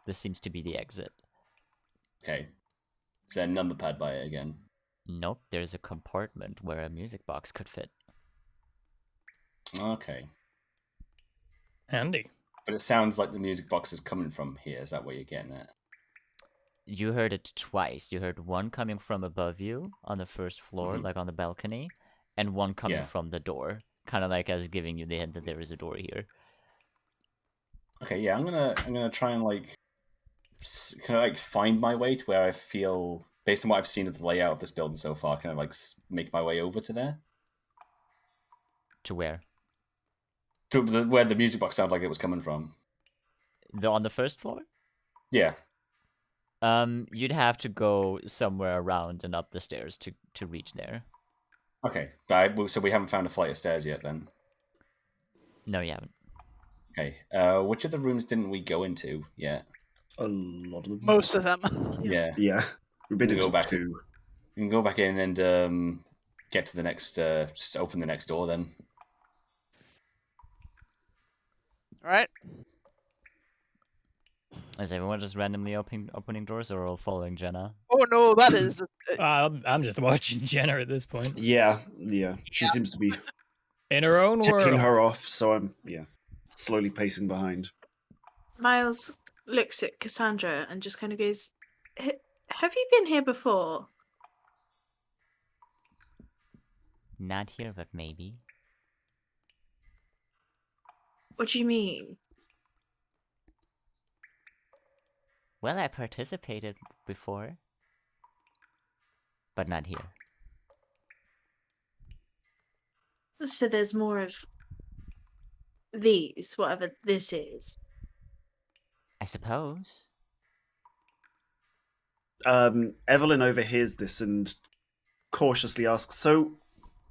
This seems to be the exit. Okay. Is there a number pad by it again? Nope, there's a compartment where a music box could fit. Okay. Handy. But it sounds like the music box is coming from here. Is that what you're getting at? You heard it twice. You heard one coming from above you on the first floor, Mhm. like on the balcony, and one coming Yeah. from the door, kind of like as giving you the hint that there is a door here. Okay, yeah, I'm gonna try and kind of find my way to where I feel, based on what I've seen of the layout of this building so far, kind of make my way over to there. To where? To where the music box sounded like it was coming from. On the first floor? Yeah. You'd have to go somewhere around and up the stairs to reach there. Okay, so we haven't found a flight of stairs yet then. No, you haven't. Okay. Which of the rooms didn't we go into yet? A lot of them. Most of them. Yeah. Yeah. We've been We go into back. two. We can go back in and get to the next. Just open the next door then. Right? Is everyone just randomly opening doors, or all following Jenna? Oh no, that is. I'm just watching Jenna at this point. Yeah. She seems to be In her own ticking world. her off, so I'm slowly pacing behind. Miles looks at Cassandra and just kind of goes, Have you been here before? Not here, but maybe. What do you mean? Well, I participated before, but not here. So there's more of these, whatever this is. I suppose. Evelyn overhears this and cautiously asks, "So,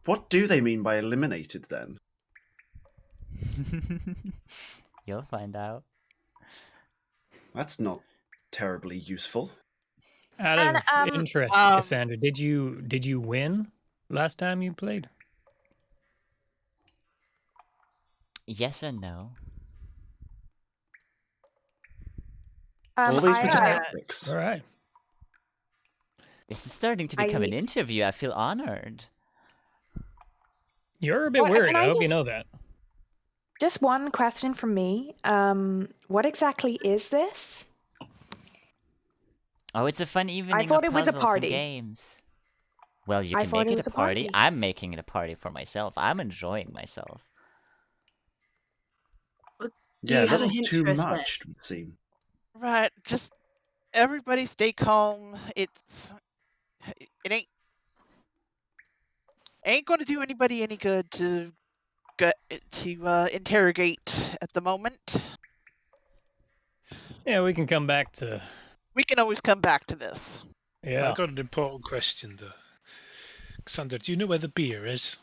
what do they mean by eliminated then?" You'll find out. That's not terribly useful. Out And, of interest, Cassandra, did you win last time you played? Yes and no. Always I, with the tactics. All right. This is starting to become an interview. I feel honored. You're a bit Well, weird. can I I hope you just- know that. just one question from me. What exactly is this? Oh, it's a fun evening thought of it was a puzzles party. and games. Well, you I can thought make it it was a a party. party. I'm making it a party for myself. I'm enjoying myself. Do Yeah, you a have a little hint too for us there? much, it would seem. Right, just everybody stay calm. It ain't going to do anybody any good to interrogate at the moment. Yeah, we can come back to. We can always come back to this. Yeah. I got an important question though. Cassandra, do you know where the beer is?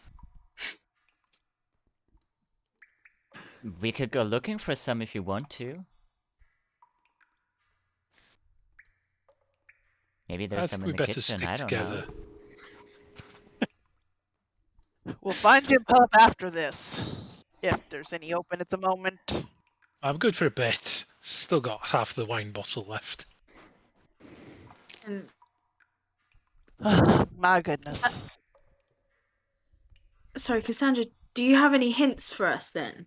We could go looking for some if you want to. Maybe there's I some think in we the better kitchen. stick I don't together. know. We'll find your pub after this, if there's any open at the moment. I'm good for a bet. Still got half the wine bottle left. And My goodness. sorry, Cassandra, do you have any hints for us then?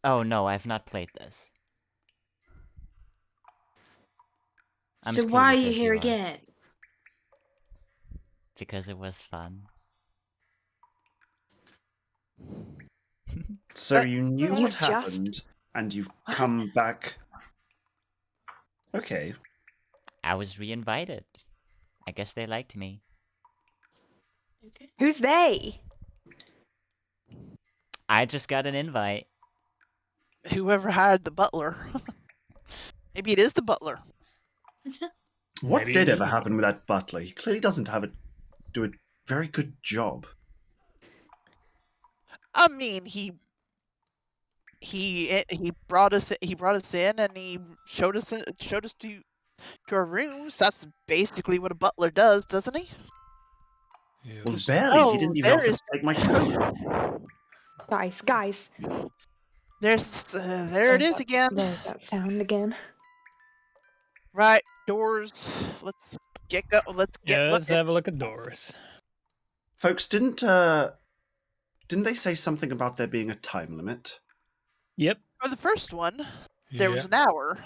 Oh no, I've not played this. I'm So as why are clueless you as here are. again? Because it was fun. So But you knew you what just- happened, and you've come back. Okay. I was re-invited. I guess they liked me. Who's they? I just got an invite. Whoever hired the butler. Maybe it is the butler. What Maybe- did ever happen with that butler? He clearly doesn't do a very good job. I mean, he brought us in and he showed us to our rooms. That's basically what a butler does, doesn't he? Yeah, Well, this- barely. He didn't even there offer is- to take my coat. Guys. There it is again. There's that sound again. Right, doors. Let's get Let's looking. have a look at doors. Folks, didn't they say something about there being a time limit? Yep. For the first one, there was yeah. an hour.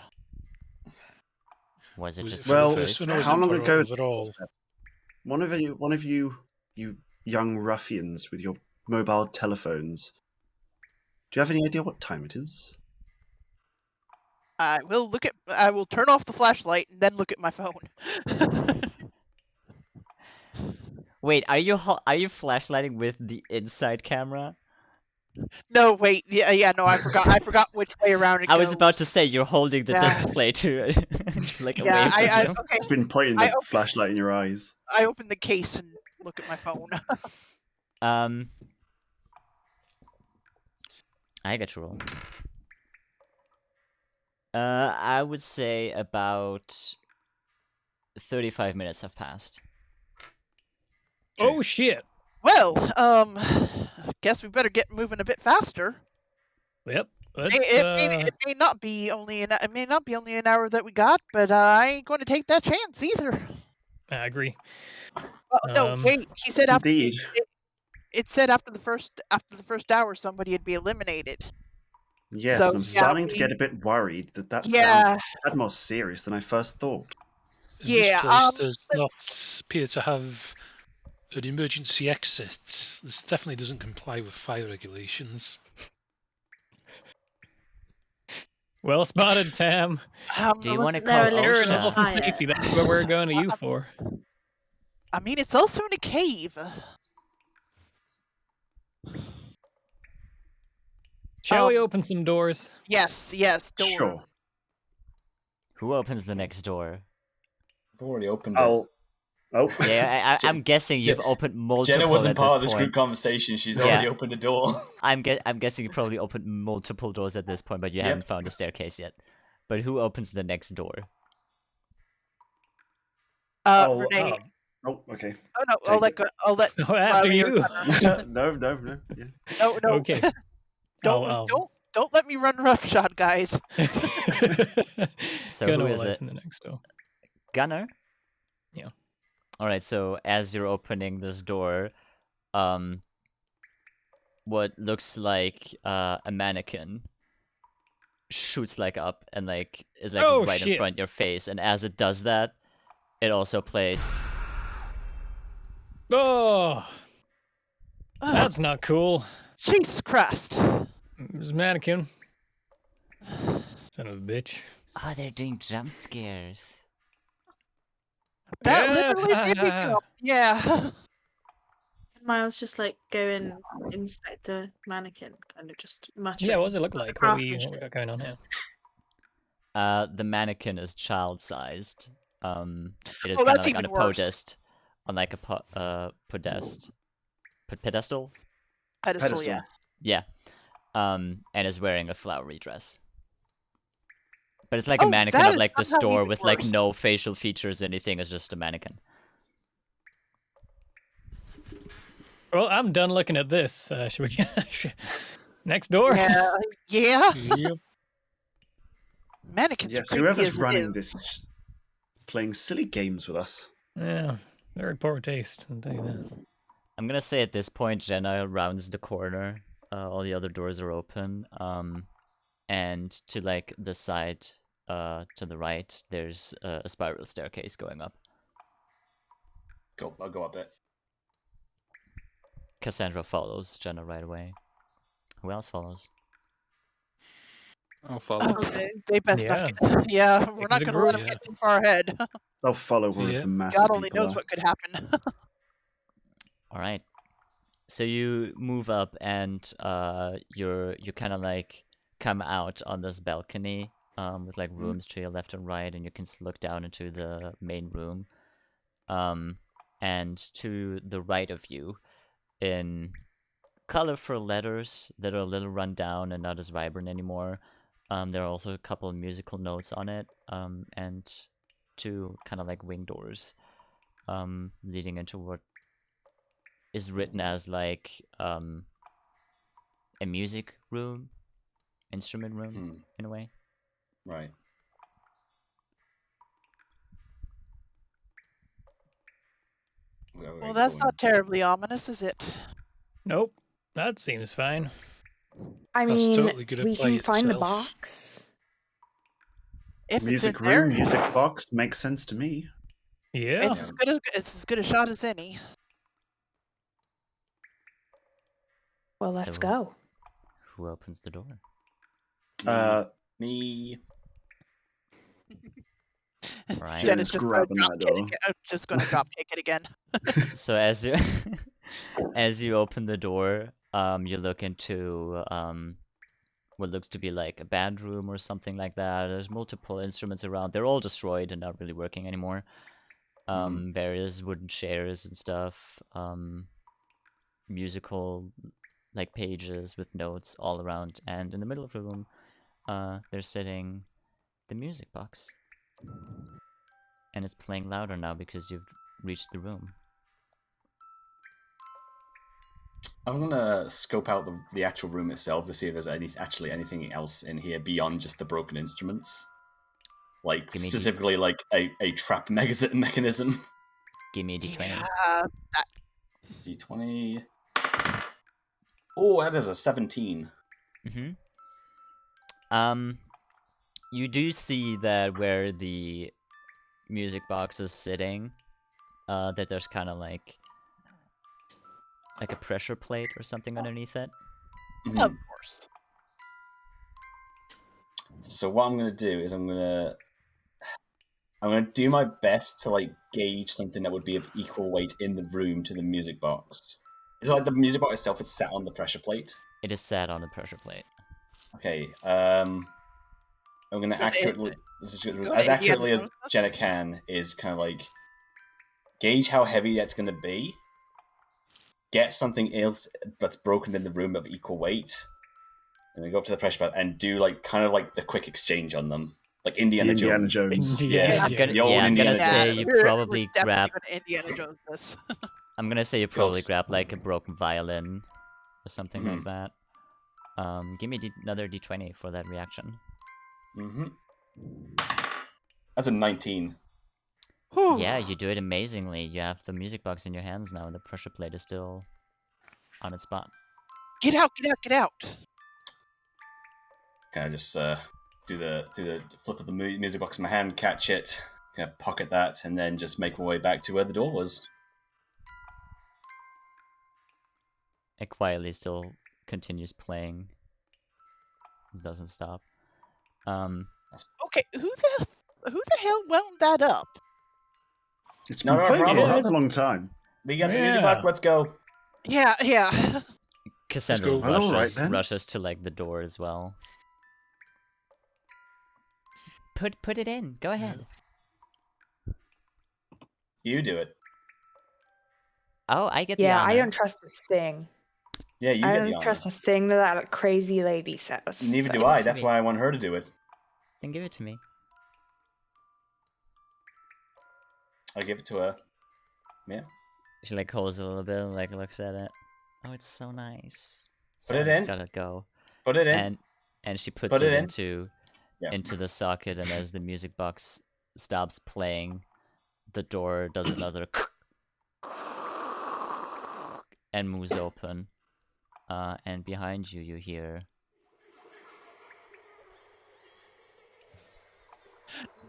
Was it Was it just for for the Well, first one or was how it long for ago? overall? One of you young ruffians with your mobile telephones. Do you have any idea what time it is? I will turn off the flashlight and then look at my phone. Wait, are you flashlighting with the inside camera? No, wait. Yeah, no, I forgot which way around it I was about to goes. say you're holding the Yeah. display to like away Yeah, from you. okay. It's been pointing I the open- flashlight in your eyes. I open the case and look at my phone. I get to roll. I would say about 35 minutes have passed. Oh shit. Well, guess we better get moving a bit faster. Yep. It may not be only an hour that we got, but I ain't going to take that chance either. I agree. No, wait. He said after. Indeed. It said after the first hour, somebody would be eliminated. Yes, So, and I'm yeah, starting to get a bit worried that Yeah. sounds a bit more serious than I first thought. Yeah, this place does not appear to have an emergency exit. This definitely doesn't comply with fire regulations. Well spotted, Sam. Do you want to wasn't there call a little You're in OSHA? health and fire? safety. That's what we're going to you for. I mean, it's also in a cave. Shall we open some doors? Yes, door. Sure. Who opens the next door? I've already opened it. Oh. Yeah, I'm guessing you've opened multiple. Jenna wasn't at part of this this point. group conversation. She's Yeah. already opened the door. I'm guessing you probably opened multiple doors at this point, but you Yep. haven't found a staircase yet. But who opens the next door? Renee. Oh, okay. Oh no, Take I'll let Oh, after Riley or you. Gunnar. No. Yeah. No. Okay. Don't let me run roughshod, guys. So Gunnar who will is it? open the next door. Gunnar? Yeah. Alright, so as you're opening this door, what looks like a mannequin shoots like up and like is like Oh, right in shit. front of your face, and as it does that, it also plays. Oh, that's not cool. Jesus Christ. It's a mannequin. Son of a bitch. Oh, they're doing jump scares. That Yeah. literally made me jump. Yeah. Miles just like going inside the mannequin, kind of just muttering. Yeah, what does it look about the like? What we craftsmanship. got going on here? The mannequin is child-sized. It is Oh, kind of that's like on even a worse. podest, on like a pedestal. Pedestal, yeah. Yeah. And is wearing a flowery dress. But it's like a Oh, mannequin that of is like the somehow store even with like worse. no facial features or anything. It's just a mannequin. Well, I'm done looking at this. Should we? Next door? Yeah. Yep. Mannequins Yes, are creepy whoever's as it running is. this is just playing silly games with us. Yeah, very poor taste. I'll tell you that. I'm gonna say at this point, Jenna rounds the corner. All the other doors are open. And to like the side, to the right, there's a spiral staircase going up. Cool, I'll go up it. Cassandra follows Jenna right away. Who else follows? I'll follow. Okay. They best Yeah. not. Yeah, we're It not was a going to let them group. get too far ahead. They'll follow wherever Yeah. the massive God only people knows are. what could happen. All right. So you move up and you kind of like come out on this balcony with like rooms to your left and right, and you can look down into the main room. And to the right of you, in colorful letters that are a little run down and not as vibrant anymore, there are also a couple of musical notes on it, and two kind of like wing doors leading into what is written as like a music room, instrument room in a way. Right. Well, that's not terribly ominous, is it? Nope, that seems fine. I That's mean, totally gonna we play can find the itself. box. If Music it's in there, room, music box makes sense to me. Yeah. it's as good a shot as any. Well, let's So- go. Who opens the door? Me. Right. Jenna's just going to grabbing drop that kick door. it. Just going to drop kick it again. So as you as you open the door, you look into what looks to be like a band room or something like that. There's multiple instruments around. They're all destroyed and not really working anymore. Various wooden chairs and stuff. Musical like pages with notes all around, and in the middle of the room, there's sitting the music box. And it's playing louder now because you've reached the room. I'm gonna scope out the actual room itself to see if there's anything else in here beyond just the broken instruments. Like Give me specifically like a trap mechanism. Give me a d20. Yeah, D20. Oh, that is a 17. You do see that where the music boxes sitting, that there's kind of like a pressure plate or something underneath it. Of course. So what I'm gonna do is I'm gonna do my best to like gauge something that would be of equal weight in the room to the music box. Is it like the music box itself is set on the pressure plate? It is sat on the pressure plate. Okay. I'm gonna accurately, as accurately as Jenna can, is kind of like gauge how heavy that's gonna be. Get something else that's broken in the room of equal weight, and then go up to the pressure plate and do like kind of like the quick exchange on them, like Indiana Jones. Yeah. I'm gonna Indiana say Jones. you We're probably definitely grab. gonna Indiana Jones this. I'm gonna say you probably grab like a broken violin or something like that. Give me another d20 for that reaction. That's a 19. Yeah, you do it amazingly. You have the music box in your hands now, and the pressure plate is still on its spot. Get out! Get out! Get out! Kind of just do the flip of the music box in my hand, catch it, kind of pocket that, and then just make my way back to where the door was. It quietly still continues playing. It doesn't stop. Okay, who the hell wound that up? It's been playing for a long time. We got the music box. Let's go. Yeah. Cassandra Well, rushes to like the door as well. Put it in. Go ahead. You do it. Oh, I get the honor. I don't trust a thing. Yeah, you I get the don't honor. trust a thing that crazy lady says. Neither do I. That's why I want her to do it. Then give it to me. I'll give it to her. Yeah. She like holds it a little bit and like looks at it. Oh, it's so nice. Put it in. It's gotta go. Put it in. And she puts it into the socket, and as the music box stops playing, the door does another and moves open. And behind you, you hear.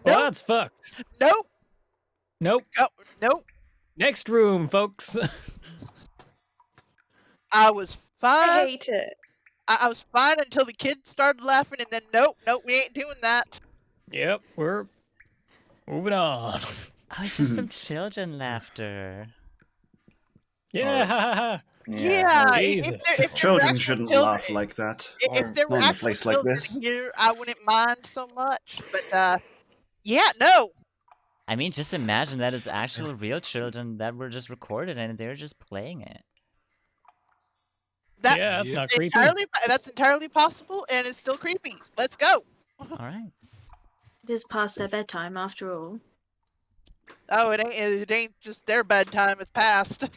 Well, that's fucked. Nope. Nope. Oh, nope. Next room, folks. I was fine. I hate it. I was fine until the kids started laughing, and then nope, we ain't doing that. Yep, we're moving on. Oh, it's just some children laughter. Yeah. If children shouldn't laugh like that. If there were not in a actual place like children this. here, I wouldn't mind so much. But no. I mean, just imagine that it's actual real children that were just recorded and they're just playing it. That's not creepy. That's entirely possible, and it's still creepy. Let's go. All right. It is past their bedtime, after all. Oh, it ain't just their bedtime. It's past.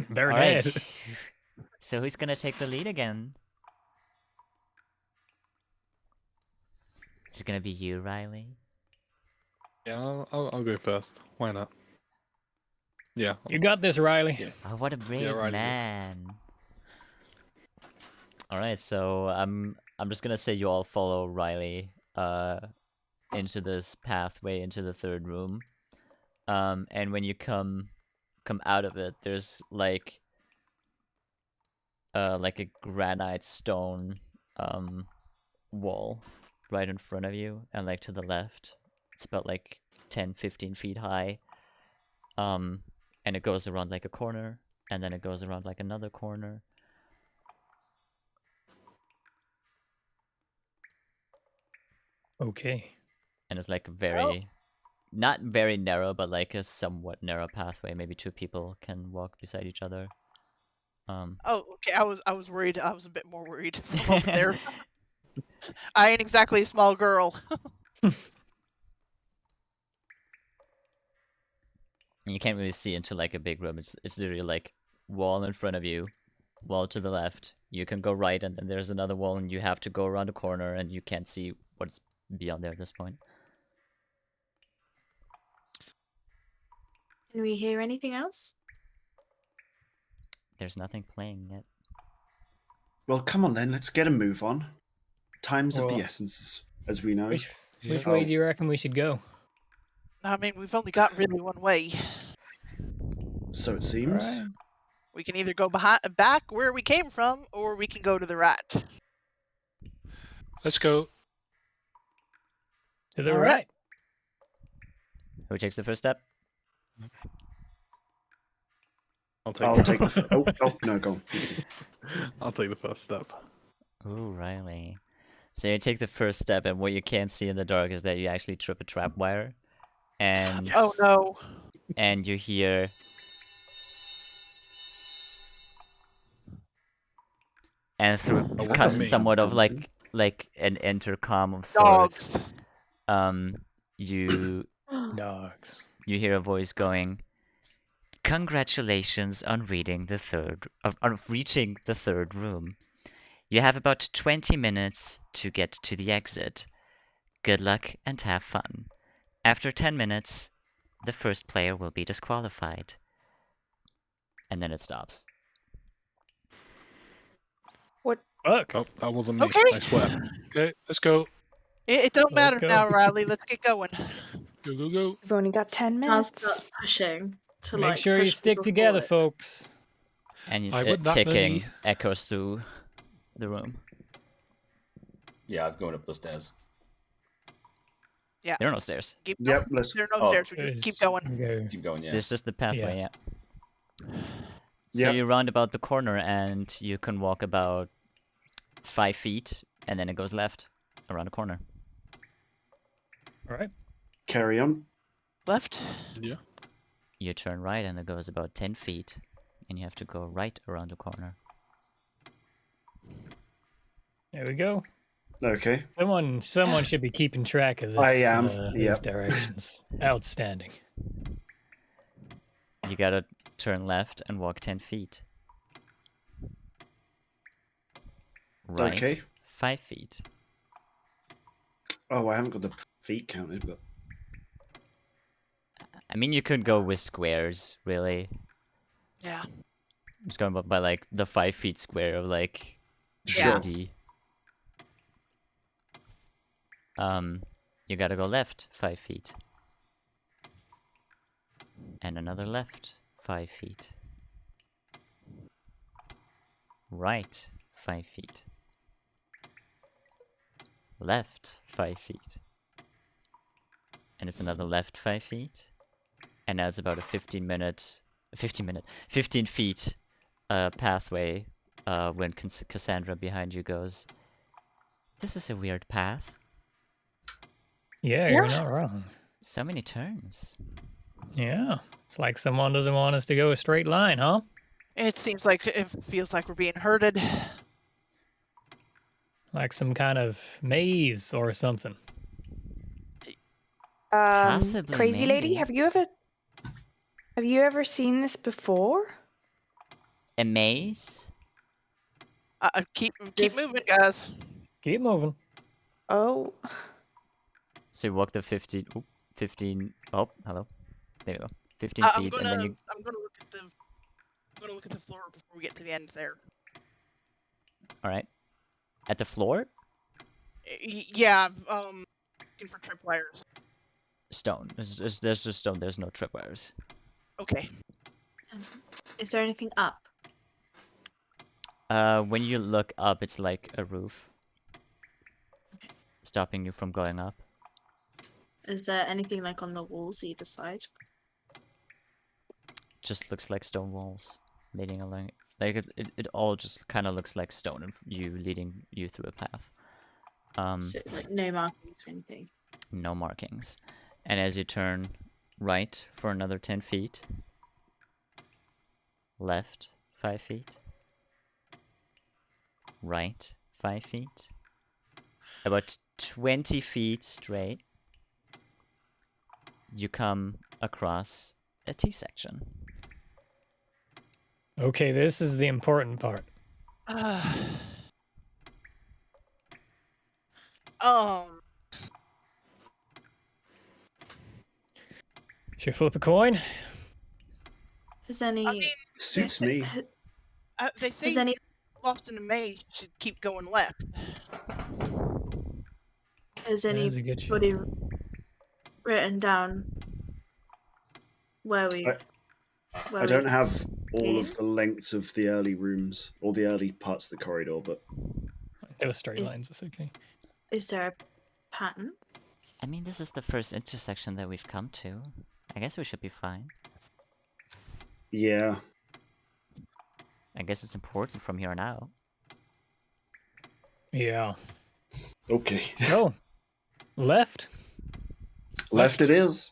They're All dead. right. So who's gonna take the lead again? Is it gonna be you, Riley? Yeah, I'll go first. Why not? Yeah. You got this, Riley. Yeah. Oh, what a brave Riley man! All right, so I'm just gonna say you all follow Riley into this pathway into the third room, and when you come out of it, there's like a granite stone wall right in front of you, and like to the left, it's about like 10-15 feet high, and it goes around like a corner, and then it goes around like another corner. Okay. And it's like very, not very narrow, but like a somewhat narrow pathway. Maybe two people can walk beside each other. Oh, okay. I was worried. I was a bit more worried from over there. I ain't exactly a small girl. And you can't really see into like a big room. It's literally like wall in front of you, wall to the left. You can go right, and then there's another wall, and you have to go around a corner, and you can't see what's beyond there at this point. Can we hear anything else? There's nothing playing yet. Well, come on then, let's get a move on. Time's of the essence, as we know. Yeah. Which way do you reckon we should go? I mean, we've only got really one way. So it seems. Alright. We can either go back where we came from, or we can go to the right. Let's go. To the All right. right. Who takes the first step? I'll take. I'll take the. Oh no, go on. I'll take the first step. Ooh, Riley. So you take the first step, and what you can't see in the dark is that you actually trip a trap wire, and Yes. Oh no. and you hear. And through Oh, what's that mean? somewhat of Bouncing. like an intercom of sorts, Dogs. you Dogs. you hear a voice going, "Congratulations on reaching the third room. You have about 20 minutes to get to the exit. Good luck and have fun. After 10 minutes, the first player will be disqualified." And then it stops. Fuck. Oh, that wasn't me. Okay. I swear. Okay, let's go. It don't Let's matter go. now, Riley. Let's get going. Go, go, go. We've only got 10 Now minutes. starts pushing to Make like sure you push stick people together, forward. folks. And I would that ticking many. echoes through the room. Yeah, I'm going up the stairs. Yeah. There are no stairs. Keep Yep. going. Let's. There are no Oh. stairs. We just keep going. Okay. Keep going, yeah. There's just the pathway, yeah. So Yep. you round about the corner and you can walk about 5 feet, and then it goes left around the corner. Alright. Carry on. Left. Yeah. You turn right and it goes about 10 feet, and you have to go right around the corner. There we go. Okay. Someone should be keeping track of this. I am, These yep. directions. Outstanding. You gotta turn left and walk 10 feet. Right. Okay. 5 feet. Oh, I haven't got the feet counted, but I mean, you could go with squares, really. Yeah. I'm just going by like the 5 feet square of like Yeah. D. You gotta go left 5 feet. And another left 5 feet. Right 5 feet. Left 5 feet. And it's another left 5 feet. And now it's about a 15 feet pathway when Cassandra behind you goes, "This is a weird path. Yeah, Yeah. you're not wrong. So many turns." Yeah. It's like someone doesn't want us to go a straight line, huh? It seems like it feels like we're being herded. Like some kind of maze or something. Possibly, Crazy lady, maybe. have you ever seen this before? A maze? Keep This- moving, guys. Keep moving. Oh, So you walk the 15. Oop, 15. Oh, hello. There you go. 15 I'm feet, gonna and then you. look at the floor before we get to the end there. All right. At the floor, Yeah. Looking for tripwires. stone. There's just stone. There's no tripwires. Okay. Is there anything up? When you look up, it's like a roof, stopping you from going up. Is there anything like on the walls either side? Just looks like stone walls leading along. Like it all just kind of looks like stone and you leading you through a path. So like no markings or anything. No markings. And as you turn right for another 10 feet, left 5 feet, right 5 feet, about 20 feet straight, you come across a T-section. Okay, this is the important part. Should I flip a coin? Is any I mean, suits me. they say is any lost in a maze should keep going left. Has That is a good shout. anybody written down where we? I don't have all of the lengths of the early rooms or the early parts of the corridor, but There were straight lines. It's okay. Is there a pattern? I mean, this is the first intersection that we've come to. I guess we should be fine. yeah. I guess it's important from here on out. Yeah. Okay. So, left. Left it is.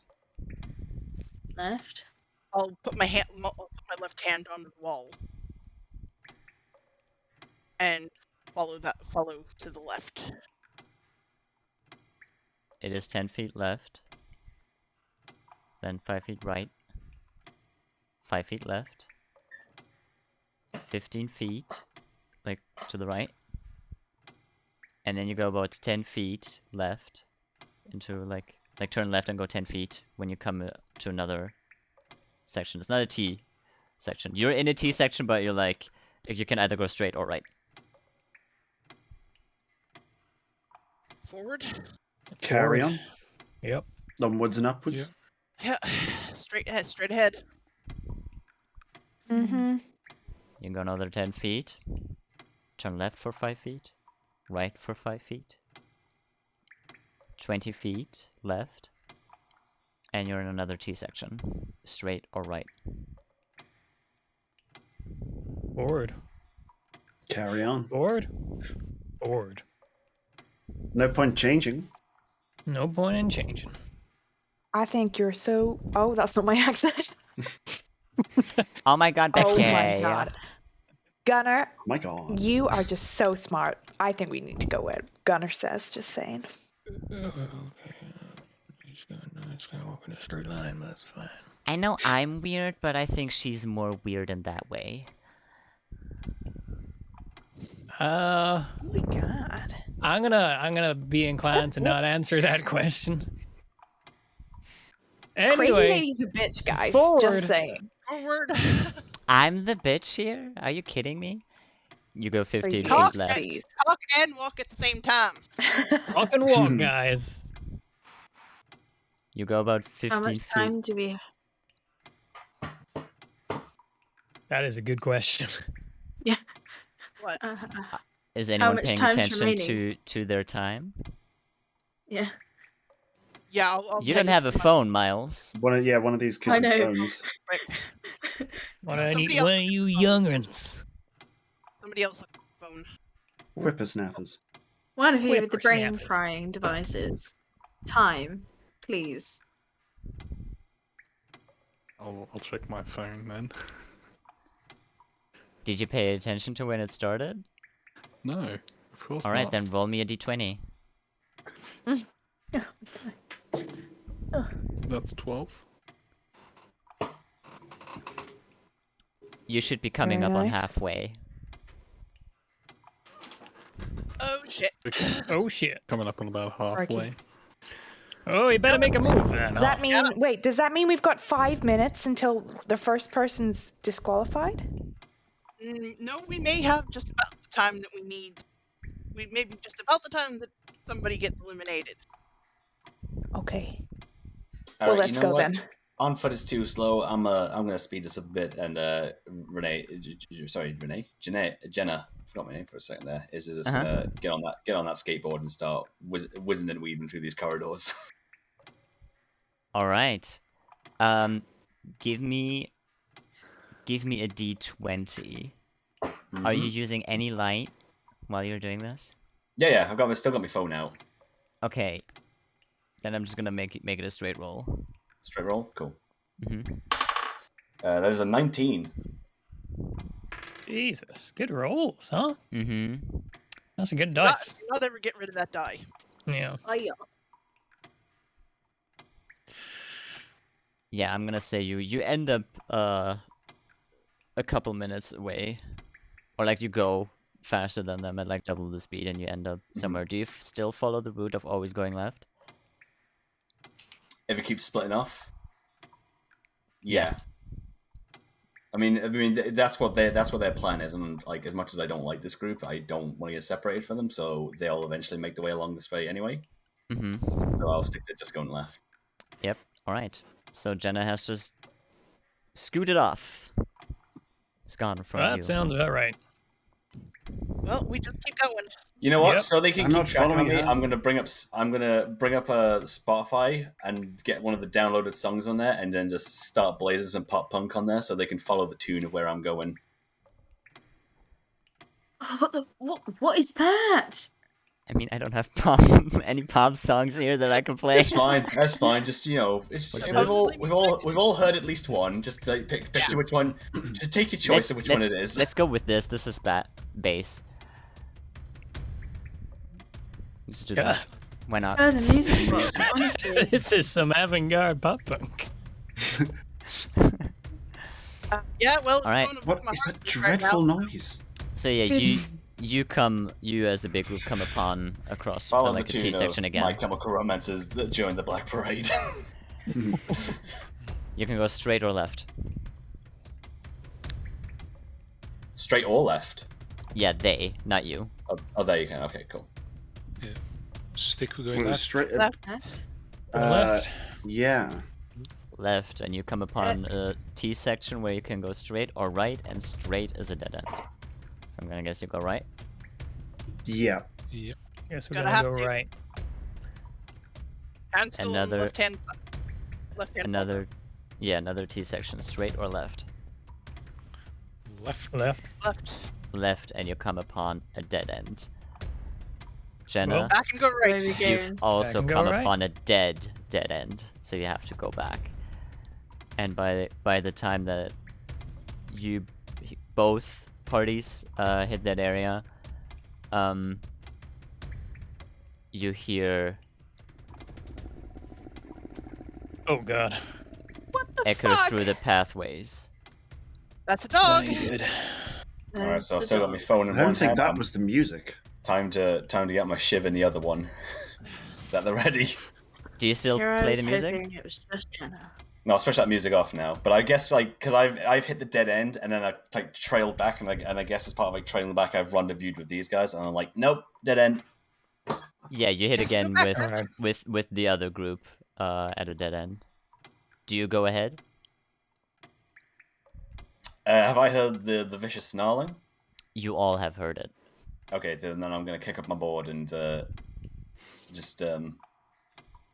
Left. I'll put my left hand on the wall and follow to the left. It is 10 feet left. Then 5 feet right. 5 feet left. 15 feet, like, to the right. And then you go about 10 feet left into, like turn left and go 10 feet when you come to another section. It's not a T section. You're in a T section, but you're like, you can either go straight or right. Forward. Carry on. Yep. Onwards and upwards. Yeah. Straight ahead. Mm-hmm. You can go another 10 feet. Turn left for 5 feet. Right for 5 feet. 20 feet left. And you're in another T section. Straight or right. Forward. Carry on. Forward. Forward. No point changing. No point in changing. I think you're so. Oh, that's not my accent. Oh my god, Becky! Oh my god. Gunnar, My god. you are just so smart. I think we need to go where Gunnar says, just saying. Okay. It's gonna walk in a straight line, but that's fine. I know I'm weird, but I think she's more weird in that way. Oh my god. I'm gonna be inclined to not answer that question. Crazy Anyway, lady's a bitch, guys. forward. Just saying. Forward. I'm the bitch here? Are you kidding me? You go 15 Crazy feet lady, left. please. Talk and walk at the same time. Walk and walk, guys. You go about 15 How much feet. time do we? That is a good question. Yeah. What? Is anyone much paying time's attention remaining? to their time? Yeah. Yeah, I'll You don't have a phone, Miles. One of these kids I with know. phones. One of Somebody you youngrins. Somebody else look at the phone. Whippersnappers. One of you with the brain Whippersnapper. frying devices. Time, please. I'll check my phone then. Did you pay attention to when it started? No, of course Alright, not. then roll me a d20. That's 12. You should be coming Very up on nice. halfway. Oh shit. Oh shit. Coming up on about halfway. Oh, you better make a move then. Does that huh? mean, wait, does that mean we've got 5 minutes until the first person's disqualified? No, we may have just about the time that we need. We may be just about the time that somebody gets eliminated. Okay. All Well, right, let's you know go what? then. On foot is too slow. I'm gonna speed this up a bit. And Jenna, I forgot my name for a second there. Is just gonna get on that skateboard and start whizzing and weaving through these corridors. Alright. Give me a d20. Are you using any light while you're doing this? Yeah. I've still got my phone out. Okay. Then I'm just gonna make it a straight roll. Straight roll, cool. Mm-hmm. That is a 19. Jesus, good rolls, huh? Mm-hmm. That's a good dice. Not ever get rid of that die. Yeah. Oh yeah. Yeah, I'm gonna say you end up a couple minutes away, or like you go faster than them at like double the speed, and you end up somewhere. Do you still follow the route of always going left? If it keeps splitting off, yeah. I mean that's what their plan is, and like as much as I don't like this group, I don't want to get separated from them, so they'll eventually make their way along this way anyway. Mm-hmm. So I'll stick to just going left. Yep. All right. So Jenna has just scooted off. It's gone from you. That sounds about right. Well, we just keep going. You know what? Yep. So they can I'm keep not tracking following me. her. I'm gonna bring up a Spotify and get one of the downloaded songs on there, and then just start blazing some pop punk on there, so they can follow the tune of where I'm going. What is that? I mean, I don't have any pop songs here that I can play. It's fine. That's fine. Just it's What's we've all heard at least one. Just picture which one. Take your choice of which one it is. Let's go with this. This is bass. Let's do that. Why not? Oh, the music box, honestly. This is some avant-garde pop punk. Yeah, well, it's All right. going to What my is that heart right dreadful now. noise? So yeah, you as a big group come upon across Follow like the a tune T-section of again. My Chemical Romance's during the Black Parade. You can go straight or left. Straight or left? Yeah, they, not you. Oh, there you can. Okay, cool. Stick with going Well, left. straight. Left. Left. Yeah. Left, and you come upon a T-section where you can go straight or right, and straight is a dead end. So I'm gonna guess you go right. Yeah. Yep. Guess we're Gonna gonna have go to. right. Hand still on Another- left hand. Another T-section, straight or left. Left. Left. Left. Left, and you come upon a dead end. Jenna, Well, Back and go right. Where we go? you've also and go come right. upon a dead end, so you have to go back. And by the time that you both parties hit that area, you hear Oh god. What the echo fuck? through the pathways. That's a dog. Good. Alright, so I've That's still the got my dog. phone in I don't one think hand. that was the music. Time to get my shiv in the other one. Is that the ready? Do you still Here I play was the music? hoping it was just Jenna. No, I'll switch that music off now. But I guess because I've hit the dead end and then I trailed back and I guess as part of trailing back I've rendezvoused with these guys and I'm like, nope, dead end. Yeah, you hit again Alright. with the other group at a dead end. Do you go ahead? Have I heard the vicious snarling? You all have heard it. Okay, so then I'm gonna kick up my board and just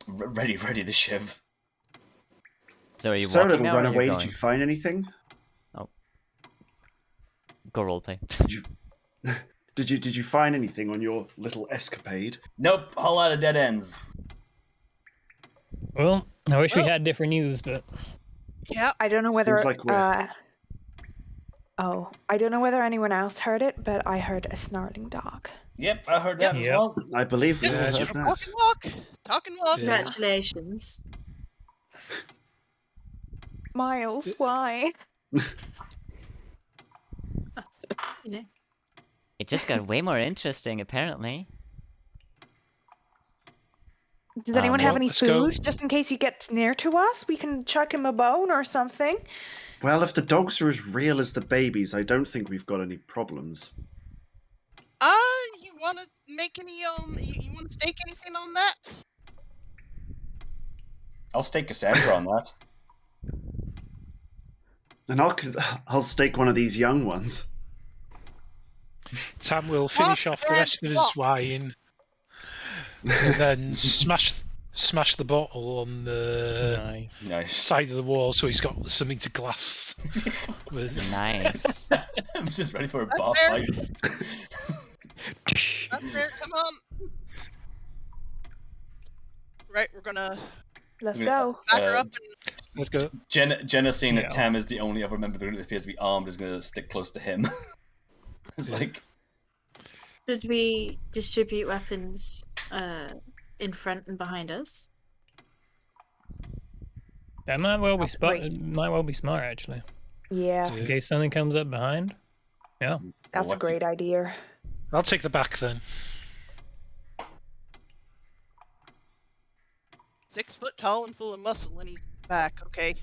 ready the shiv. So are you So walking little now or are you runaway, going? did you find anything? Go roleplay. Did you find anything on your little escapade? Nope, whole lot of dead ends. Well, I wish we Well- had different news, but Yeah. I don't know whether. Seems like we're- I don't know whether anyone else heard it, but I heard a snarling dog. Yep, I heard that as Yep. well. I believe we all Yeah, heard just that. Talk and walk. Talk and walk. Yeah. Congratulations. Miles, why? You know. It just got way more interesting, apparently. Does anyone have well, any let's go. food? Just in case he gets near to us, we can chuck him a bone or something. Well, if the dogs are as real as the babies, I don't think we've got any problems. You want to make any you want to stake anything on that? I'll stake Cassandra on that. And I'll stake one of these young ones. Tam will finish off the rest of his wine and then smash the bottle on the nice. Nice. side of the wall so he's got something to glass with. Nice. I'm just ready for a That's bar fair. fight. That's fair. Come on. Right, we're gonna Let's Yeah. go. back her Uh, up and Let's go. Jenna seeing that Yeah. Tam is the only other member of the group that appears to be armed is going to stick close to him. It's Yeah. like, Should we distribute weapons in front and behind us? That might well be That's great. might well be smart actually. Yeah, In case something comes up behind. Yeah. that's a What? great idea. I'll take the back then. 6 foot tall and full of muscle, and he's back. Okay.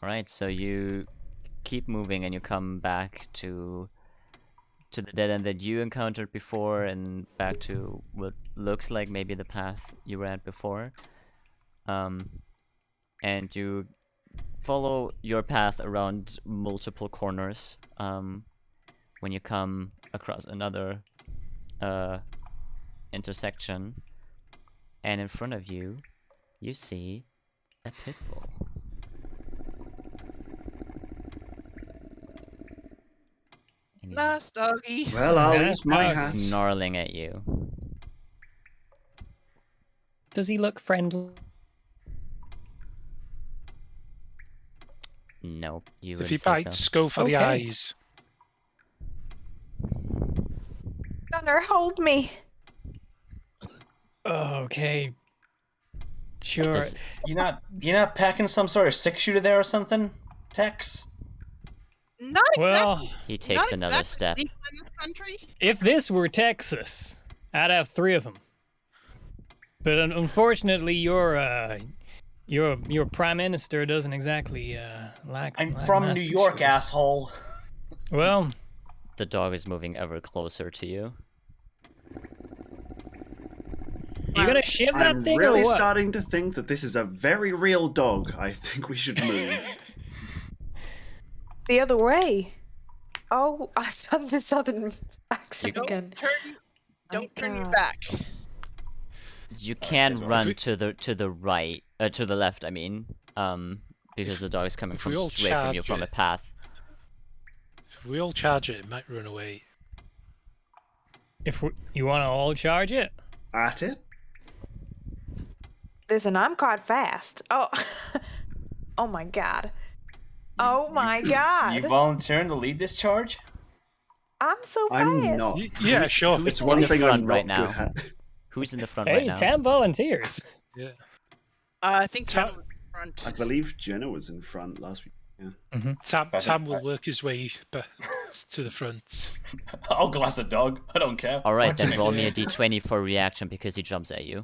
Alright, so you keep moving and you come back to to the dead end that you encountered before and back to what looks like maybe the path you were at before. And you follow your path around multiple corners when you come across another intersection, and in front of you, you see a pit bull. And he's Nice doggy. Well, I'll Yeah, use my dog. hat. snarling at you. Does he look friendly? Nope, you If he wouldn't say bites, so. go for the Okay. eyes. Gunner, hold me. Okay. Sure. Does- You're not packing some sort of 6-shooter there or something, Tex? Not Well, exactly. He takes not another exactly step. legal in this country. if this were Texas, I'd have 3 of them. But unfortunately, your prime minister doesn't exactly like. I'm like from New master York, shooters. asshole. Well, The dog is moving ever closer to you. you gonna shiv that I'm thing really or what? starting to think that this is a very real dog. I think we should move. The other way. Oh, I've done the southern accent You- again. Don't turn your God. back. You can well, run we- to the right, to the left. I mean, because the dog is coming if we from all straight from you charge from a it- path. If we all charge it, it might run away. You want to all charge it? At it? Listen, I'm quite fast. Oh, oh my god. Oh my god. You volunteering to lead this charge? I'm so fast. I'm not. Yeah, sure. who's It's in one the thing front I'm right not now? good at. Who's in the front Hey, right now? 10 volunteers. Yeah. I think Jenna was in front. I believe Jenna was in front last week. Yeah. Tam will work his way to the front. I'll glass a dog. I don't care. All right, What then can I roll do? me a d20 for reaction because he jumps at you.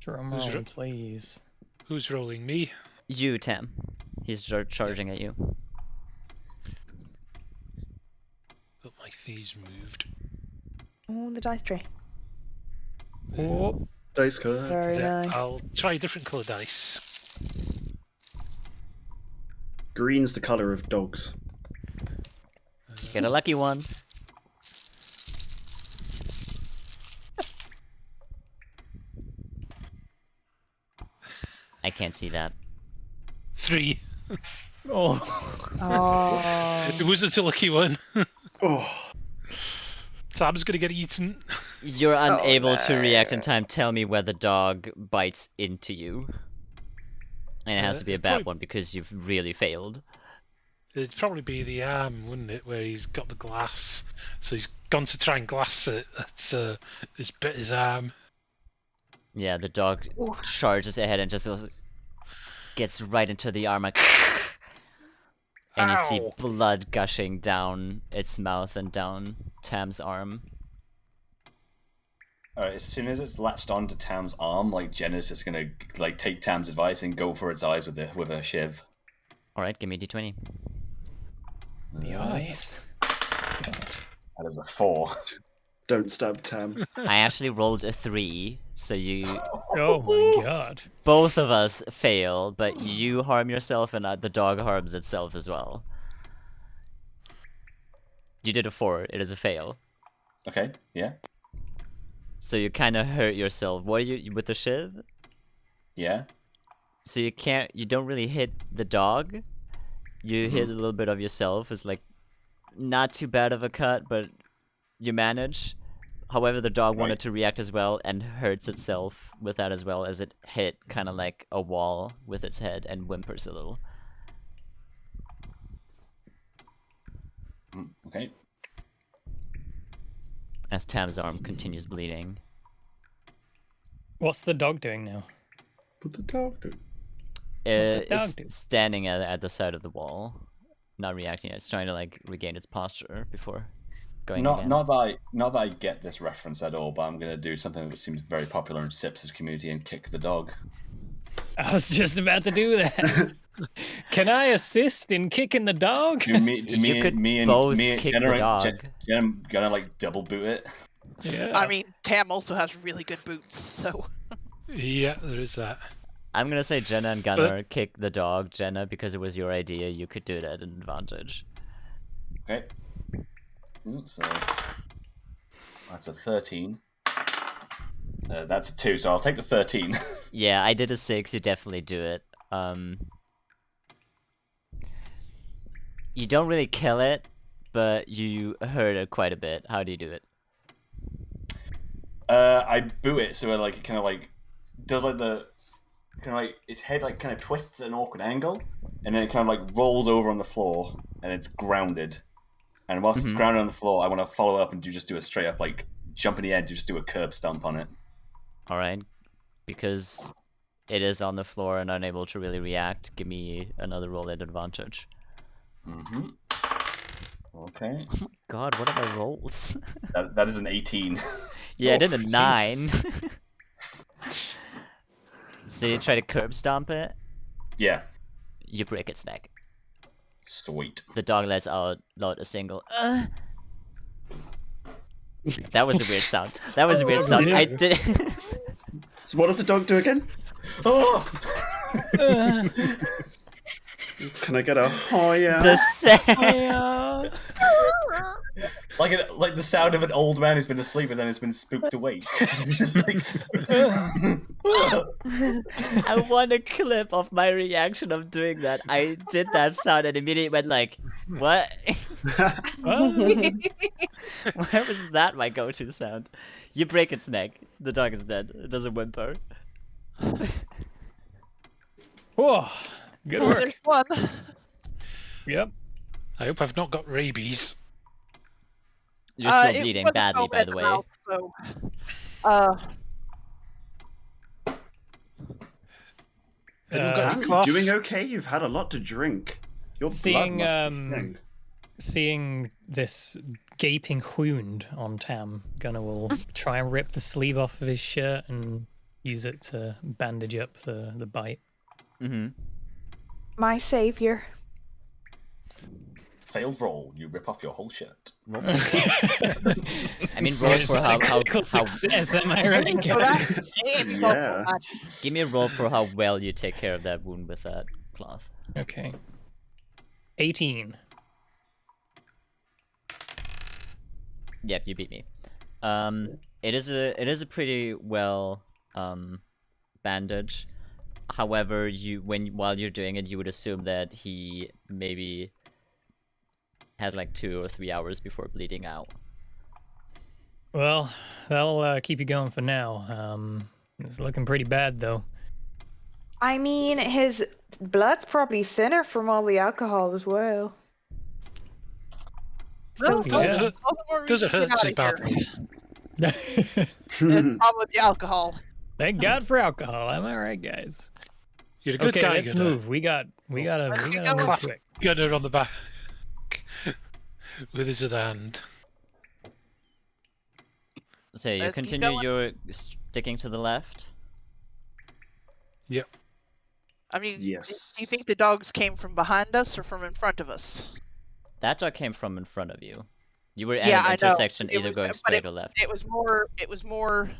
Drum Who's roll, ro- please. Who's rolling? Me? You, Tam. He's charging at you. Got my fees moved. Oh, the dice tray. Oh, Dice card. Very Yeah, nice. I'll try a different colour dice. Green's the colour of dogs. Get a lucky one. I can't see that. 3. oh. Oh. It wasn't a lucky one. Oh, Sam's gonna get eaten. You're unable to react in no. time. Tell me where the dog bites into you. And it has to be a it'd bad probably- one because you've really failed. It'd probably be the arm, wouldn't it, where he's got the glass. So he's gone to try and glass it. It's bit his arm. Yeah, the dog Ooh. charges ahead and just gets right into the arm. Like, and you see Ow. blood gushing down its mouth and down Tam's arm. Alright, as soon as it's latched onto Tam's arm, like Jenna's just gonna like take Tam's advice and go for its eyes with a shiv. Alright, give me a d20. The eyes. That is a 4. don't stab Tam. I actually rolled a 3, so you Oh my god. both of us fail, but you harm yourself and the dog harms itself as well. You did a 4, it is a fail. Okay, yeah. So you kind of hurt yourself. What are you with the shiv? Yeah. So you don't really hit the dog. You hit a little bit of yourself. It's like not too bad of a cut, but you manage. However, the dog wanted Right. to react as well and hurts itself with that as well, as it hit kind of like a wall with its head and whimpers a little. Okay. As Tam's arm continues bleeding. What's the dog doing now? What the dog do? the dog It's do? standing at the side of the wall, not reacting. It's trying to like regain its posture before going not again. not that I get this reference at all, but I'm gonna do something that seems very popular in Sips' community and kick the dog. I was just about to do that. Can I assist in kicking the dog? You could both kick the dog. Jenna gonna like double boot it. Yeah. I mean, Tam also has really good boots, so. Yeah, there is that. I'm gonna say Jenna and Gunnar kick the dog. Jenna, because it was your idea, you could do it at an advantage. Okay. So that's a 13. That's a 2, so I'll take the 13. Yeah, I did a 6. You definitely do it. You don't really kill it, but you hurt it quite a bit. How do you do it? I boot it so it kind of does its head kind of twists at an awkward angle, and then it kind of rolls over on the floor, and it's grounded. And whilst it's grounded on the floor, I want to follow up and just do a straight up jump in the air and just do a curb stomp on it. All right, because it is on the floor and unable to really react. Give me another roll at advantage. Mm-hmm. Okay. Oh my god, what are my rolls? That is an 18. Yeah, I did a 9. So you try to curb stomp it? Yeah. You break its neck. Sweet. The dog lets out a single. That was a weird sound. That was a weird sound. I did. So what does the dog do again? Oh! Can I get a hoya? The sound. Like the sound of an old man who's been asleep and then has been spooked awake. I want a clip of my reaction of doing that. I did that sound and immediately went like, what? Why was that my go-to sound? You break its neck. The dog is dead. It doesn't whimper. Whoa, good work. There's one. Yep. I hope I've not got rabies. You're still It bleeding wasn't badly, going by in the way. mouth, so, Anyone got Uh, a cough? Doing okay? You've had a lot to drink. Your Seeing, blood must be thin. Seeing this gaping wound on Tam, Gunnar will try and rip the sleeve off of his shirt and use it to bandage up the bite. Mm-hmm. My savior. Failed roll. You rip off your whole shirt. I mean, roll for how success, am I right? so that's Yeah. give me a roll for how well you take care of that wound with that cloth. Okay. 18. Yep, you beat me. It is a pretty well bandage. However, while you're doing it, you would assume that he maybe has like 2 or 3 hours before bleeding out. Well, that'll keep you going for now. It's looking pretty bad, though. I mean, his blood's probably thinner from all the alcohol as well. No, Still Yeah. Does it hurt so badly? It's probably the alcohol. Thank God for alcohol. Am I right, guys? You're a good Okay, guy. let's Gunnar. move. We gotta move Clap quick. Gunnar on the back with his other hand. So you Let's keep continue going. your sticking to the left. Yep. I mean, Yes. do you think the dogs came from behind us or from in front of us? That dog came from in front of you. You were at Yeah, I an know. intersection, It either was- going but straight or left. It was more.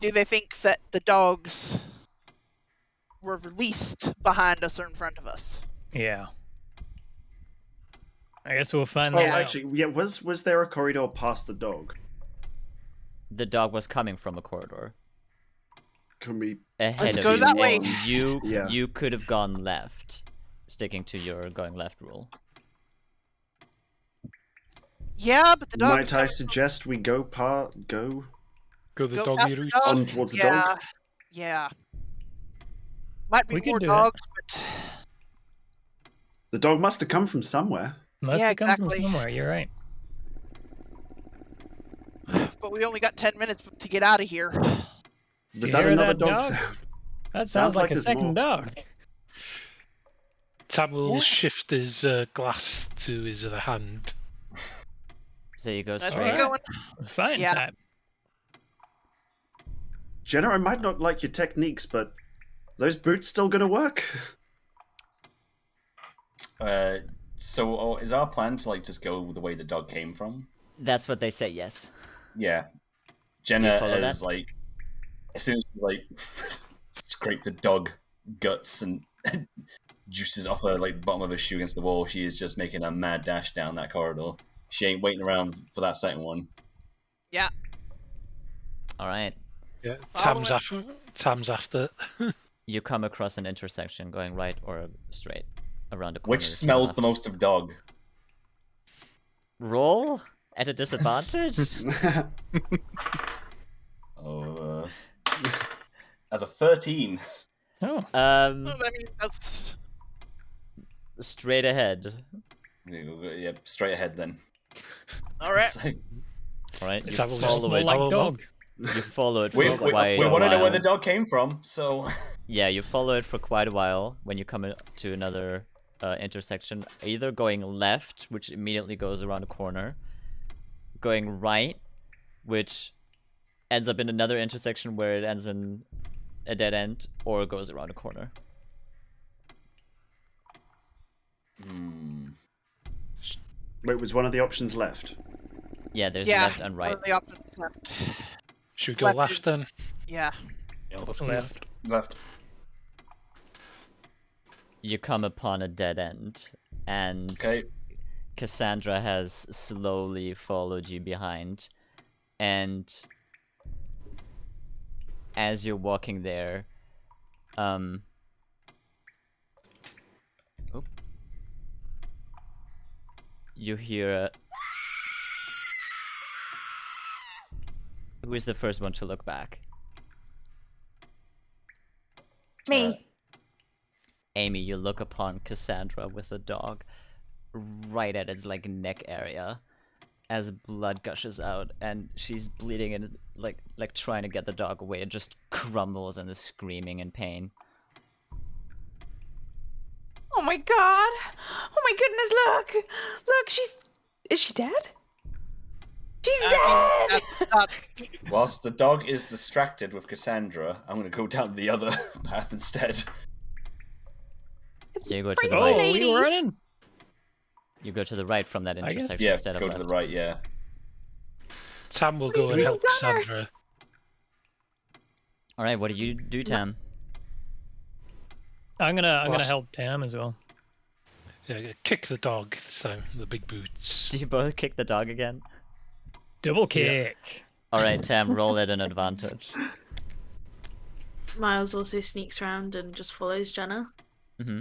Do they think that the dogs were released behind us or in front of us? Yeah. I guess we'll find Oh, that out. actually, yeah. Was there a corridor past the dog? The dog was coming from a corridor Can we? ahead Let's of go you. that way. You Yeah. you could have gone left, sticking to your going left rule. Yeah, but the dogs. Might I suggest we go Go the go doggy past the route. dog? on towards the Yeah, dog? yeah. Might be We can more do it. dogs, but The dog must have come from somewhere. Must Yeah, have come from exactly. somewhere. You're right. we only got 10 minutes to get out of here. you Was that hear another that dog dog? sound? That Sounds sounds like like a there's second more. dog. Tam will Yeah. shift his glass to his other hand. So you go That's straight. me going. Fine Yeah. type. Jenna, I might not like your techniques, but those boots still gonna work? So is our plan to like just go the way the dog came from? That's what they say. Yes. Yeah. Do Jenna you follow is that? like, as soon as you like scrape the dog guts and juices off her like bottom of her shoe against the wall, she is just making a mad dash down that corridor. She ain't waiting around for that second one. Yeah. All right. Yeah, Follow Tam's after. You come across an intersection going right or straight around the corner. Which to smells the left. most of dog? Roll at a disadvantage. As a 13. Oh. Well, I mean, that's Straight ahead. Yep, straight ahead then. all right. So, All right. You That was follow More it. like dog. You follow it for we quite a want to know where while. the dog came from, so... Yeah, you follow it for quite a while when you come to another intersection, either going left, which immediately goes around a corner, going right, which ends up in another intersection where it ends in a dead end, or goes around a corner. Wait, was one of the options left? Yeah, there's Yeah. left and right. One of the options left. Should we go Left left is- then? Yeah. Yeah, let's go Left. Left. You come upon a dead end, and Okay. Cassandra has slowly followed you behind, and as you're walking there, you hear who is the first one to look back? Me. Amy, you look upon Cassandra with a dog right at its like neck area as blood gushes out, and she's bleeding and like trying to get the dog away. It just crumbles and is screaming in pain. Oh my god! Oh my goodness, look! Look, is she dead? She's dead! That's not. Whilst the dog is distracted with Cassandra, I'm going to go down the other path instead. So you go to the Crazy right. Oh, lady. we were running. You go to the right from that I guess- intersection Yeah, instead of go left. to the right, yeah. Tam will go and We help got her. Cassandra. All right, what do you do, Tam? I'm gonna Plus- help Tam as well. Yeah, kick the dog this time. The big boots. Do you both kick the dog again? Double kick. All right, Tam, roll at an advantage. Miles also sneaks around and just follows Jenna. Mm-hmm.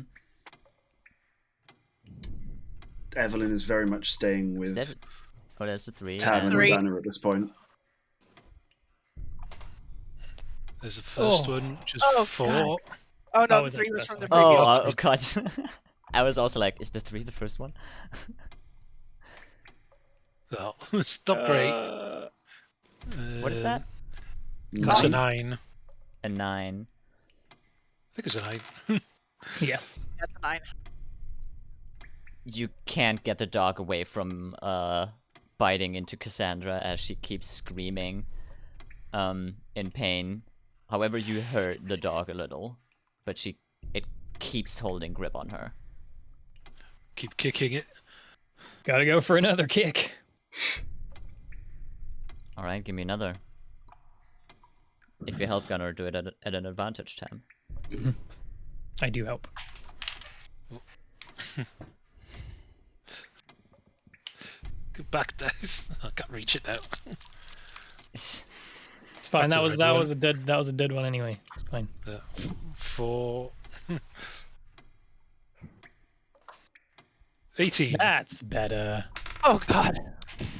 Evelyn is very much staying with Oh, there's a 3. Tam and Three. Rosanna at this point. There's the first Oh. one, which is Oh, 4. God. Oh no, Oh, the is that 3 the was first from the one? Oh, previous. oh god. I was also like, is the 3 the first one? Oh, it's not great. What is that? That's a 9. 9. A 9. I think it's a 9. Yeah. That's a 9. You can't get the dog away from biting into Cassandra as she keeps screaming in pain. However, you hurt the dog a little, but it keeps holding grip on her. Keep kicking it. Gotta go for another kick. All right, give me another. If you help Gunnar, do it at an advantage, Tam. I do help. Go back, Dice. I can't reach it now. It's fine. That's That a was red that one. was a dead that was a dead one anyway. It's fine. 4. 18. That's better. Oh god.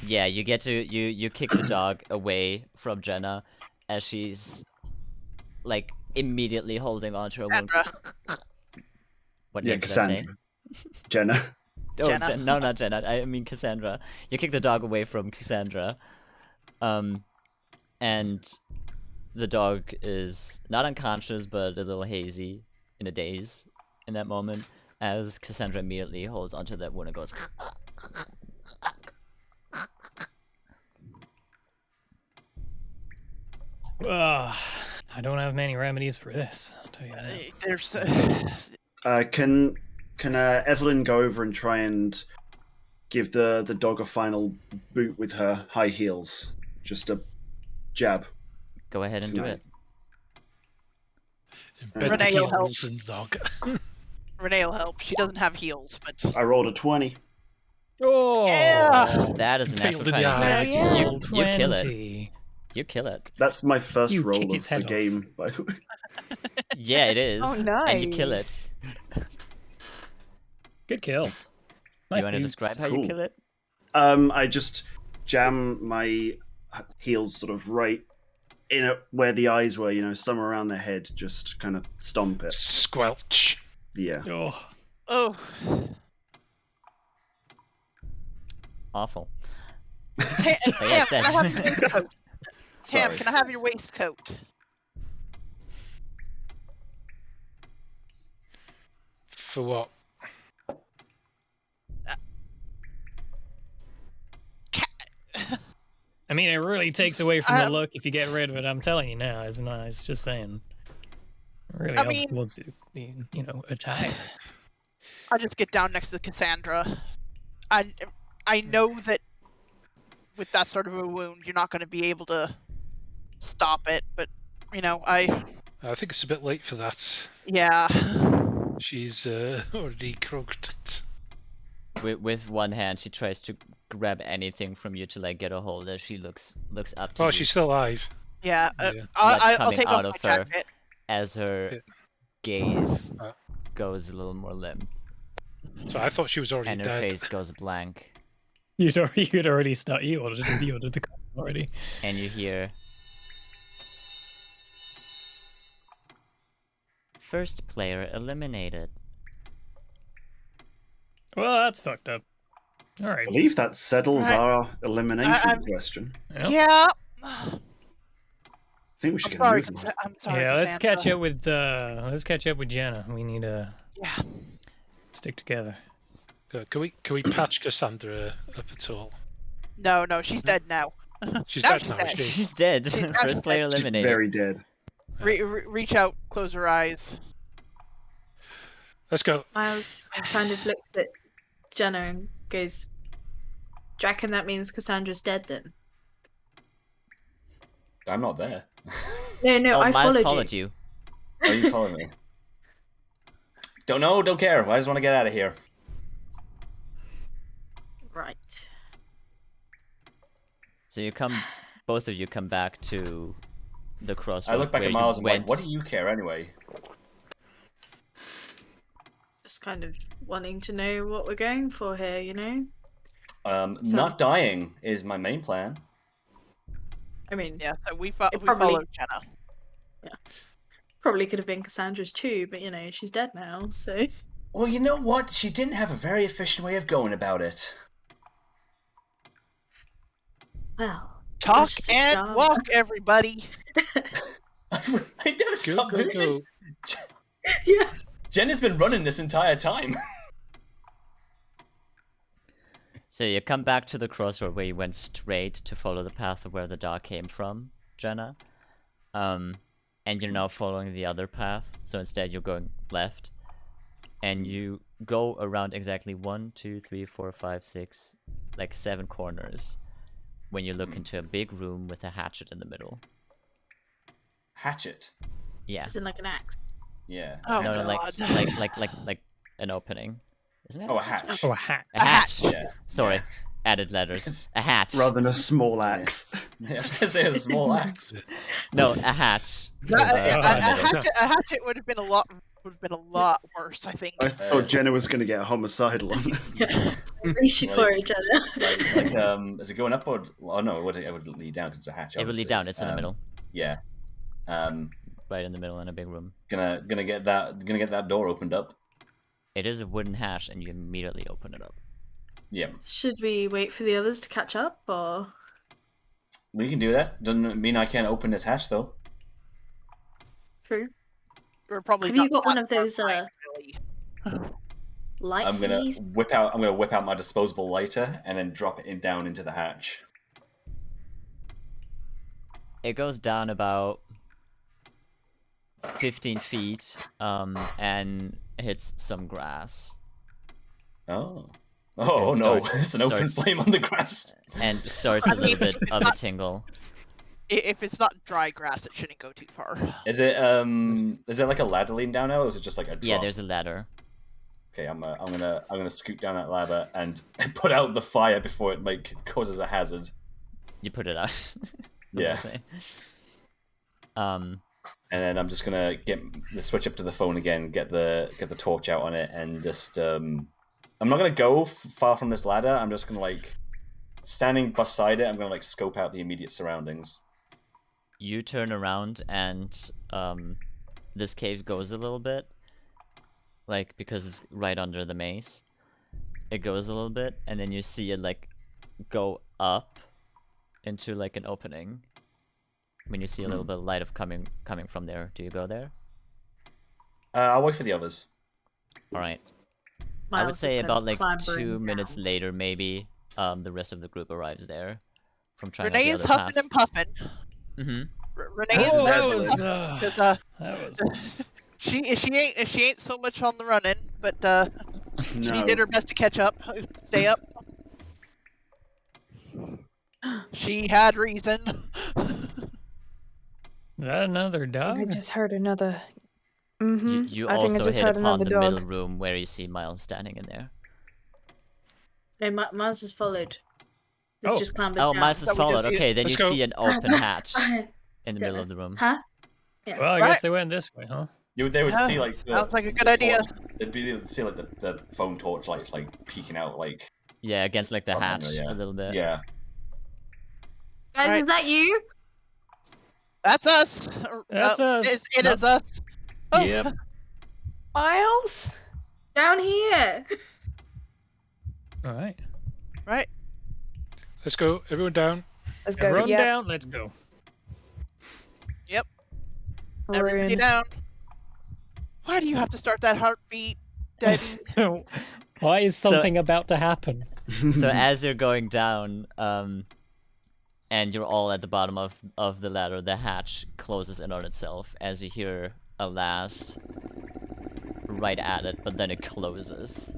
Yeah, you get to you kick the dog away from Jenna as she's like immediately holding onto her wound. Sandra. What Yeah, name did I say? Cassandra. Jenna. Oh, Jenna. No, not Jenna. I mean Cassandra. You kick the dog away from Cassandra, and the dog is not unconscious, but a little hazy, in a daze, in that moment. As Cassandra immediately holds onto that wound and goes, I don't have many remedies for this. I'll tell you that. There's. Can Evelyn go over and try and give the dog a final boot with her high heels? Just a jab. Go ahead and do it. Embed the Renee will help. heels in the dog. Renee will help. She doesn't have heels, but. I rolled a 20. Oh, Yeah. That is an Impaled natural in the 20. eye. You natural kill it. 20. You kill it. That's my first You roll kick of its the head off. game, by the way. Yeah, it is. Oh, And you kill it. nice. Good kill. Do Nice you want to boots. describe how Cool. you kill it? I just jam my heels sort of right in it where the eyes were, somewhere around their head. Just kind of stomp it. Squelch. Yeah. Oh, Oh. Awful. Tam, yeah, can I have your waistcoat? Tam, Sorry. can I have your waistcoat? For what? I mean, it really takes away from the Um, look if you get rid of it. I'm telling you now, it's nice. Just saying. It really I helps mean- towards the attack. I'll just get down next to Cassandra. I know that with that sort of a wound, you're not going to be able to stop it, but I think it's a bit late for that. yeah. She's already croaked it. With one hand, she tries to grab anything from you to like get a hold of. She looks up to Oh, you she's still alive. Yeah, Yeah. I'll coming take out off of my her. jacket. as her Yeah. gaze Uh. goes a little more limp So I thought she was already and her dead. face goes blank, You'd already start. You ordered the call already. and you hear first player eliminated. Well, that's fucked up. All I right. believe that settles Right. our elimination I'm- question. Yep. Yeah. I think we should I'm get sorry. moving. I'm sorry. Yeah, let's Cassandra. catch up with Jenna. We need to Yeah. stick together. Can we patch Cassandra up at all? No, she's dead now. She's Now dead she's now. dead. Is she? She's dead. She's First player dead. She's eliminated. very dead. Reach out, close her eyes. Let's go. Miles kind of looks at Jenna and goes, "Do you reckon that means Cassandra's dead then?" I'm not there. No, Oh, I Miles followed you. you. Oh, you follow me? Don't know, don't care. I just want to get out of here. Right. So both of you come back to the crossroads. I look back where at Miles you and went. like, what do you care anyway? Just kind of wanting to know what we're going for here, you know? So- Not dying is my main plan. I mean, Yeah, so we It probably- followed Jenna. probably could have been Cassandra's too, but you know, she's dead now, so. Well, you know what? She didn't have a very efficient way of going about it. Well. Talk just and dumb. walk, everybody. I never stopped Go, moving. go. Yeah. Jen has been running this entire time. So you come back to the crossroad where you went straight to follow the path of where the dog came from, Jenna. And you're now following the other path. So instead you're going left. And you go around exactly 1, 2, 3, 4, 5, 6, like 7 corners. When you look into a big room with a hatchet in the middle. Hatchet. Yeah. As in like an axe. Yeah. Oh, No, God. like an opening. Isn't it? Oh, a hatch. Oh, a hat. A hatch. Yeah. Sorry. Added letters. It's- A hatch. Rather than a small axe. I was gonna say a small axe. No, a hatch. A Uh, hatchet would have been a lot worse, I think. I thought Jenna was going to get homicidal on this. Reach Like- for each other. Is it going up or? Oh no, it would lead down because it's a hatch. It will obviously. lead down. It's in the middle. Yeah. Right in the middle in a big room. Gonna get that door opened up. It is a wooden hatch, and you immediately open it up. Yeah, Should we wait for the others to catch up, or? we can do that. Doesn't mean I can't open this hatch though. True. We're probably Have you not got one that of far those, behind, really. Light I'm gonna thingies? whip out my disposable lighter and then drop it down into the hatch. it goes down about 15 feet, and hits some grass. Oh. Oh no! It's an open flame on the grass. And starts a little bit of a tingle. If it's not dry grass, it shouldn't go too far. Is it like a ladder leading down now, or is it just like a drop? Yeah, there's a ladder. Okay, I'm gonna scoot down that ladder and put out the fire before it causes a hazard. You put it out. Yeah. And then I'm just gonna switch up to the phone again, get the torch out on it, and just I'm not gonna go far from this ladder. I'm just gonna standing beside it. I'm gonna scope out the immediate surroundings. You turn around and this cave goes a little bit, because it's right under the maze. It goes a little bit, and then you see it go up into an opening. When you see a little bit of light coming from there, do you go there? I'll wait for the others. All right. I would say about 2 minutes later, maybe the rest of the group arrives there from trying Renee out is the other huffing paths. and puffing. Renee is that was she ain't so much on the running, but she No. did her best to catch up, stay up. She had reason. Is that another dog? I just heard another. You I think I also just hit heard upon another the dog. middle room where you see Miles standing in there. No, Miles has followed. It's just clambered Oh, down. Miles has followed. Okay, then Let's you go. see an open hatch in the middle of the room. Huh? Yeah. Well, I guess they went this way, huh? They would see sounds like a good idea. They'd be able to see the phone torch lights peeking out Yeah, against the from hatch under, yeah. a little bit. Yeah. Guys, Right. is that you? That's us. That's us. It is us. Oh, Yep. Miles? Down here. All right. right. Let's go. Everyone down. Let's go. Run Yeah. down. Let's go. Yep. Everybody Ruin. down. Why do you have to start that heartbeat, Debbie? Why is something about to happen? So as you're going down, and you're all at the bottom of the ladder, the hatch closes in on itself as you hear a last right at it, but then it closes.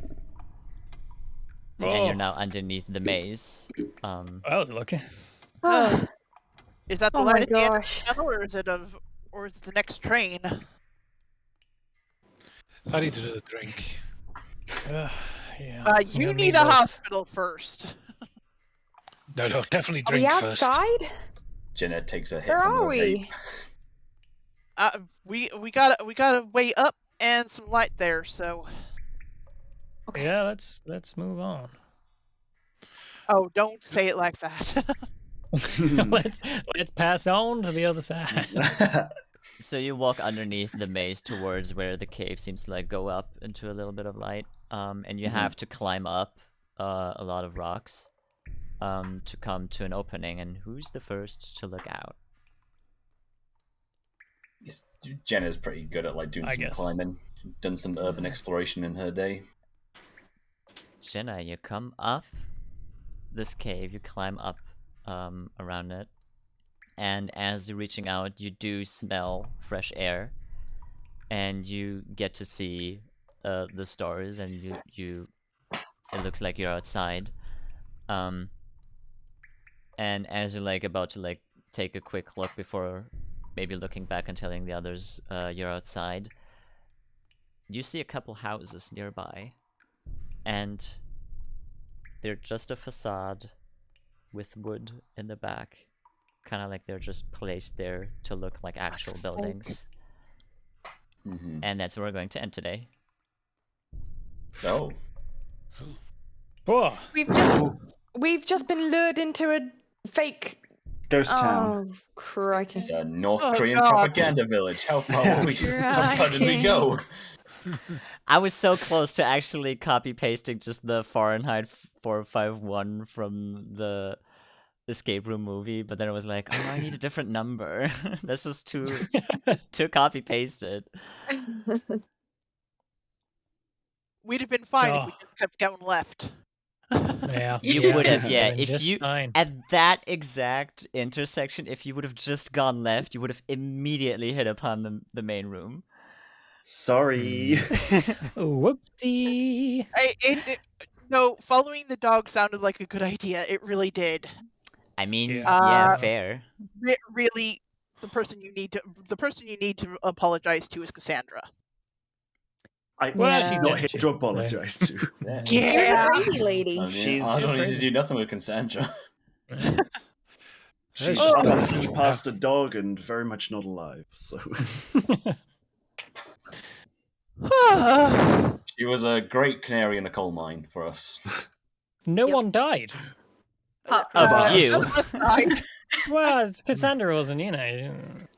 And you're now underneath the maze. I was looking. Is that the Oh light my at the end of gosh. the tunnel, or is it the next train? I need another drink. Yeah. You need a hospital first. No, definitely Are we drink first. outside? Jenna takes a hit Where from are her we? vape. We got a way up and some light there, so. Okay. Yeah, let's move on. Oh, don't say it like that. let's pass on to the other side. So you walk underneath the maze towards where the cave seems to go up into a little bit of light, and you have to climb up a lot of rocks to come to an opening. And who's the first to look out? Jenna's pretty good at doing some climbing. Done some urban exploration in her day. Jenna, you come up this cave, you climb up around it, and as you're reaching out, you do smell fresh air, and you get to see the stars, and you it looks like you're outside. And as you're about to take a quick look before maybe looking back and telling the others you're outside, you see a couple houses nearby, and they're just a facade with wood in the back, kind of they're just placed there to look like actual buildings. And that's where we're going to end today. Oh. Whoa. We've just been lured into a fake ghost town. Oh, crikey. It's a North Korean propaganda village. How far how far did we go? I was so close to actually copy pasting just the Fahrenheit 451 from the escape room movie, but then I was like, oh, I need a different number. This was too copy pasted. We'd have been fine if we just kept going left. Yeah, You would have, yeah. been If just you fine. at that exact intersection, if you would have just gone left, you would have immediately hit upon the main room. Sorry. Whoopsie. No, following the dog sounded like a good idea. It really did. I mean, Yeah. yeah, fair. Really, the person you need to apologize to is Cassandra. Well, She's she's not dead, here she- to apologize to. Yeah. Yeah. You're a crazy lady. She's- I don't need crazy. to do nothing with Cassandra. She's She's much past a dog and very much not alive. So She was a great canary in a coal mine for us. No one died. Of you. Well, it's Cassandra wasn't, you know.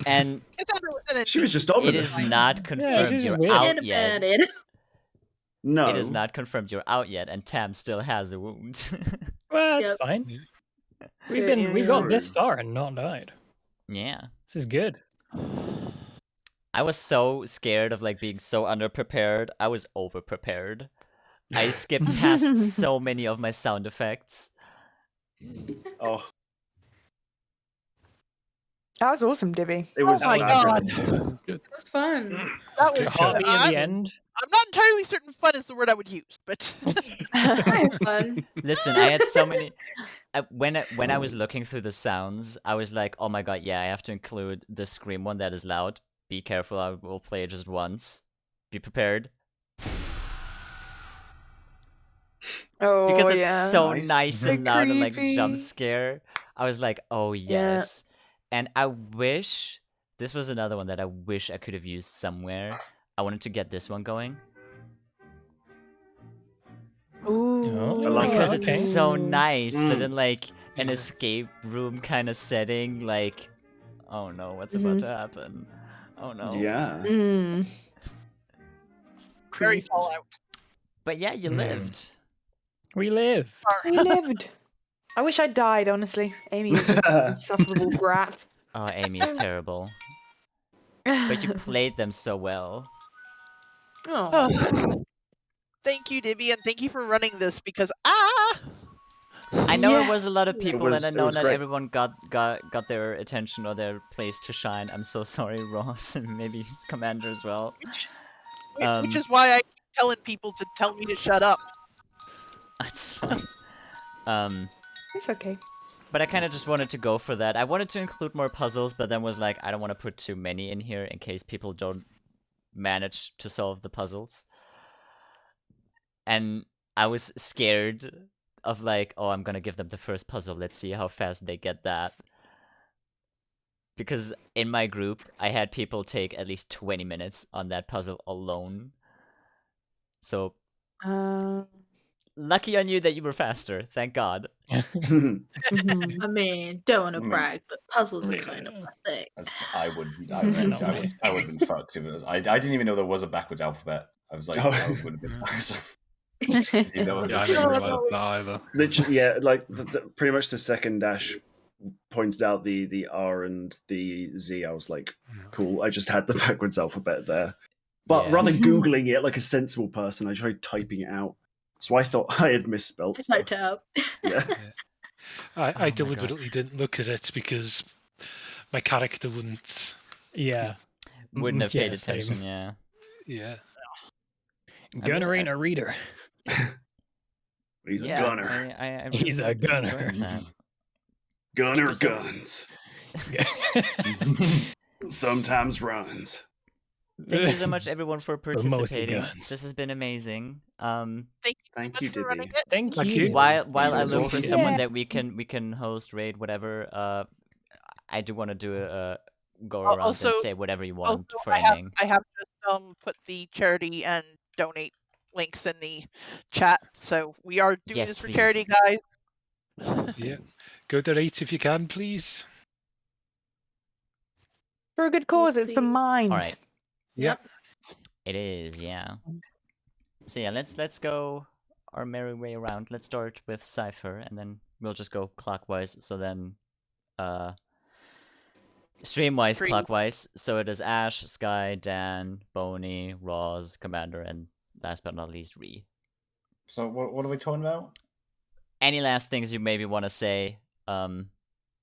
And Cassandra was in it. she was just it ominous. is not Yeah, confirmed she's just you're weird. out yet. No, It is not confirmed you're out yet, and Tam still has a wound. Well, it's Yep. fine. Yeah, We've got true. this far and not died. Yeah. This is good. I was so scared of like being so underprepared. I was overprepared. I skipped past so many of my sound effects. Oh, That was awesome, Dibby. it was. Oh my God. It's good. It was fun. That was Heartbeat at the end. I'm not entirely certain fun is the word I would use, but Very fun. Listen, I had so many. When I was looking through the sounds, I was like, "Oh my god, yeah! I have to include the scream one that is loud. Be careful! I will play it just once. Be prepared Oh, because it's yeah. so Nice. nice So and loud and like jump creepy. scare." I was like, "Oh Yeah. yes!" And I wish this was another one that I wish I could have used somewhere. I wanted to get this one going Ooh. I like because that. Okay. it's so nice, but Mm. in like an escape room kind of setting, like, oh no, what's about to happen? Oh no. Yeah. Mm. very Creepy. Fallout. But yeah, you Mm. lived. We live. We lived. I wish I died, honestly. Amy is an insufferable brat. Oh, Amy is terrible. But you played them so well. Oh. Oh. Thank you, Dibby, and thank you for running this because I know it Yeah. was a lot of people, was- and I it know was not great. everyone got their attention or their place to shine. I'm so sorry, Ross, and maybe his commander as well. which is why I keep telling people to tell me to shut up. That's fine. It's okay. But I kind of just wanted to go for that. I wanted to include more puzzles, but then was like, I don't want to put too many in here in case people don't manage to solve the puzzles. And I was scared of like, oh, I'm gonna give them the first puzzle. Let's see how fast they get that. Because in my group, I had people take at least 20 minutes on that puzzle alone. So lucky on you that you were faster. Thank God. Mhm. I mean, don't want to I mean, brag, but puzzles are kind of my thing. I would have been fucked if it was. I didn't even know there was a backwards alphabet. I was like, Oh. I would have been. You know, Yeah, I didn't realise that either. Literally, yeah, like pretty much the second dash pointed out the R and the Z. I was like, cool. I just had the backwards alphabet there. But Yeah. rather than Googling it like a sensible person, I tried typing it out. So I thought I had misspelled I stuff. typed out. Yeah. I my deliberately didn't look at it because my character wouldn't. Yeah. Wouldn't have Yeah, paid same. attention, yeah. Yeah. Gunner ain't a reader. He's a Yeah, gunner. I He's a really gunner. enjoyed that. Gunner So- guns. Sometimes runs. Thank you so much, everyone, for But mostly participating. guns. This has been amazing. Thank Much you, for running Dibby. it. Thank Thank you. you. While That I was look for awesome. someone Yeah. that we can host, raid, whatever, I do want to do a go Al- around also- and say whatever you want Also, for I have ending. just put the charity and donate links in the chat. So we are doing Yes, this for please. charity, guys. Yeah. Go donate if you can, please. For a good cause, Yes, it's for please. mind. All right, Yep. it is, yeah. So yeah, let's go our merry way around. Let's start with Cypher, and then we'll just go clockwise. So then, stream-wise, Three. clockwise. So it is Ash, Sky, Dan, Boney, Roz, Commander, and last but not least, Ree. So what are we talking about? any last things you maybe want to say?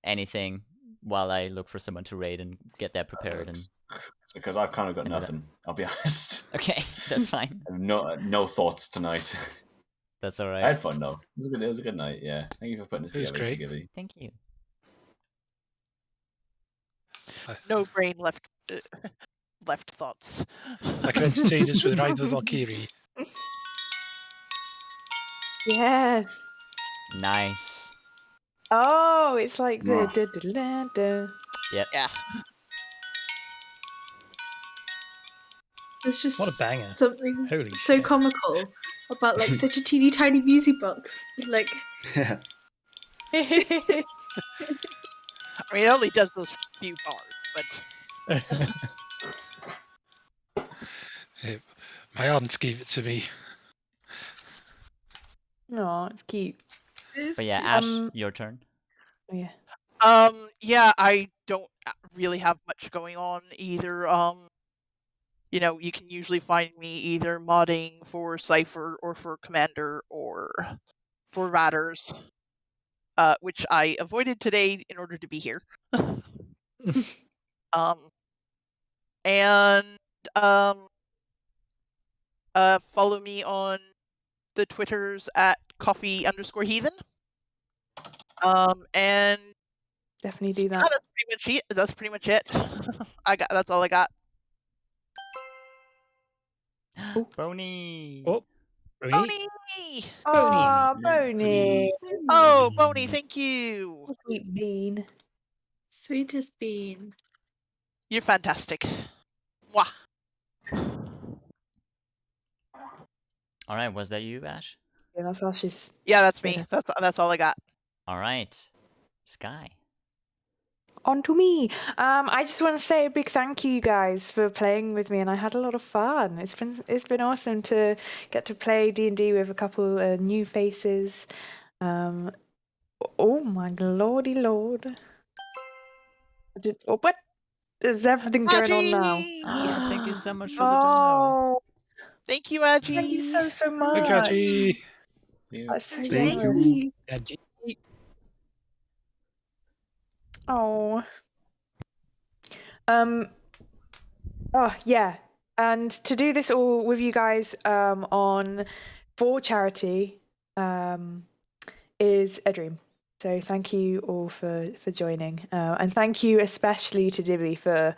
Anything while I look for someone to raid and get that prepared and. Because I've kind of got nothing. I'll be honest. Okay, that's fine. No thoughts tonight. That's all right. I had fun though. It was a good night. Yeah, thank you for putting this It was together. great. Thank you. No brain left thoughts. I can entertain us with Ride the Valkyrie. Yes. Nice. Oh, it's like the Mwah. da-da-da-da. Yep. Yeah. There's just What a banger. something Holy so shit. comical about like such a teeny tiny music box. Like Yeah. I mean, it only does those few bars, but My aunt gave it to me. Oh, it's cute. But yeah, Ash, your turn. Oh, yeah. yeah, I don't really have much going on either. You know, you can usually find me either modding for Cypher or for Commander or for Ratters, which I avoided today in order to be here. And follow me on the Twitters at coffee_heathen. And Definitely do yeah, that. that's pretty much it. That's all I got. Boney. Oh, Boney. Boney! Oh, Boney. Oh, Boney, thank you. Sweet bean. sweetest bean. You're fantastic. Mwah. All right, was that you, Ash? Yeah, that's Ash's. Yeah, that's me. That's all I got. All right, Sky. On to me. I just want to say a big thank you guys for playing with me, and I had a lot of fun. It's been awesome to get to play D&D with a couple new faces. Oh my lordy lord! What is everything going on now? Aji! Thank you so much for the dono. Oh, Thank you, Aji. thank you so Thank you, much. Aji. That's so Thank generous. you. Oh. Oh yeah, and to do this all with you guys for charity is a dream. So thank you all for joining, and thank you especially to Dibby for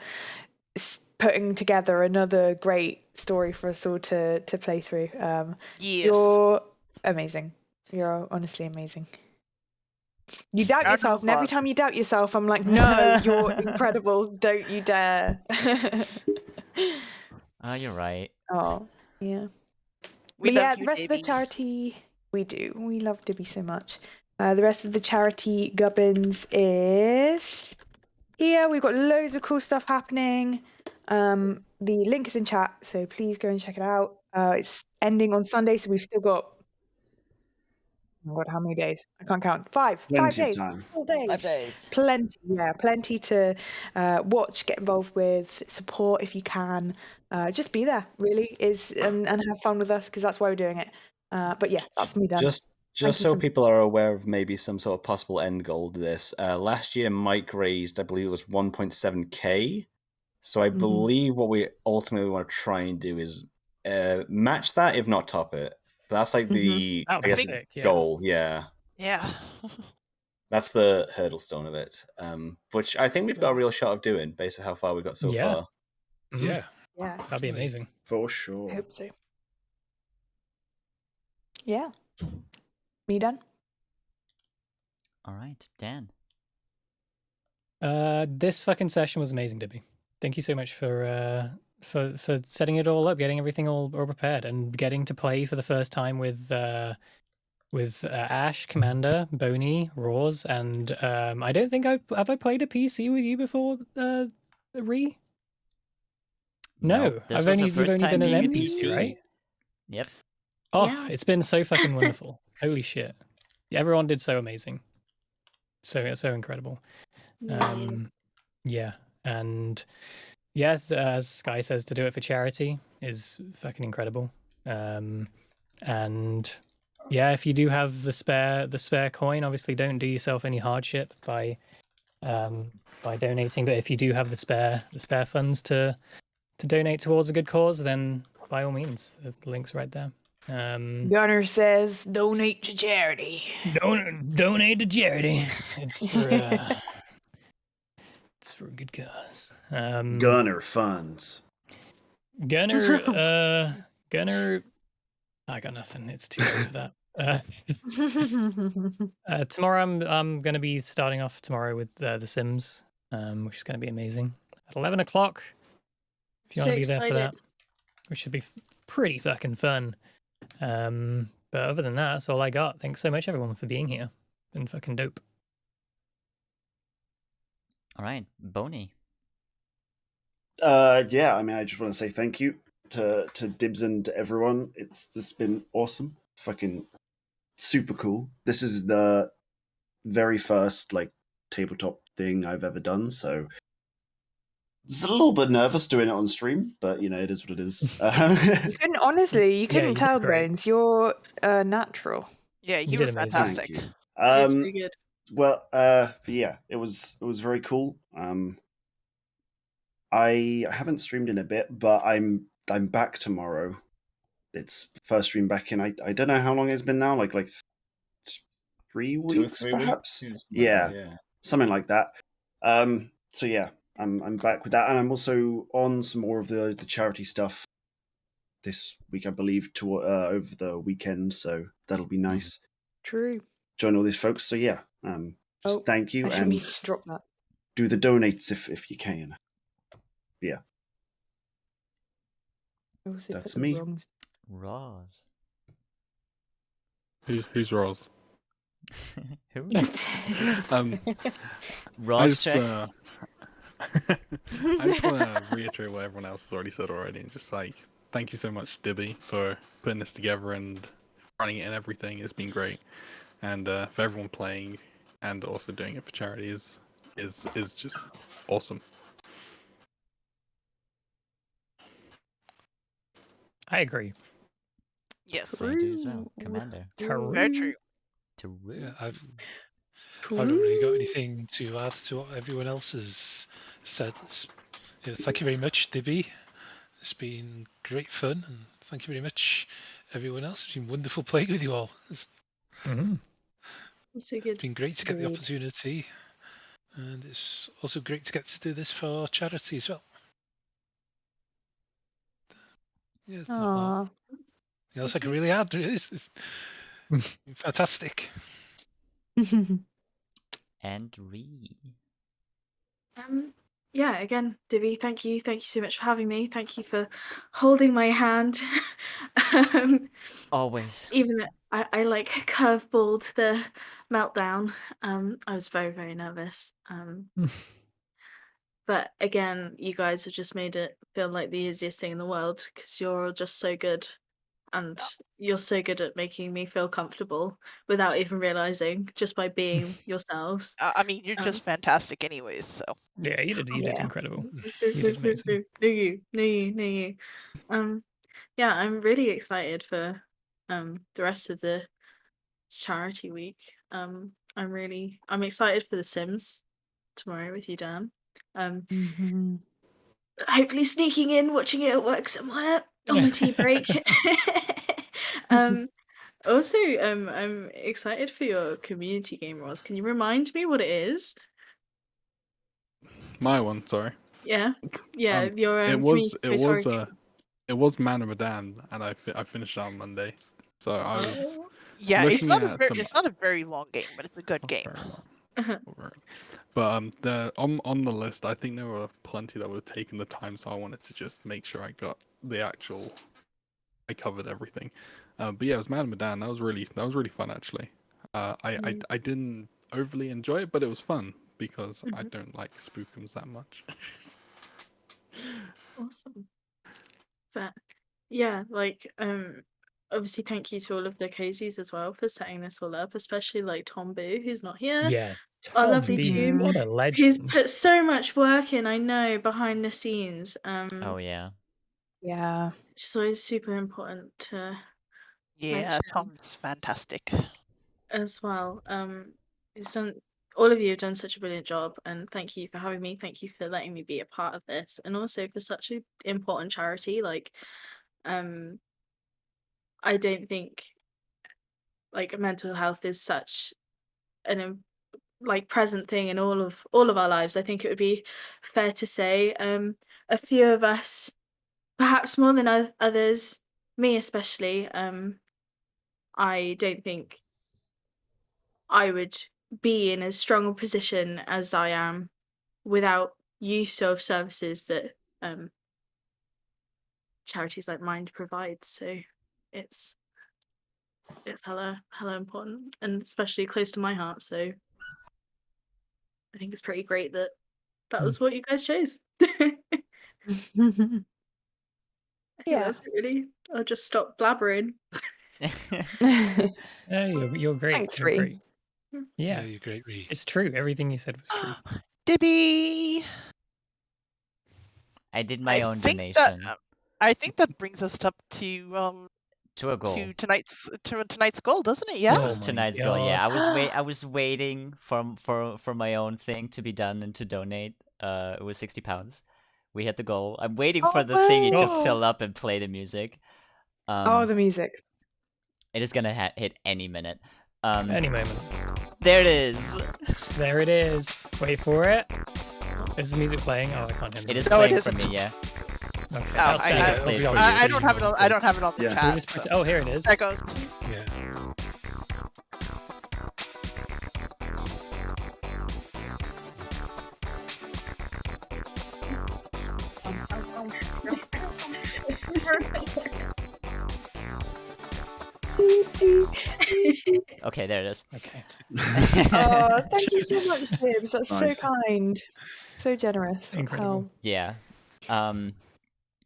putting together another great story for us all to play through. Yes. You're amazing. You're honestly amazing. You doubt Round of yourself, and every applause. time you doubt yourself, I'm like, no, you're incredible. Don't you dare. Oh, you're right. Oh, yeah. We But love yeah, you, the rest of the Davey. charity, we do. We love Dibby so much. The rest of the charity gubbins is here. We've got loads of cool stuff happening. The link is in chat, so please go and check it out. It's ending on Sunday, so we've still got, oh my God, how many days? I can't count. 5 Plenty of days. time. 4 days. 5 days. Plenty, yeah, plenty to watch, get involved with, support if you can. Just be there, really, and have fun with us, because that's why we're doing it. But yeah, that's me done. Just Thank you so so much. people are aware of maybe some sort of possible end goal to this. Last year, Mike raised, I believe it was 1.7k. So I believe what we ultimately want to try and do is match that, if not top it. That's like the That would I be guess sick, yeah. goal. Yeah, Yeah. that's the hurdle stone of it. Which I think we've got a real shot of doing based on how far we got so Yeah. far. Yeah. Yeah, That'd be amazing. For I sure. hope so. Yeah. Me done? All right, Dan. This fucking session was amazing, Dibby. Thank you so much for setting it all up, getting everything all prepared, and getting to play for the first time with Ash, Commander, Boney, Roars, and I don't think have I played a PC with you before, Rhi? No, Nope, this was her you've first only time been an being a NPC, PC. right? Yep. Oh, Yeah. it's been so fucking wonderful. Holy shit. Everyone did so amazing. So incredible. Yeah. And yeah, as Sky says, to do it for charity is fucking incredible. And yeah, if you do have the spare coin, obviously don't do yourself any hardship by donating. But if you do have the spare funds to donate towards a good cause, then by all means, the link's right there. Gunner says, donate to charity. Donate to charity. It's for it's for a good cause. Gunner funds. Gunner. I got nothing. It's too late for that. Tomorrow, I'm going to be starting off tomorrow with The Sims, which is going to be amazing at 11 o'clock. If you want to be there for that, which should be pretty fucking fun. But other than that, that's all I got. Thanks so much, everyone, for being here. Been fucking dope. All right, Boney. Yeah, I mean, I just want to say thank you to Dibs and to everyone. This has been awesome. Fucking super cool. This is the very first like tabletop thing I've ever done, so it's a little bit nervous doing it on stream, but you know, it is what it is. You couldn't tell, Bones. You're natural. Yeah, you were fantastic. It's pretty good. Well, yeah, it was very cool. I haven't streamed in a bit, but I'm back tomorrow. It's first stream back in. I don't know how long it's been now, like 3 weeks, perhaps. Yeah, something like that. So yeah, I'm back with that, and I'm also on some more of the charity stuff this week, I believe, over the weekend. So that'll be nice. True. Join all these folks. So yeah, just thank you, I didn't and mean to drop that. do the donates if you can. Yeah. That's me. Roz. Who's Roz? Who? Roz check. I just want to reiterate what everyone else has already said and just like thank you so much, Dibby, for putting this together and running it and everything. It's been great, and for everyone playing and also doing it for charity is just awesome. I agree. Yes. I do as well. Commander. Very true. Yeah, I haven't really got anything to add to what everyone else has said. Thank you very much, Dibby. It's been great fun, and thank you very much, everyone else. It's been wonderful playing with you all. It's been great to get the opportunity, and it's also great to get to do this for charity as well. Yeah, not else I can really add. It's fantastic. And Ree. Yeah, again, Divi, thank you so much for having me. Thank you for holding my hand. Always. Even though I like curveballed the meltdown. I was very, very nervous. But again, you guys have just made it feel like the easiest thing in the world because you're all just so good. And you're so good at making me feel comfortable without even realizing, just by being yourselves. I mean, you're just fantastic anyways, so. Yeah, you did incredible. You did amazing. No, you. Yeah, I'm really excited for the rest of the charity week. I'm excited for The Sims tomorrow with you, Dan. Hopefully sneaking in, watching it at work somewhere on my tea break. Also, I'm excited for your community game, Roz. Can you remind me what it is? My one, sorry. Yeah, your it was Man of Medan, and I finished it on Monday, so I was. Yeah, it's not a very long game, but it's a good game. But on the list, I think there were plenty that would have taken the time, so I wanted to just make sure I got I covered everything. But yeah, it was Man of Medan. That was really fun actually. I didn't overly enjoy it, but it was fun because I don't like spookums that much. Awesome. But yeah, obviously thank you to all of the cozies as well for setting this all up, especially like Tom Boo, who's not here. Yeah, our lovely team, what a legend. who's put so much work in, I know, behind the scenes. Oh yeah. Yeah. It's always super important to Yeah, Tom's fantastic. As well. All of you have done such a brilliant job, and thank you for having me. Thank you for letting me be a part of this, and also for such an important charity. Like, I don't think like mental health is such an like present thing in all of our lives. I think it would be fair to say a few of us, perhaps more than others, me especially, I don't think I would be in as strong a position as I am without use of services that charities like Mind provide. So it's hella important, and especially close to my heart. So I think it's pretty great that was what you guys chose. I think that's it, really. I'll just stop blabbering. Hey, you're great. Thanks, you're Rhi. great. Yeah, you're great, Rhi. It's true. Everything you said was true. Dibby! I did my own think donation. I think that brings us up to a goal. to tonight's goal, doesn't it? Yeah. This is tonight's goal. Yeah, I was waiting for my own thing to be done and to donate. It was £60. We hit the goal. I'm waiting for the thingy to fill up and play the music. The music. It is gonna hit any minute. Any moment. There it is. There it is. Wait for it. Is the music playing? Oh, I can't hear it. It is No, playing it for isn't. me. Yeah. Okay. I don't have it on. I don't have it on the chat. Oh, here it is. There it goes. Yeah. Okay, there it is. Okay. Oh, thank you so much, Dibs. That's Nice. so kind. So generous. Incredible. Wow. Yeah.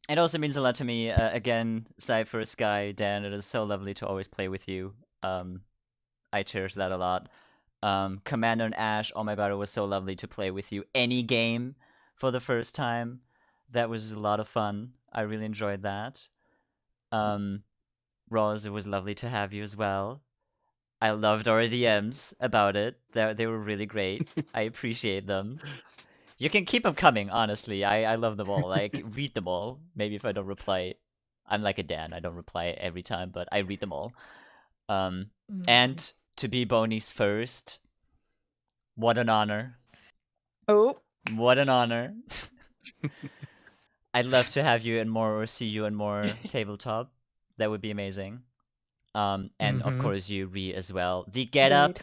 It also means a lot to me. Again, Cypher, Sky, Dan, it is so lovely to always play with you. I cherish that a lot. Commander and Ash, oh my god, it was so lovely to play with you. Any game for the first time. That was a lot of fun. I really enjoyed that. Roz, it was lovely to have you as well. I loved our DMs about it. They were really great. I appreciate them. You can keep them coming, honestly. I love them all. Like, read them all. Maybe if I don't reply, I'm like a Dan. I don't reply every time, but I read them all. And to be Boney's first, what an honor. Oh. What an honor. I'd love to have you in more or see you in more tabletop. That would be amazing. And of course you, Rhi, as well. The get up.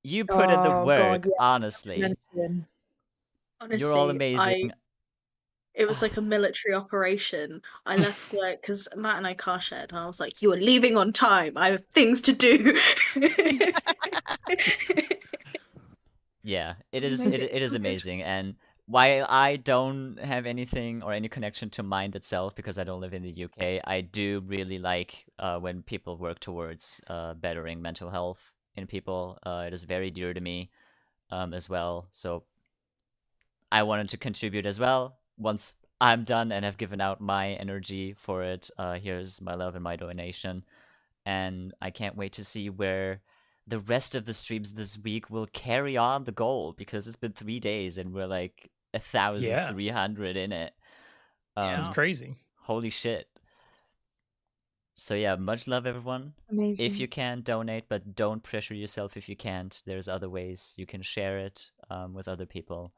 You put in the work, God, yeah. honestly. Honestly, You're all amazing. It was like a military operation. I left work because Matt and I car shared, and I was like, "You are leaving on time. I have things to do." Yeah, it is amazing. And while I don't have anything or any connection to Mind itself because I don't live in the UK, I do really like when people work towards bettering mental health in people. It is very dear to me as well. So I wanted to contribute as well. Once I'm done and have given out my energy for it, here's my love and my donation. And I can't wait to see where the rest of the streams this week will carry on the goal, because it's been 3 days and we're like 1,300 in it. That's crazy. Holy shit. So yeah, much love, everyone. Amazing. If you can, donate, but don't pressure yourself if you can't. There's other ways you can share it with other people.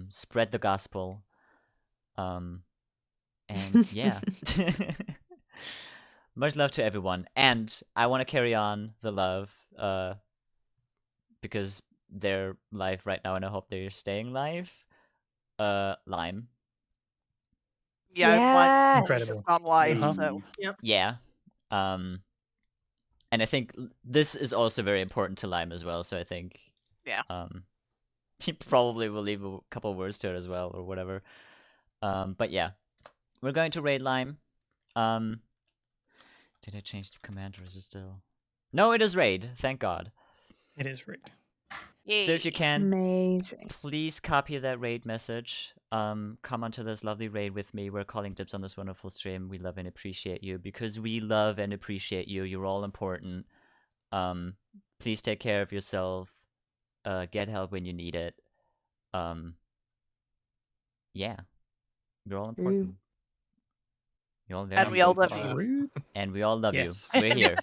Spread the gospel. And yeah. Much love to everyone. And I want to carry on the love because they're live right now and I hope they're staying live. Lime. Yeah, Incredible. gone live, so yep. Yeah. And I think this is also very important to Lime as well, so I think he probably will leave a couple words to it as well or whatever. But yeah. We're going to raid Lime. Did I change the command or is it still? No, it is raid. Thank God. It is raid. Yay. So if you can, Amazing. please copy that raid message. Come onto this lovely raid with me. We're calling dibs on this wonderful stream. We love and appreciate you because we love and appreciate you. You're all important. Please take care of yourself. Get help when you need it. Yeah, you're all important. You're all very And we all love important. you. And we all love Yes. you. We're here.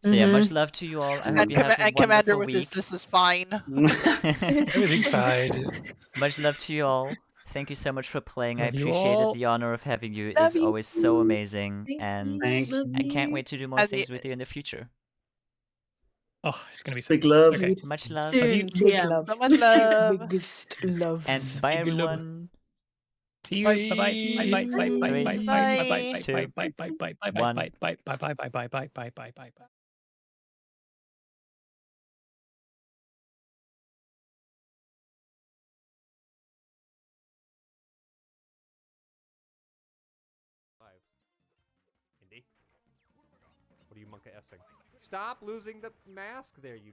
So yeah, much love to you all. I hope you have a And Commander wonderful with week. this is fine. Everything's fine. Much love to you all. Thank you so much for playing. I Love you appreciate it. all. The honor of having you Love is you. always so amazing, Thank and Thank Love I can't you. wait to do more And things the- with you in the future. Oh, it's gonna be so Big love. Okay. Much love. Soon, Big TM. love. So much love. Biggest loves. And bye Big love. everyone. See you. Bye bye. Bye bye. Bye bye. Three, Bye bye. Bye. Bye bye. Bye bye. Bye bye. one. Bye bye. Bye bye. Bye bye. Bye bye. Bye bye. Bye bye. Indy? What are you monka-essing? Stop losing the mask there, you